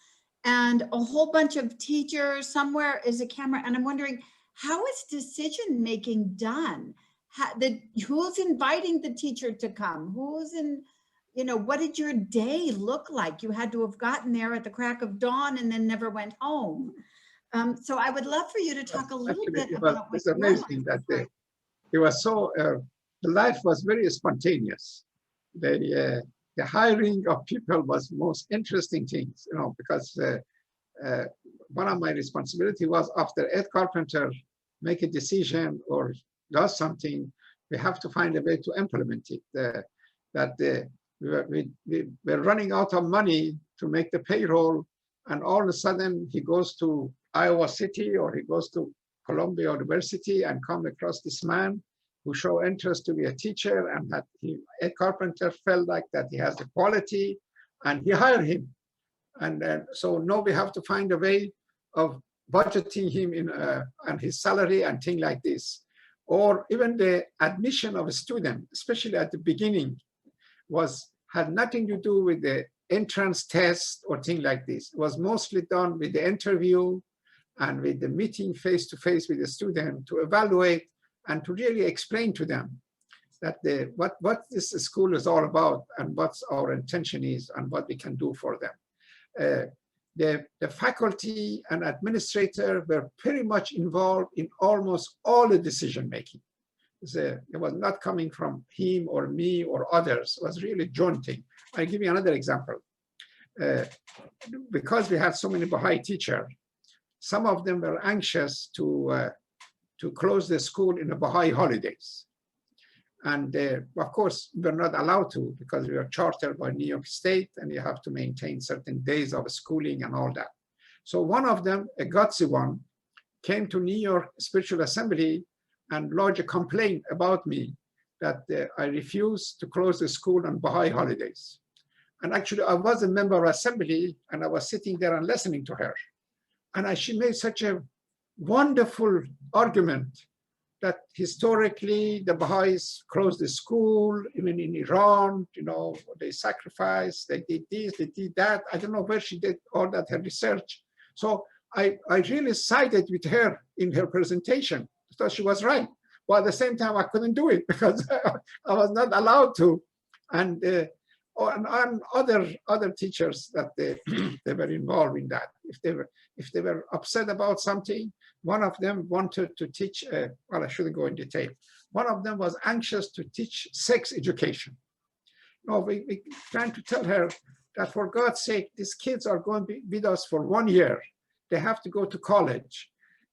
and a whole bunch of teachers. Somewhere is a camera, and I'm wondering, how is decision-making done? Who's inviting the teacher to come? Who's in, what did your day look like? You had to have gotten there at the crack of dawn and then never went home. So I would love for you to talk a little bit about it's amazing that it was so, the life was very spontaneous. The hiring of people was most interesting things, because one of my responsibility was after Ed Carpenter make a decision or does something, we have to find a way to implement it. We're running out of money to make the payroll, and all of a sudden he goes to Iowa City or he goes to Columbia University and come across this man who show interest to be a teacher, and that Ed Carpenter felt like that he has the quality, and he hired him. And so now we have to find a way of budgeting him in and his salary and things like this. Or even the admission of a student, especially at the beginning, had nothing to do with the entrance test or things like this. It was mostly done with the interview and with the meeting face-to-face with the student to evaluate and to really explain to them that what this school is all about and what our intention is and what we can do for them. the faculty and administrator were pretty much involved in almost all the decision making. It was not coming from him or me or others. It was really joint thing. I'll give you another example. Because we had so many Baha'i teachers, some of them were anxious to close the school in the Baha'i holidays. And of course, we're not allowed to because we are chartered by New York State and you have to maintain certain days of schooling and all that. So one of them, a gutsy one, came to New York Spiritual Assembly and lodged a complaint about me that I refused to close the school on Baha'i holidays. And actually, I was a member of assembly and I was sitting there and listening to her. And she made such a wonderful argument that historically the Baha'is closed the school, even in Iran, you know, they sacrificed, they did this, they did that. I don't know where she did all that, her research. So I really sided with her in her presentation. So she was right. But at the same time, I couldn't do it because I was not allowed to. And other teachers that they were involved in that. If they were upset about something, one of them wanted to teach, well, I shouldn't go in detail. One of them was anxious to teach sex education. No, we trying to tell her that for God's sake, these kids are going to be with us for 1 year. They have to go to college.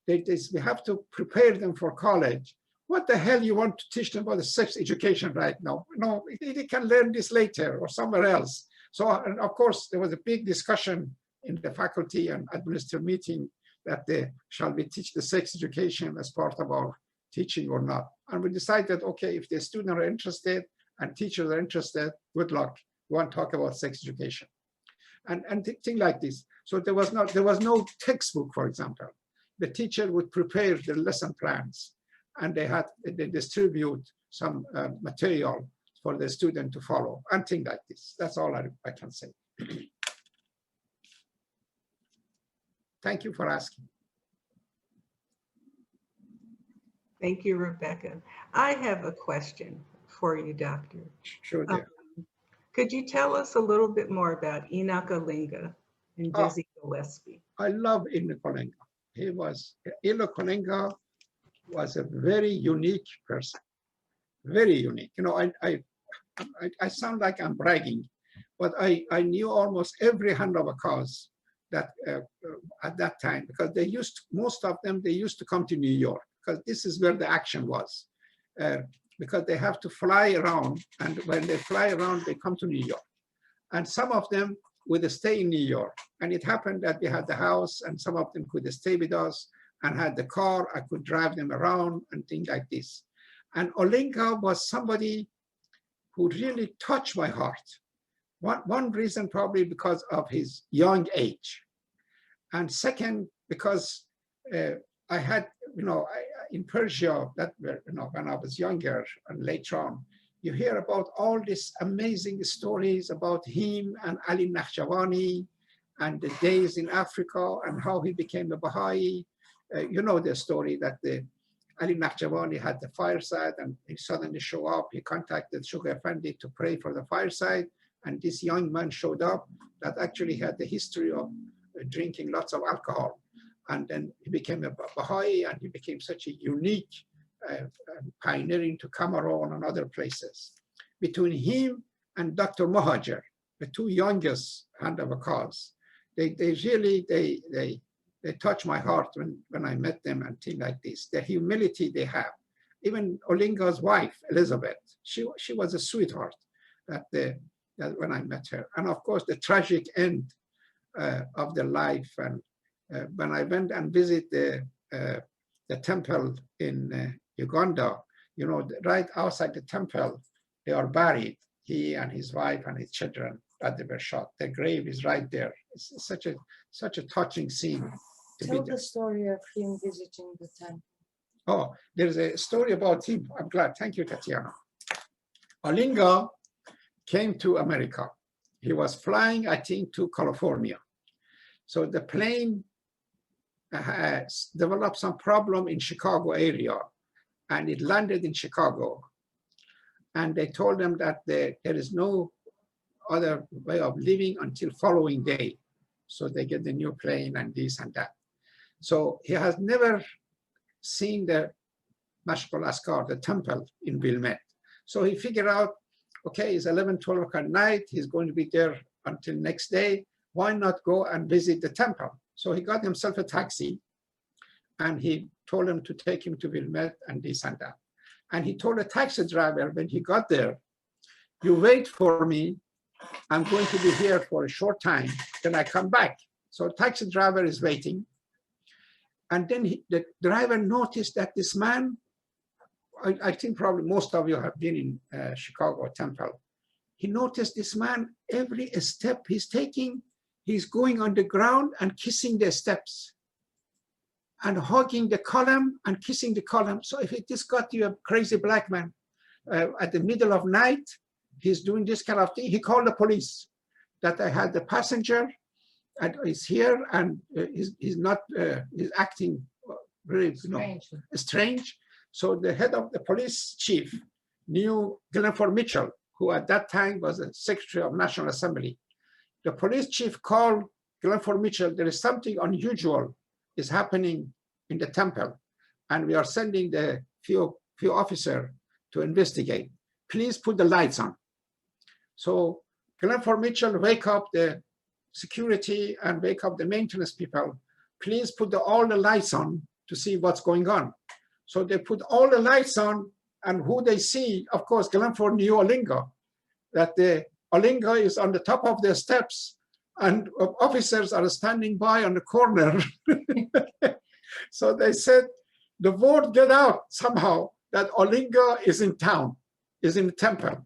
We have to prepare them for college. What the hell you want to teach them about the sex education right now? No, they can learn this later or somewhere else. So, and of course, there was a big discussion in the faculty and administrative meeting that shall we teach the sex education as part of our teaching or not? And we decided, okay, if the students are interested and teachers are interested, good luck. We want to talk about sex education. And things like this. So there was no textbook, for example. The teacher would prepare the lesson plans and they distribute some material for the student to follow and things like this. That's all I can say. Thank you for asking. Thank you, Rebecca. I have a question for you, Doctor. Sure, dear. Could you tell us a little bit more about Enoch Olenga and Dizzy Gillespie? I love Enoch Olenga. Enoch Olenga was a very unique person, very unique. You know, I sound like I'm bragging, but I knew almost every hand of a cause that at that time, because most of them, they used to come to New York because this is where the action was. Because they have to fly around, and when they fly around, they come to New York. And some of them would stay in New York. And it happened that we had the house, and some of them could stay with us and had the car. I could drive them around and things like this. And Olenga was somebody who really touched my heart. One reason probably because of his young age. And second, because I had, you know, in Persia, when I was younger and later on, you hear about all these amazing stories about him and Ali Nakhjavani and the days in Africa and how he became a Baha'i. You know the story that Ali Nakhjavani had the fireside and he suddenly showed up. He contacted Shukr Effendi to pray for the fireside. And this young man showed up that actually had the history of drinking lots of alcohol. And then he became a Baha'i and he became such a unique pioneering to Cameroon and other places. Between him and Dr. Mohajer, the two youngest hand of a cause, they really touched my heart when I met them and things like this. The humility they have. Even Olenga's wife, Elizabeth, she was a sweetheart that when I met her. And of course, the tragic end of their life. And when I went and visited the temple in Uganda, you know, right outside the temple, they are buried, he and his wife and his children that they were shot. Their grave is right there. It's such a touching scene. Tell the story of him visiting the temple. Oh, there's a story about him. I'm glad. Thank you, Tatiana. Olenga came to America. He was flying, I think, to California. So the plane has developed some problem in Chicago area, and it landed in Chicago. And they told them that there is no other way of living until following day. So they get the new plane and this and that. So he has never seen the Mashkal Askar, the temple in Wilmette. So he figured out, okay, it's 11, 12 o'clock at night. He's going to be there until next day. Why not go and visit the temple? So he got himself a taxi and he told him to take him to Wilmette and this and that. And he told the taxi driver when he got there, you wait for me. I'm going to be here for a short time, then I come back. So taxi driver is waiting. And then the driver noticed that this man, I think probably most of you have been in Chicago Temple. He noticed this man, every step he's taking, he's going on the ground and kissing the steps and hugging the column and kissing the column. So if it just got you a crazy black man at the middle of night, he's doing this kind of thing. He called the police that I had the passenger and he's here and he's acting very strange. So the head of the police chief knew Glenford Mitchell, who at that time was the Secretary of National Assembly. The police chief called Glenford Mitchell, there is something unusual is happening in the temple, and we are sending the few officer to investigate. Please put the lights on. So Glenford Mitchell wake up the security and wake up the maintenance people. Please put all the lights on to see what's going on. So they put all the lights on, and who they see, of course, Glenford knew Olinga, that the Olinga is on the top of the steps and officers are standing by on the corner. So they said, the word get out somehow that Olinga is in town, is in the temple.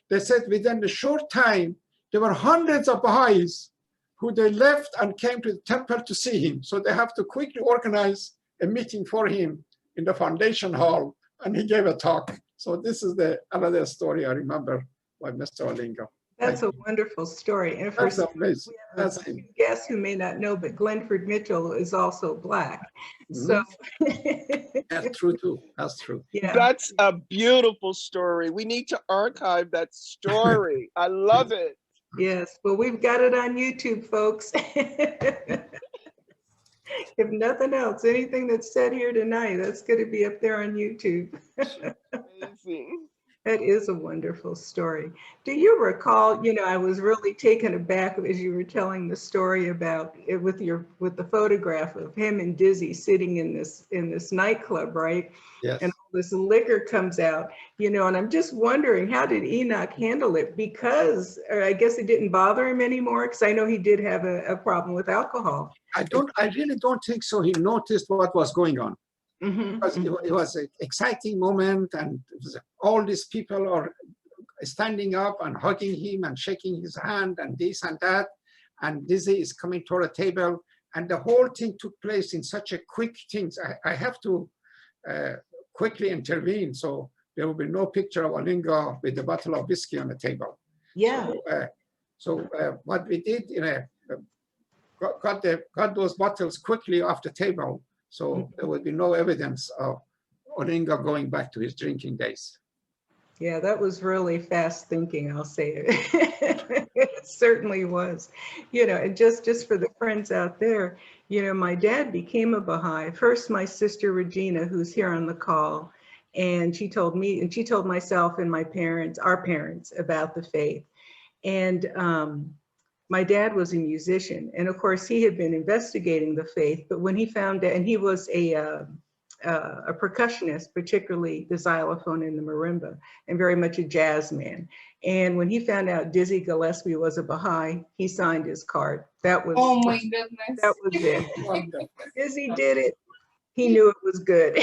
They said within a short time, there were hundreds of Baha'is who they left and came to the temple to see him. So they have to quickly organize a meeting for him in the foundation hall, and he gave a talk. So this is another story I remember by Mr. Olinga. That's a wonderful story. And for some, we have a few guests who may not know, but Glenford Mitchell is also Black. So that's true too. That's true. Yeah. That's a beautiful story. We need to archive that story. I love it. Yes, well, we've got it on YouTube, folks. If nothing else, anything that's said here tonight, that's going to be up there on YouTube. Amazing. That is a wonderful story. Do you recall, I was really taken aback as you were telling the story about it with the photograph of him and Dizzy sitting in this nightclub, right? Yes. And all this liquor comes out, and I'm just wondering, how did Enoch handle it? Because, or I guess it didn't bother him anymore, because I know he did have a problem with alcohol. I really don't think so. He noticed what was going on. Because it was an exciting moment, and all these people are standing up and hugging him and shaking his hand and this and that, and Dizzy is coming toward a table, and the whole thing took place in such a quick thing. I have to quickly intervene, so there will be no picture of Olinga with a bottle of whiskey on the table. Yeah. So what we did, got those bottles quickly off the table. So there would be no evidence of Olinga going back to his drinking days. Yeah, that was really fast thinking, I'll say it. It certainly was. And just for the friends out there, my dad became a Baha'i. First, my sister Regina, who's here on the call, and she told me, and she told myself and my parents, our parents, about the faith. And my dad was a musician, and of course he had been investigating the faith, but when he found out, and he was a percussionist, particularly the xylophone and the marimba, and very much a jazz man. And when he found out Dizzy Gillespie was a Baha'i, he signed his card. That was, oh my goodness. That was it. Dizzy did it. He knew it was good.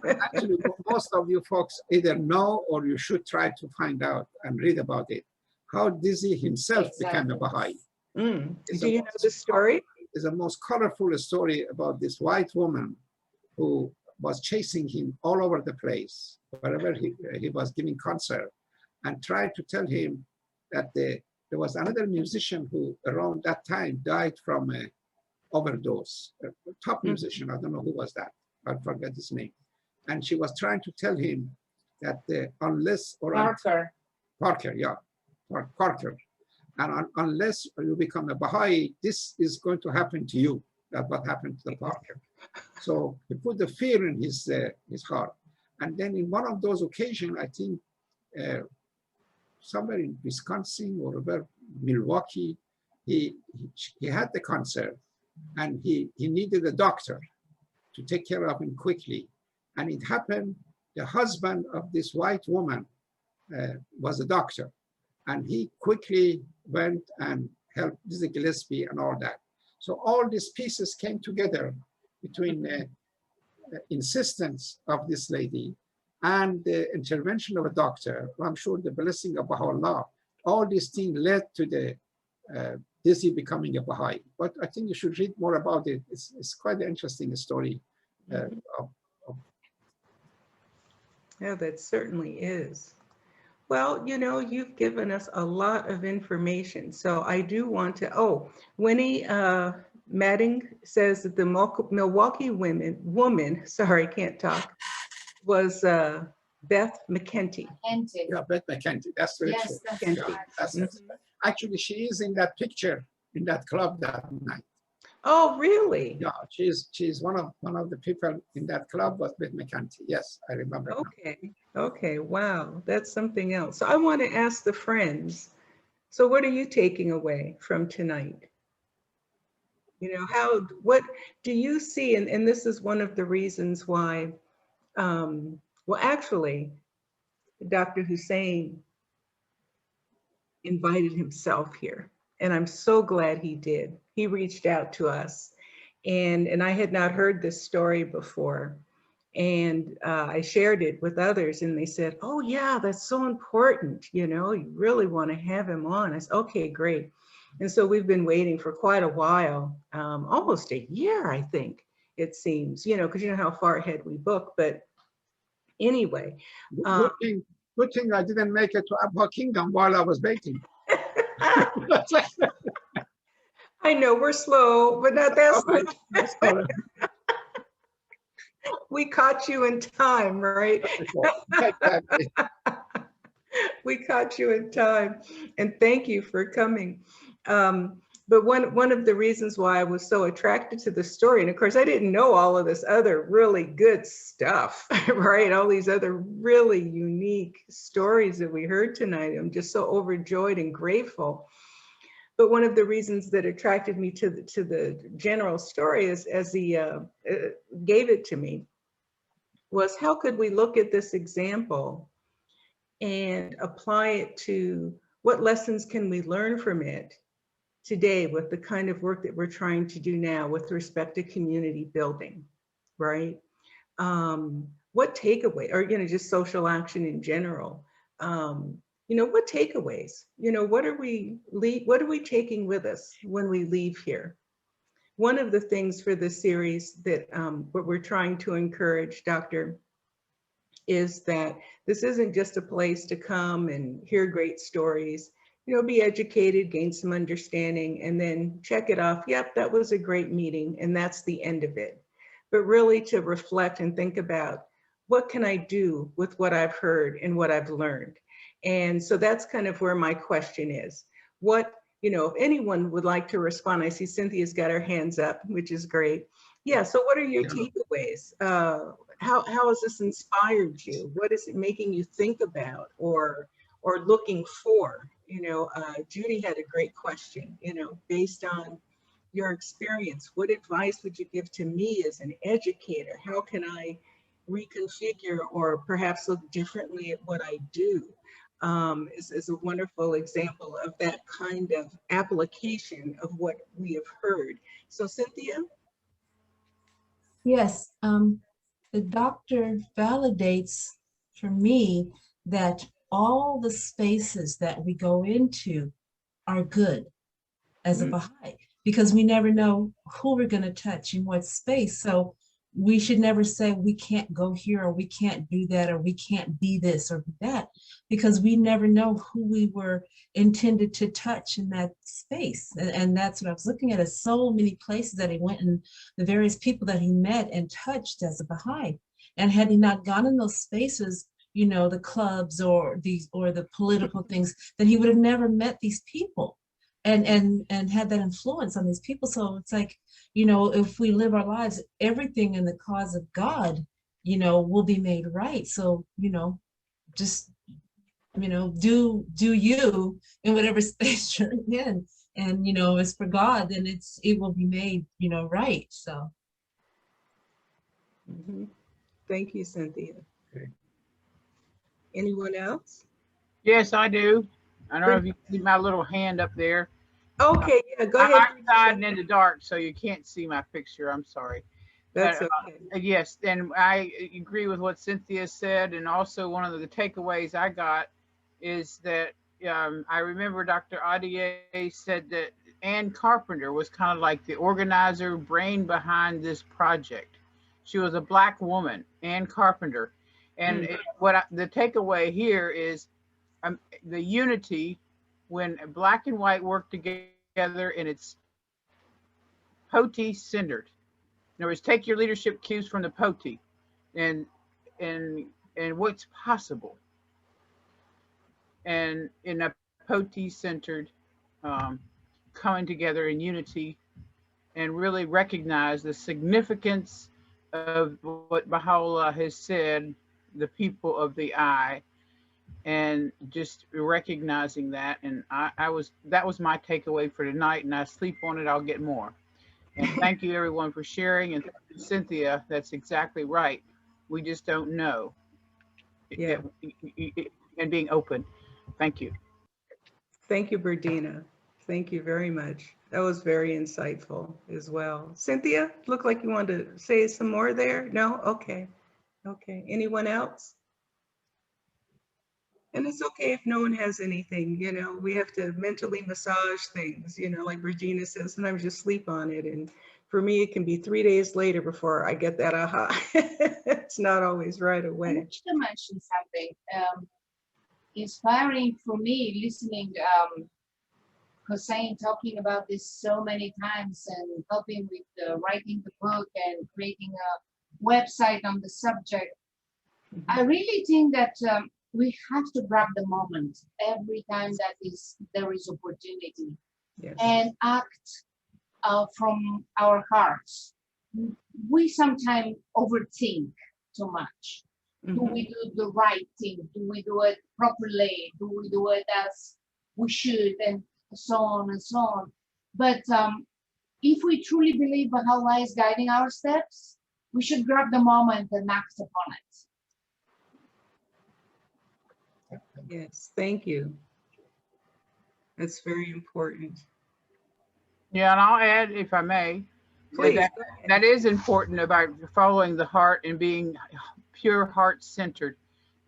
Actually, most of you folks either know or you should try to find out and read about it. How Dizzy himself became a Baha'i. Do you know the story? It's the most colorful story about this white woman who was chasing him all over the place, wherever he was giving concert, and tried to tell him that there was another musician who around that time died from an overdose, a top musician, I don't know who was that, I forget his name. And she was trying to tell him that unless or Parker, yeah. Parker, And unless you become a Baha'i, this is going to happen to you. That's what happened to the father. So he put the fear in his heart. And then in one of those occasions, I think somewhere in Wisconsin or Milwaukee, he had the concert, and he needed a doctor to take care of him quickly. And it happened, the husband of this white woman was a doctor, and he quickly went and helped Dizzy Gillespie and all that. So all these pieces came together between the insistence of this lady and the intervention of a doctor. I'm sure the blessing of Baha'u'llah, all these things led to the Dizzy becoming a Baha'i. But I think you should read more about it. It's quite an interesting story. Yeah, that certainly is. Well, you know, you've given us a lot of information. So I do want to, Winnie Madding says that the Milwaukee woman, sorry, can't talk, was Beth McKenty. Yeah, Beth McKenty, that's very true. Yeah, that's actually, she is in that picture, in that club that night. Oh, really? Yeah, she's one of the people in that club was Beth McKenty. Yes, I remember. Okay, okay, wow, that's something else. So I want to ask the friends, so what are you taking away from tonight? You know, what do you see? And this is one of the reasons why, well, actually, Dr. Hussein invited himself here, and I'm so glad he did. He reached out to us, and I had not heard this story before, and I shared it with others, and they said, oh yeah, that's so important, you know, you really want to have him on. I said, okay, great. And so we've been waiting for quite a while, almost a year, I think it seems, you know, because you know how far ahead we book, but anyway. Good thing I didn't make it to Abha Kingdom while I was waiting. I know we're slow, but not that slow. We caught you in time, right? We caught you in time, and thank you for coming. But one of the reasons why I was so attracted to the story, and of course I didn't know all of this other really good stuff, right? All these other really unique stories that we heard tonight. I'm just so overjoyed and grateful. But one of the reasons that attracted me to the general story is, as he gave it to me, was how could we look at this example and apply it to what lessons can we learn from it today with the kind of work that we're trying to do now with respect to community building, right? What takeaway, or, you know, just social action in general, you know, what takeaways, you know, what are we taking with us when we leave here? One of the things for the series that what we're trying to encourage, Doctor, is that this isn't just a place to come and hear great stories, you know, be educated, gain some understanding, and then check it off. Yep, that was a great meeting, and that's the end of it. But really to reflect and think about, what can I do with what I've heard and what I've learned? And so that's kind of where my question is. What, you know, if anyone would like to respond, I see Cynthia's got her hands up, which is great. Yeah, so what are your takeaways? How has this inspired you? What is it making you think about or looking for? You know, Judy had a great question, you know, based on your experience, what advice would you give to me as an educator? How can I reconfigure or perhaps look differently at what I do? Is a wonderful example of that kind of application of what we have heard. So Cynthia? Yes, the doctor validates for me that all the spaces that we go into are good as a Baha'i, because we never know who we're going to touch in what space. So we should never say we can't go here or we can't do that or we can't be this or that, because we never know who we were intended to touch in that space. And that's what I was looking at, is so many places that he went and the various people that he met and touched as a Baha'i. And had he not gone in those spaces, you know, the clubs or the political things, then he would have never met these people. and have that influence on these people. So it's like, you know, if we live our lives, everything in the cause of God, you know, will be made right. So, you know, just, you know, do you in whatever space you're in. And, you know, it's for God, then it will be made, you know, right. So. Thank you, Cynthia. Anyone else? Yes, I do. I don't know if you see my little hand up there. Okay, yeah, go ahead. I'm outside and in the dark, so you can't see my picture. I'm sorry. That's But, okay. yes, and I agree with what Cynthia said. And also one of the takeaways I got is that I remember Dr. Ahdieh said that Ann Carpenter was kind of like the organizer brain behind this project. She was a Black woman, Ann Carpenter. And the takeaway here is the unity when Black and white work together, and it's POTI-centered. In other words, take your leadership cues from the POTI and what's possible. And in a POTI-centered coming together in unity, and really recognize the significance of what Baha'u'llah has said, the people of the eye, and just recognizing that. And that was my takeaway for tonight, and I sleep on it, I'll get more. And thank you everyone for sharing. And Cynthia, that's exactly right. We just don't know. Yeah. And being open. Thank you. Thank you, Berdina. Thank you very much. That was very insightful as well. Cynthia, looked like you wanted to say some more there. No? Okay. Okay. Anyone else? And it's okay if no one has anything, you know, we have to mentally massage things, you know, like Regina says, sometimes just sleep on it. And for me, it can be 3 days later before I get that aha. It's not always right away. I want to mention something inspiring for me, listening Hussein talking about this so many times and helping with writing the book and creating a website on the subject. I really think that we have to grab the moment every time that there is opportunity. Yes. And act from our hearts. We sometimes overthink too much. Do we do the right thing? Do we do it properly? Do we do it as we should? And so on and so on. But if we truly believe Baha'u'llah is guiding our steps, we should grab the moment and act upon it. Yes, thank you. That's very important. Yeah, and I'll add, if I may, please. That is important about following the heart and being pure heart-centered.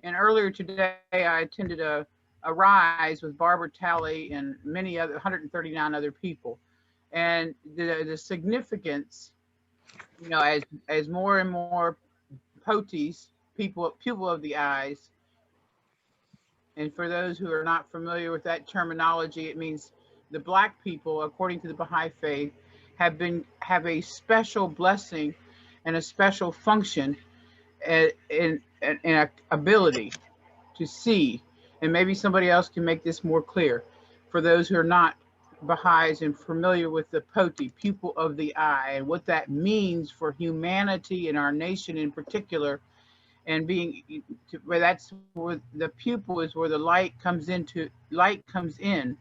And earlier today, I attended a Rise with Barbara Talley and many other 139 other people. And the significance, you know, as more and more POTIs, pupil of the eyes, and for those who are not familiar with that terminology, it means the Black people, according to the Baha'i faith, have a special blessing and a special function in an ability to see. And maybe somebody else can make this more clear for those who are not Baha'is and familiar with the POTI, pupil of the eye, and what that means for humanity and our nation in particular. And where that's where the pupil is, where the light comes in,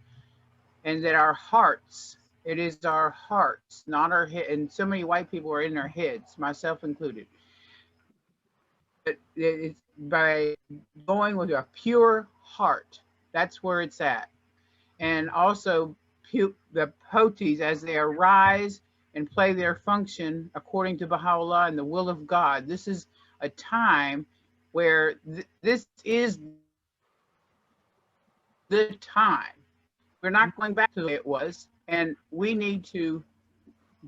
and that our hearts, it is our hearts, not our head. And so many white people are in their heads, myself included. But it's by going with a pure heart, that's where it's at. And also the POTIs, as they arise and play their function according to Baha'u'llah and the will of God. This is a time where this is the time. We're not going back to the way it was, and we need to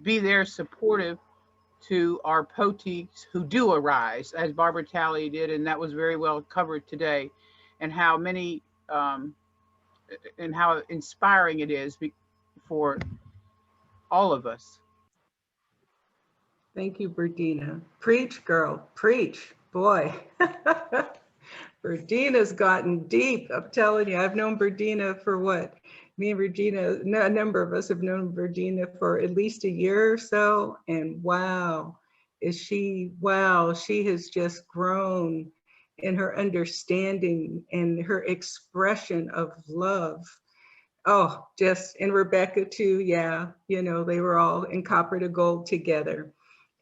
be there supportive to our POTIs who do arise, as Barbara Talley did, and that was very well covered today, and how many and how inspiring it is for all of us. Thank you, Berdina. Preach, girl, preach. Boy, Berdina's gotten deep. I'm telling you, I've known Berdina for what, Me and Regina, a number of us have known Regina for at least a year or so, and wow, she has just grown in her understanding and her expression of love. Oh, and Rebecca too, yeah, you know, they were all in Copper to Gold together.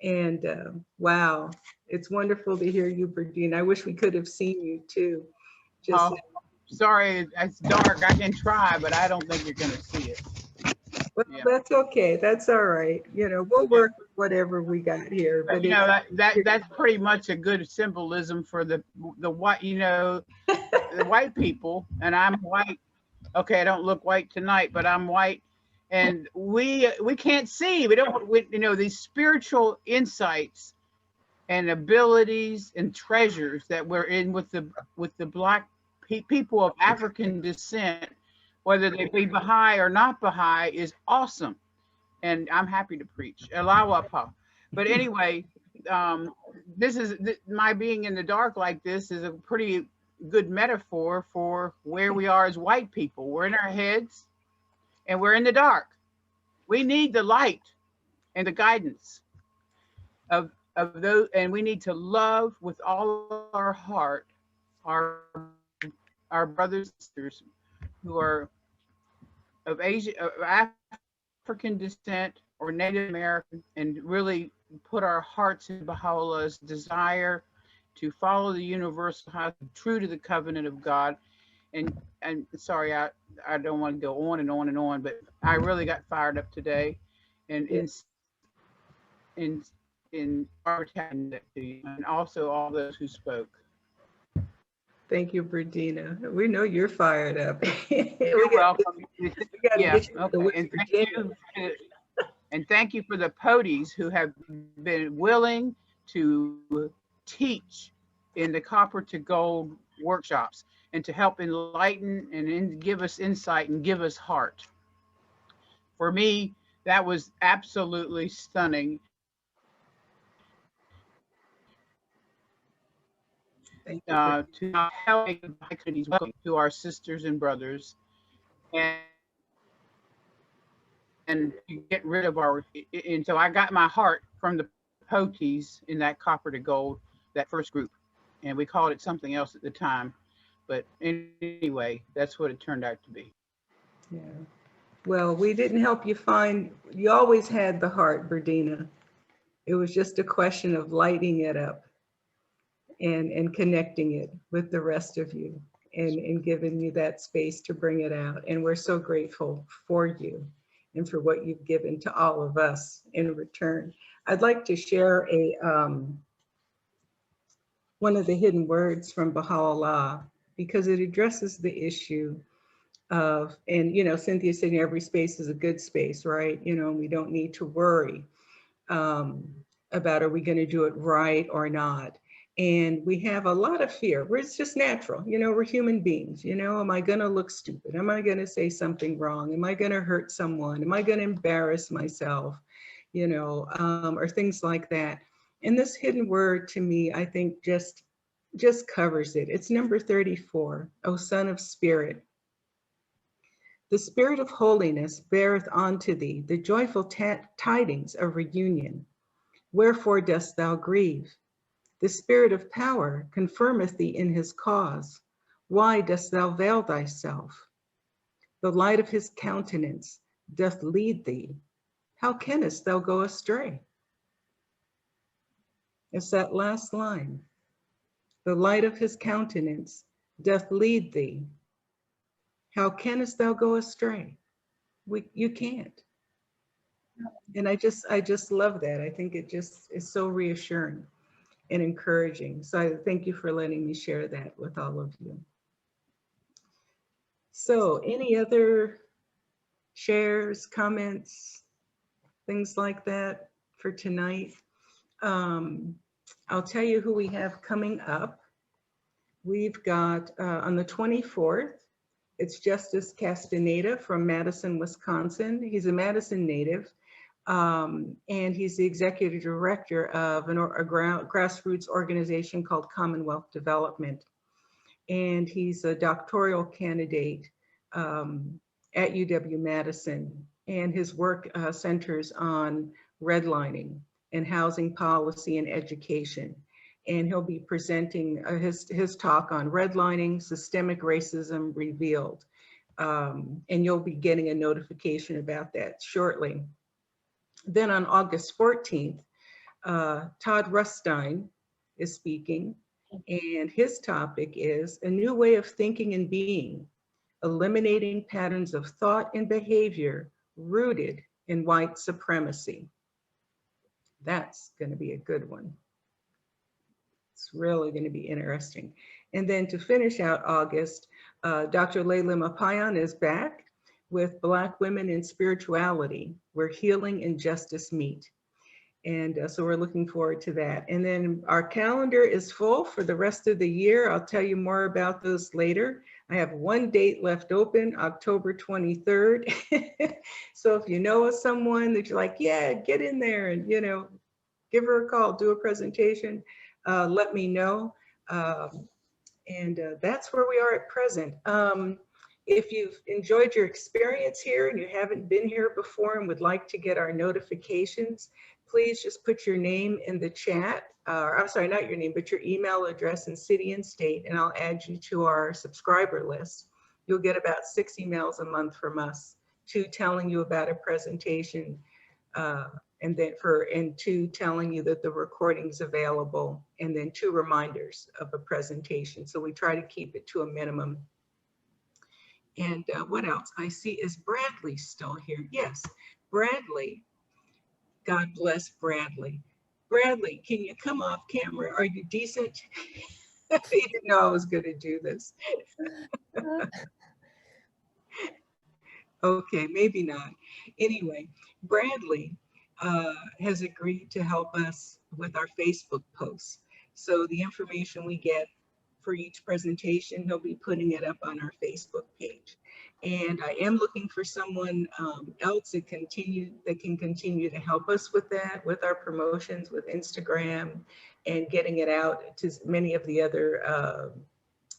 And wow, it's wonderful to hear you, Regina. I wish we could have seen you too. Sorry, it's dark. I can try, but I don't think you're gonna see it. Well, yeah. That's okay. That's all right. You know, we'll work with whatever we got here. But you know, that's pretty much a good symbolism for the white, you know, the white people. And I'm white. Okay, I don't look white tonight, but I'm white, and we can't see. You know, these spiritual insights and abilities and treasures that we're in with the Black people of African descent, whether they be Baha'i or not Baha'i, is awesome. And I'm happy to preach. Alawapa. But anyway, my being in the dark like this is a pretty good metaphor for where we are as white people. We're in our heads and we're in the dark. We need the light and the guidance of those, and we need to love with all our heart our brothers and sisters who are of African descent or Native American, and really put our hearts in Baha'u'llah's desire to follow the universal house, true to the covenant of God. And sorry, I don't want to go on and on and on, but I really got fired up today, and in our time to you, and also all those who spoke. Thank you, Berdina. We know you're fired up. You're welcome. Yeah, okay. And thank you for the POTIs who have been willing to teach in the Copper to Gold workshops and to help enlighten and give us insight and give us heart. For me, that was absolutely stunning. To help to our sisters and brothers, and to get rid of and so I got my heart from the POTIs in that Copper to Gold, that first group, and we called it something else at the time, but anyway, that's what it turned out to be. Yeah. Well, we didn't help you find. You always had the heart, Berdina. It was just a question of lighting it up and connecting it with the rest of you, and giving you that space to bring it out. And we're so grateful for you and for what you've given to all of us in return. I'd like to share one of the hidden words from Baha'u'llah, because it addresses the issue of, and you know, Cynthia said every space is a good space, right? You know, we don't need to worry about, are we going to do it right or not? And we have a lot of fear, where it's just natural. You know, we're human beings. You know, am I going to look stupid? Am I going to say something wrong? Am I going to hurt someone? Am I going to embarrass myself? You know, or things like that. And this hidden word, to me, I think just covers it. It's number 34, O Son of Spirit. The Spirit of holiness beareth unto thee the joyful tidings of reunion. Wherefore dost thou grieve? The Spirit of power confirmeth thee in his cause. Why dost thou veil thyself? The light of his countenance doth lead thee. How canst thou go astray? It's that last line. The light of his countenance doth lead thee. How canst thou go astray? You can't. And I just love that. I think it just is so reassuring and encouraging. So I thank you for letting me share that with all of you. So any other shares, comments, things like that for tonight? I'll tell you who we have coming up. We've got on the 24th, it's Justice Castaneda from Madison, Wisconsin. He's a Madison native. And he's the executive director of a grassroots organization called Commonwealth Development. And he's a doctoral candidate at UW-Madison, and his work centers on redlining and housing policy and education. And he'll be presenting his talk on redlining, systemic racism revealed. And you'll be getting a notification about that shortly. Then on August 14th, Todd Rustine is speaking, and his topic is A New Way of Thinking and Being, Eliminating Patterns of Thought and Behavior Rooted in White Supremacy. That's going to be a good one. It's really going to be interesting. And then to finish out August, Dr. Layla Mapayan is back with Black Women in Spirituality, Where Healing and Justice Meet. And so we're looking forward to that. And then our calendar is full for the rest of the year. I'll tell you more about those later. I have one date left open, October 23rd. So if you know of someone that you're like, yeah, get in there and, you know, give her a call, do a presentation, let me know. That's where we are at present. If you've enjoyed your experience here and you haven't been here before and would like to get our notifications, please just put your name in the chat. I'm sorry, not your name, but your email address and city and state, and I'll add you to our subscriber list. You'll get about 6 emails a month from us, 2 telling you about a presentation, and 2 telling you that the recording's available, and then 2 reminders of a presentation. So we try to keep it to a minimum. And what else? I see, is Bradley still here? Yes, Bradley. God bless Bradley. Bradley, can you come off camera? Are you decent? He didn't know I was going to do this. Okay, maybe not. Anyway, Bradley has agreed to help us with our Facebook posts. So the information we get for each presentation, he'll be putting it up on our Facebook page. And I am looking for someone else that can continue to help us with that, with our promotions, with Instagram, and getting it out to many of the other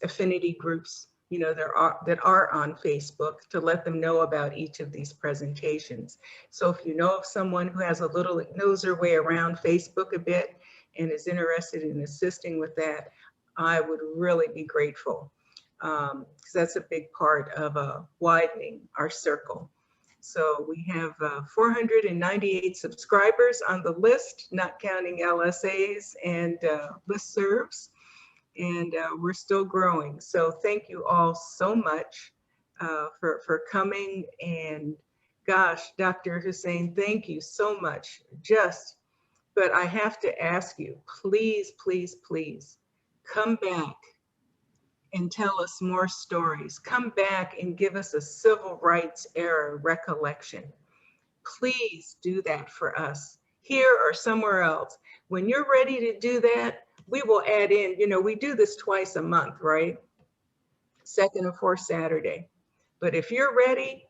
affinity groups, you know, that are on Facebook, to let them know about each of these presentations. So if you know of someone who knows their way around Facebook a bit and is interested in assisting with that, I would really be grateful, because that's a big part of widening our circle. So we have 498 subscribers on the list, not counting LSAs and listservs, and we're still growing. So thank you all so much for coming. And gosh, Dr. Hussein, thank you so much. But I have to ask you, please, please, please, come back and tell us more stories. Come back and give us a civil rights era recollection. Please do that for us, here or somewhere else. When you're ready to do that, we will add in, you know, we do this twice a month, right? Second and fourth Saturday. But if you're ready,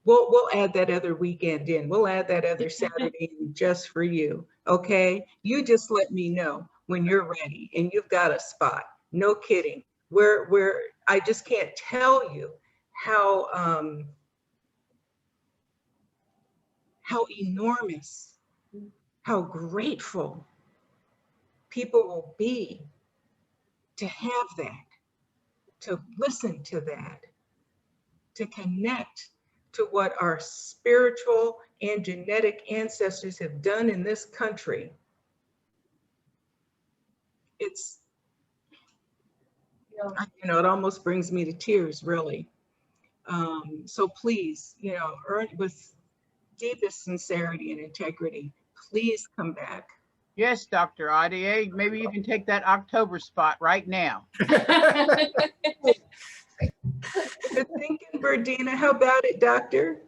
we'll add that other weekend in. We'll add that other Saturday in just for you, okay? You just let me know when you're ready and you've got a spot. No kidding. I just can't tell you how enormous, how grateful people will be to have that, to listen to that, to connect to what our spiritual and genetic ancestors have done in this country. It's, you know, it almost brings me to tears, really. So please, you know, with deepest sincerity and integrity, please come back. Yes, Dr. Ahdieh, maybe you can take that October spot right now. Good thinking, Berdina. How about it, Doctor?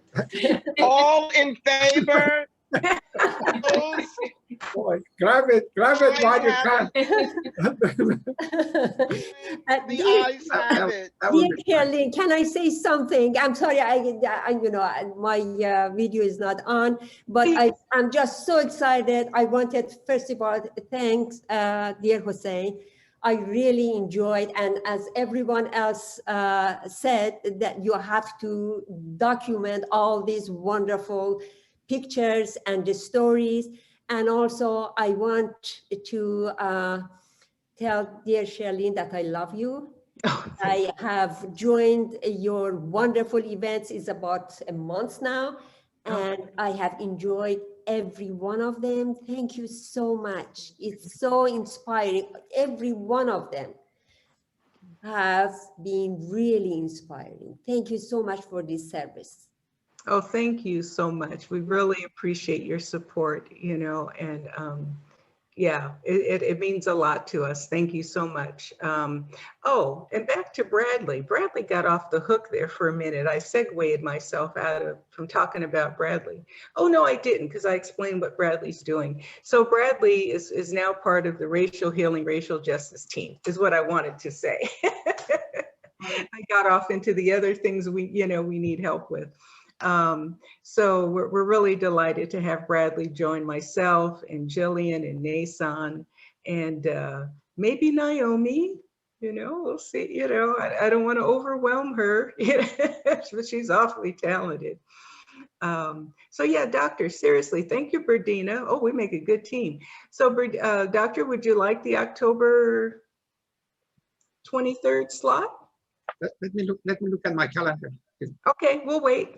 All in favor? Boy, grab it while you can. Dear Kelly, can I say something? I'm sorry, you know, my video is not on, but I'm just so excited. I wanted, first of all, thanks, dear Hussein. I really enjoyed, and as everyone else said, that you have to document all these wonderful pictures and the stories. And also I want to tell dear Charlene that I love you. I have joined your wonderful events. It's about a month now, and I have enjoyed every one of them. Thank you so much. It's so inspiring. Every one of them have been really inspiring. Thank you so much for this service. Oh, thank you so much. We really appreciate your support, you know, and yeah, it means a lot to us. Thank you so much. Oh, and back to Bradley. Bradley got off the hook there for a minute. I segued myself from talking about Bradley. Oh, no, I didn't, because I explained what Bradley's doing. So Bradley is now part of the Racial Healing, Racial Justice team, is what I wanted to say. I got off into the other things we need help with. So we're really delighted to have Bradley join myself and Jillian and Nason and maybe Naomi, you know, we'll see, you know, I don't want to overwhelm her, but she's awfully talented. So yeah, Doctor, seriously, thank you, Berdina. Oh, we make a good team. So Doctor, would you like the October 23rd slot? Let me look at my calendar. Okay, we'll wait.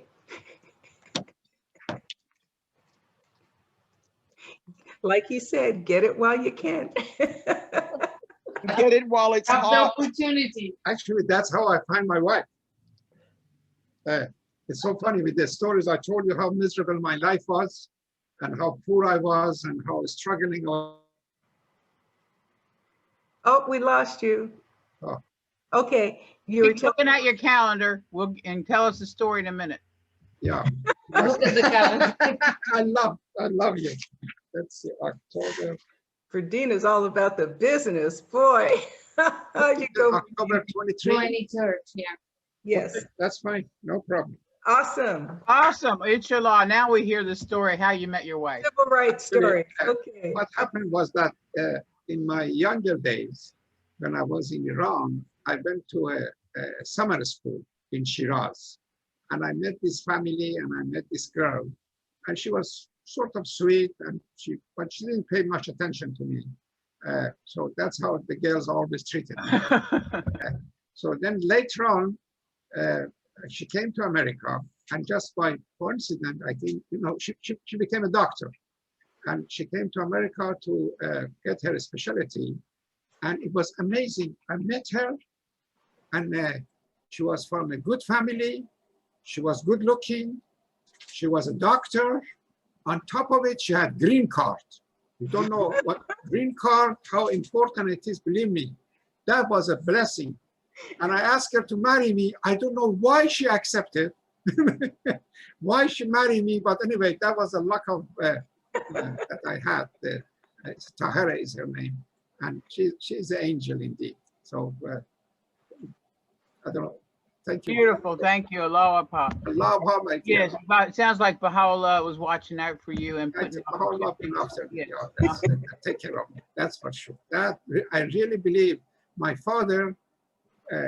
Like he said, get it while you can. Get it while it's hot. Opportunity. Actually, that's how I find my wife. It's so funny with the stories. I told you how miserable my life was and how poor I was and how struggling I was. Oh, we lost you. Oh. Okay. You were looking at your calendar. And tell us the story in a minute. Yeah. Look at the calendar. I love you. Let's see, October. Berdina's all about the business, boy. You go. October 23. 23rd, yeah. Yes. Okay, that's fine, no problem. Awesome. Awesome. Inshallah. Now we hear the story, how you met your wife. Civil rights story. Okay. What happened was that in my younger days, when I was in Iran, I went to a summer school in Shiraz. And I met this family and I met this girl. And she was sort of sweet, but she didn't pay much attention to me. So that's how the girls always treated me. So then later on, she came to America, and just by coincidence, I think, you know, she became a doctor. And she came to America to get her specialty. And it was amazing. I met her, and she was from a good family. She was good looking. She was a doctor. On top of it, she had green card. You don't know what green card, how important it is, believe me. That was a blessing. And I asked her to marry me. I don't know why she accepted, why she married me, but anyway, that was a luck of that I had. Tahara is her name, and she's an angel indeed. So I don't know. Thank you. Beautiful. Thank you. Allah Akbar. Allah Akbar, my dear. Yes, it sounds like Baha'u'llah was watching out for you and putting Baha'u'llah been after me. Yeah, take care of me. That's for sure. That I really believe. My father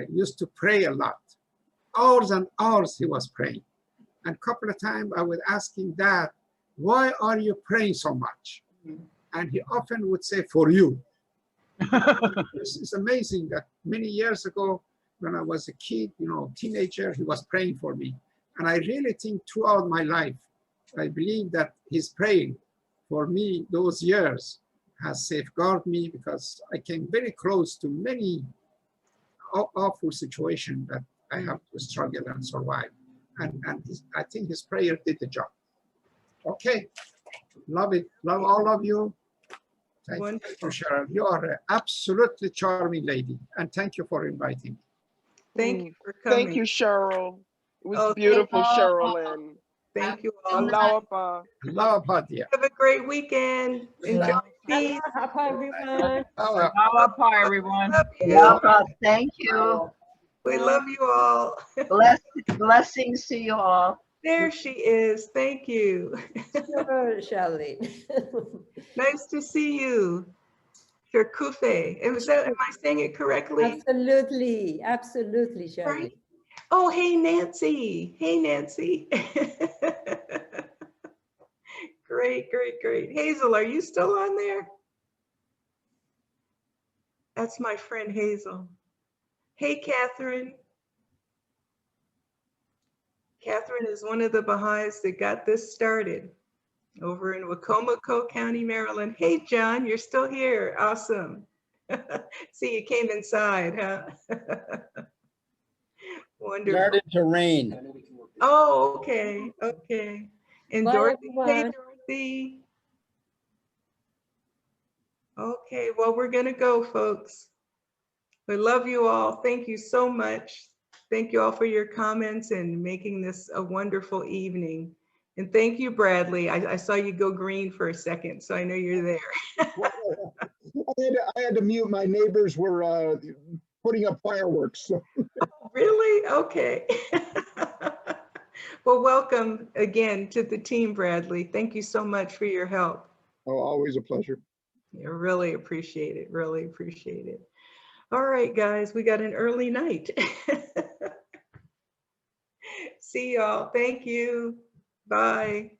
used to pray a lot. Hours and hours he was praying. And a couple of times I would ask him, Dad, why are you praying so much? And he often would say, for you. It's amazing that many years ago, when I was a kid, you know, teenager, he was praying for me. And I really think throughout my life, I believe that his praying for me those years has safeguarded me, because I came very close to many awful situations that I have to struggle and survive. And I think his prayer did the job. Okay, love it, love all of you. Thank you for sharing. You are an absolutely charming lady, and thank you for inviting me. Thank you for coming. Thank you, Cheryl. It was beautiful, Cheryl. Thank you all. Allah Akbar. Allah Akbar. Have a great weekend. Enjoy. Peace. Everyone. Allah Akbar, everyone. Thank you. We love you all. Blessings to you all. There she is. Thank you. Sure, Charlene. Nice to see you. Sherkufe. Am I saying it correctly? Absolutely, absolutely, Shirley. Right? Oh, hey, Nancy. Hey, Nancy. Great, great, great. Hazel, are you still on there? That's my friend Hazel. Hey, Catherine. Catherine is one of the Baha'is that got this started over in Wacomico County, Maryland. Hey, John, you're still here. Awesome. See, you came inside, huh? Wonderful. Started to rain. Oh, okay, okay. And Bye, Dorothy, hey, everyone. Dorothy. Okay, well, we're gonna go, folks. We love you all. Thank you so much. Thank you all for your comments and making this a wonderful evening. And thank you, Bradley. I saw you go green for a second, so I know you're there. I had to mute. My neighbors were putting up fireworks. So. Really? Okay. Well, welcome again to the team, Bradley. Thank you so much for your help. Oh, always a pleasure. I really appreciate it. Really appreciate it. All right, guys, we got an early night. See y'all. Thank you. Bye.